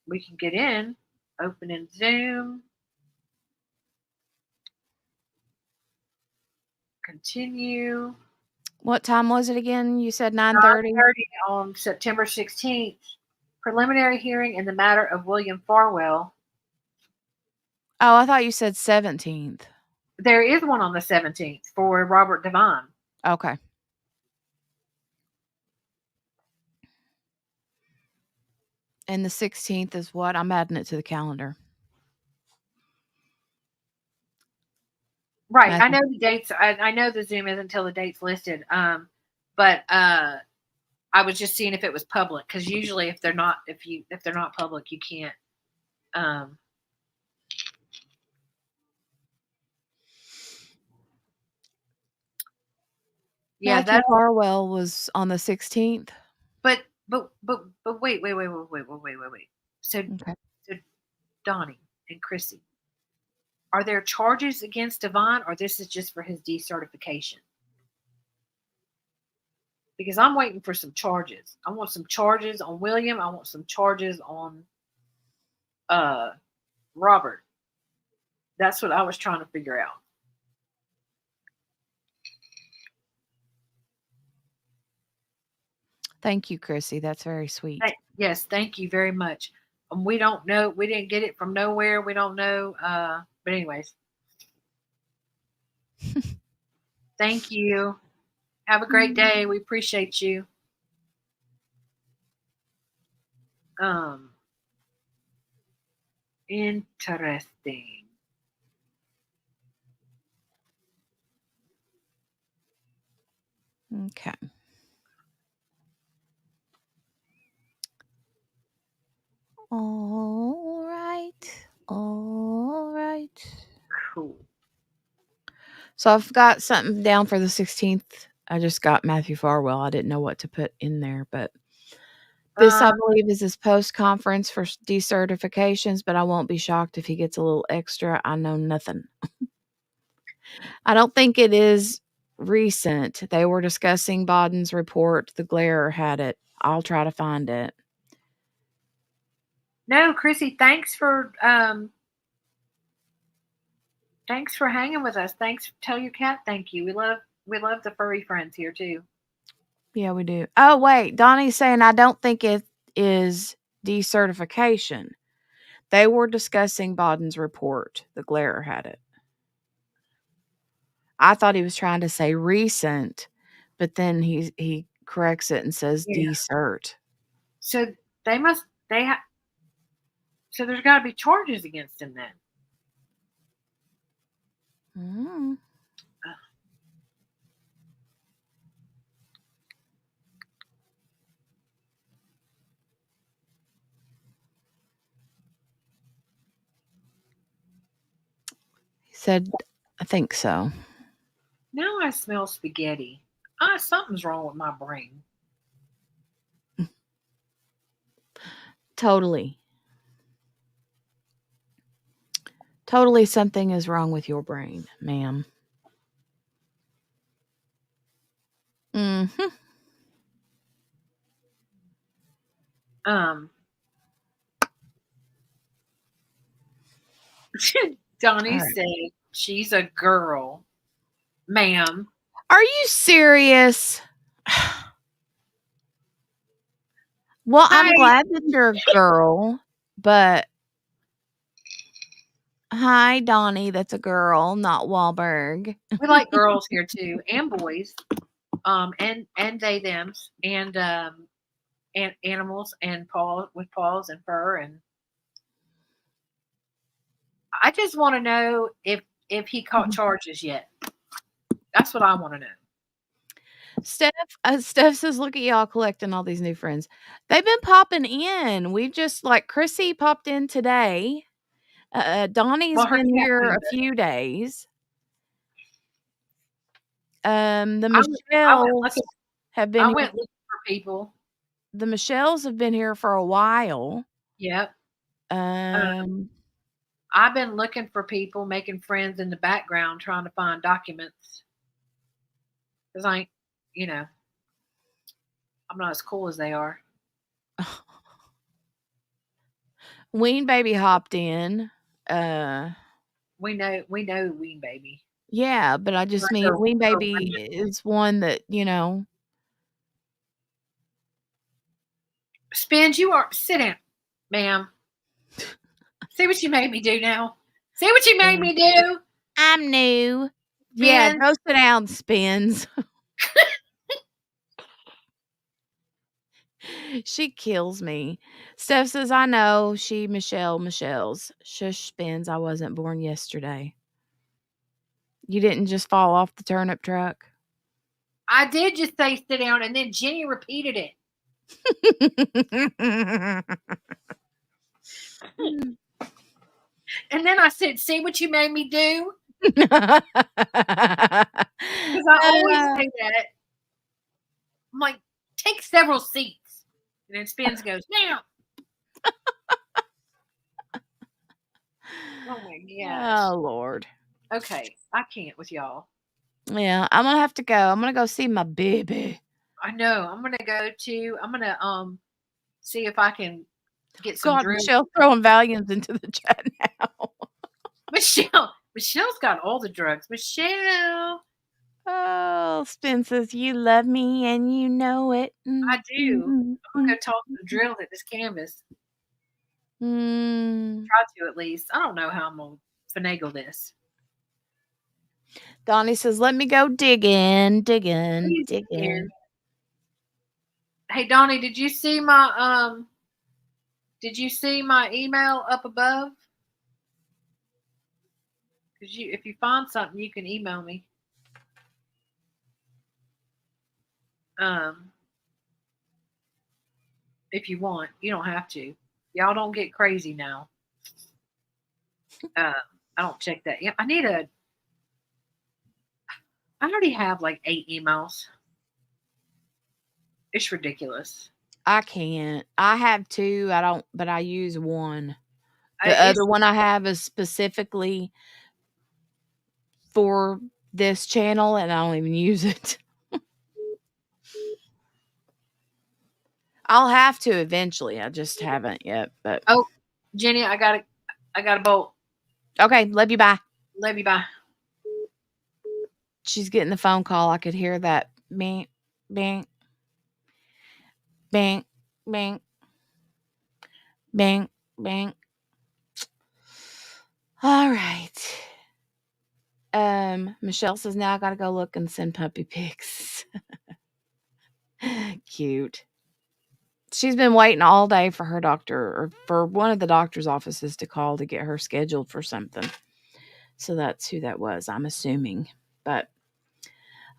we can get in. Open in Zoom. Continue. What time was it again? You said 9:30? 9:30 on September 16th. Preliminary hearing in the matter of William Farwell. Oh, I thought you said 17th. There is one on the 17th for Robert Devine. Okay. And the 16th is what? I'm adding it to the calendar. Right. I know the dates. I know the Zoom isn't until the date's listed. But I was just seeing if it was public, because usually if they're not public, you can't. Yeah, Matthew Farwell was on the 16th. But wait. So, Okay. So Donnie and Chrissy, are there charges against Devine, or this is just for his decertification? Because I'm waiting for some charges. I want some charges on William. I want some charges on Robert. That's what I was trying to figure out. Thank you, Chrissy. That's very sweet. Yes, thank you very much. We don't know. We didn't get it from nowhere. We don't know. But anyways, thank you. Have a great day. We appreciate you. Interesting. Okay. All right. All right. Cool. So I've got something down for the 16th. I just got Matthew Farwell. I didn't know what to put in there, but this, I believe, is his post-conference for decertifications, but I won't be shocked if he gets a little extra. I know nothing. I don't think it is recent. They were discussing Boden's report. The Glare had it. I'll try to find it. No, Chrissy, thanks for hanging with us. Thanks. Tell your cat thank you. We love the furry friends here too. Yeah, we do. Oh, wait. Donnie's saying I don't think it is decertification. They were discussing Boden's report. The Glare had it. I thought he was trying to say recent, but then he corrects it and says decert. So so there's got to be charges against him then. Mm. He said, I think so. Now I smell spaghetti. Something's wrong with my brain. Totally. Totally something is wrong with your brain, ma'am. Mm-hmm. Donnie said she's a girl. Ma'am. Are you serious? Well, I'm glad that you're a girl, but hi, Donnie, that's a girl, not Wahlberg. We like girls here too, and boys, and they thems, and animals, and with paws and fur, and I just want to know if he caught charges yet. That's what I want to know. Steph says, look at y'all collecting all these new friends. They've been popping in. We just, like, Chrissy popped in today. Donnie's been here a few days. The Michelles have been I went looking for people. The Michelles have been here for a while. Yep. I've been looking for people, making friends in the background, trying to find documents. Because I'm not as cool as they are. Ween Baby hopped in. We know Ween Baby. Yeah, but I just mean Ween Baby is one that, Spins, sit down, ma'am. See what you made me do now. See what you made me do. I'm new. Spins. Yeah, go sit down, Spins. She kills me. Steph says, I know. Michelle's. Shush, Spins. I wasn't born yesterday. You didn't just fall off the turnip truck? I did just say sit down, and then Jenny repeated it. And then I said, see what you made me do? Because I always say that. I'm like, take several seats. And then Spins goes, now. Oh my gosh. Oh, Lord. Okay, I can't with y'all. Yeah, I'm going to have to go. I'm going to go see my baby. I know. I'm going to see if I can get some God, Michelle's throwing Valiums into the chat now. Michelle's got all the drugs. Michelle. Oh, Oh, Spencer, you love me and you know it. I do. I'm gonna go toss the drill at this canvas. Mm. Try to at least. I don't know how I'm gonna finagle this. Donnie says, let me go digging. Please, Ian. Hey Donnie, did you see my email up above? Because if you find something, you can email me. If you want, you don't have to. Y'all don't get crazy now. I don't check that. Yeah, I already have like 8 emails. It's ridiculous. I can't. I have 2. I don't, but I use one. The It's other one I have is specifically for this channel, and I don't even use it. I'll have to eventually. I just haven't yet. But Oh, Jenny, I got a bolt. okay, love you. Bye. Love you. Bye. She's getting the phone call. I could hear that. Bing, bing, bing, bing, bing, bing. All right. Michelle says now I gotta go look and send puppy pics. Cute. She's been waiting all day for her doctor or for one of the doctor's offices to call to get her scheduled for something. So that's who that was, I'm assuming. But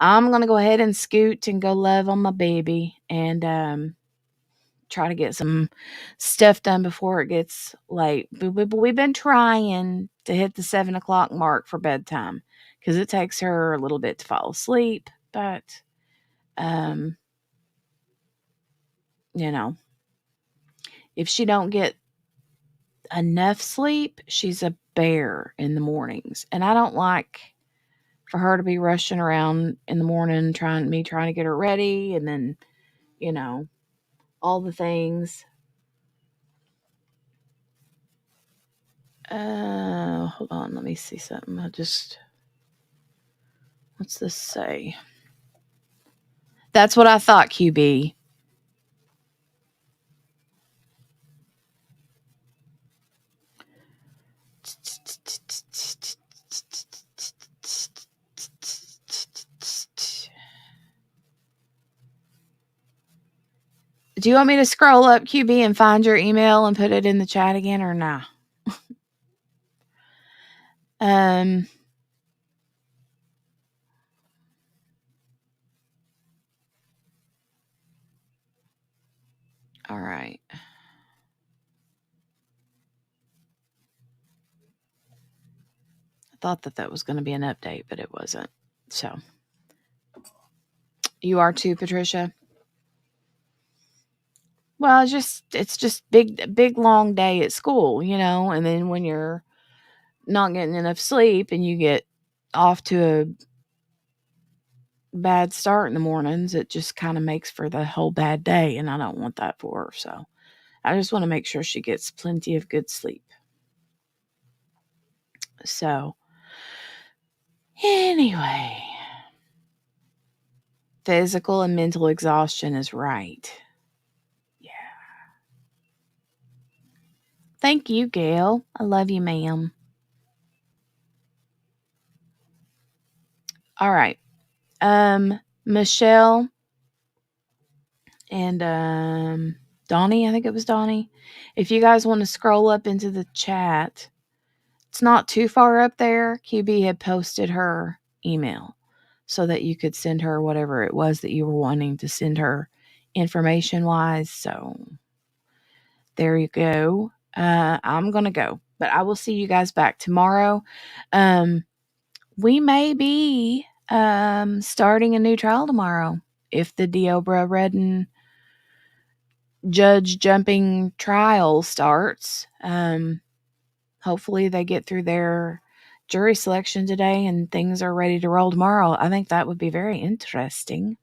I'm going to go ahead and scoot and go love on my baby and try to get some stuff done before it gets late. We've been trying to hit the 7 o'clock mark for bedtime because it takes her a little bit to fall asleep. But, you know, if she don't get enough sleep, she's a bear in the mornings. And I don't like for her to be rushing around in the morning trying to get her ready and then, you know, all the things. Hold on, let me see something. What's this say? That's what I thought, QB. Do you want me to scroll up, QB, and find your email and put it in the chat again or nah? All right. I thought that was going to be an update, but it wasn't. So, you are too, Patricia? Well, it's just big long day at school, you know, and then when you're not getting enough sleep and you get off to a bad start in the mornings, it just kind of makes for the whole bad day, and I don't want that for her. So I just want to make sure she gets plenty of good sleep. So anyway, physical and mental exhaustion is right. Yeah. Thank you, Gail. I love you, ma'am. All right. Michelle and Donnie, I think it was Donnie. If you guys want to scroll up into the chat, it's not too far up there. QB had posted her email so that you could send her whatever it was that you were wanting to send her information-wise. So there you go. I'm going to go, but I will see you guys back tomorrow. We may be starting a new trial tomorrow if the Deobra Redden judge jumping trial starts. Hopefully they get through their jury selection today and things are ready to roll tomorrow. I think that would be very interesting.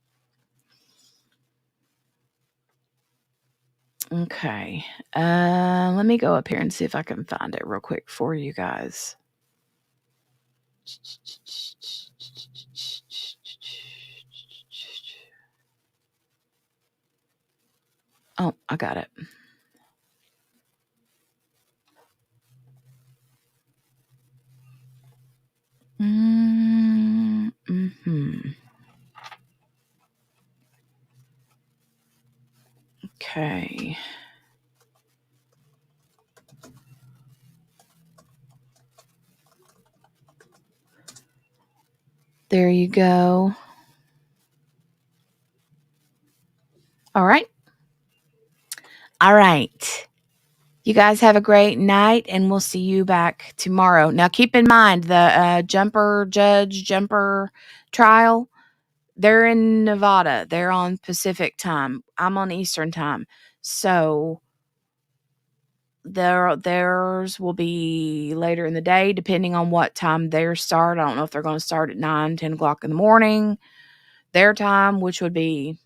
Okay. Let me go up here and see if I can find it real quick for you guys. Oh, I got it. Mm-hmm. Okay. There you go. All right. All right. You guys have a great night, and we'll see you back tomorrow. Now, keep in mind the jumper trial, they're in Nevada. They're on Pacific time. I'm on Eastern time. So theirs will be later in the day, depending on what time theirs start. I don't know if they're going to start at 9, 10 o'clock in the morning, their time, which would be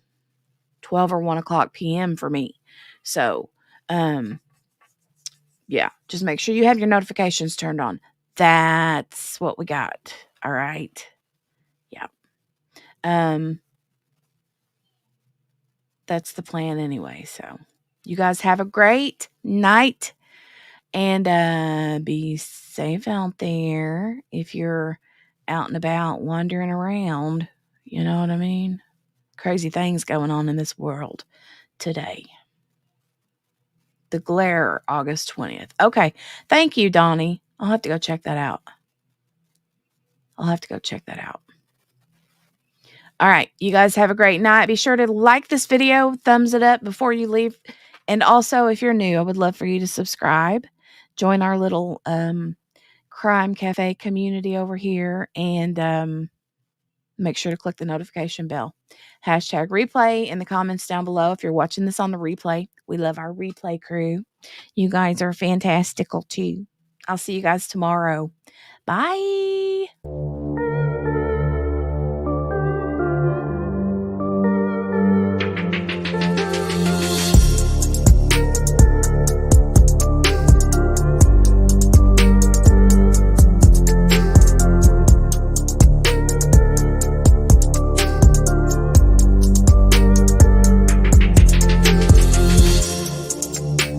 12 or 1 o'clock p.m. for me. So, yeah, just make sure you have your notifications turned on. That's what we got. All right. Yeah. That's the plan anyway. So you guys have a great night, and be safe out there if you're out and about wandering around. You know what I mean? Crazy things going on in this world today. The Glare, August 20th. Okay. Thank you, Donnie. I'll have to go check that out. All right. You guys have a great night. Be sure to like this video, thumbs it up before you leave. And also, if you're new, I would love for you to subscribe. Join our little crime cafe community over here, and make sure to click the notification bell. Hashtag replay in the comments down below if you're watching this on the replay. We love our replay crew. You guys are fantastical too. I'll see you guys tomorrow. Bye.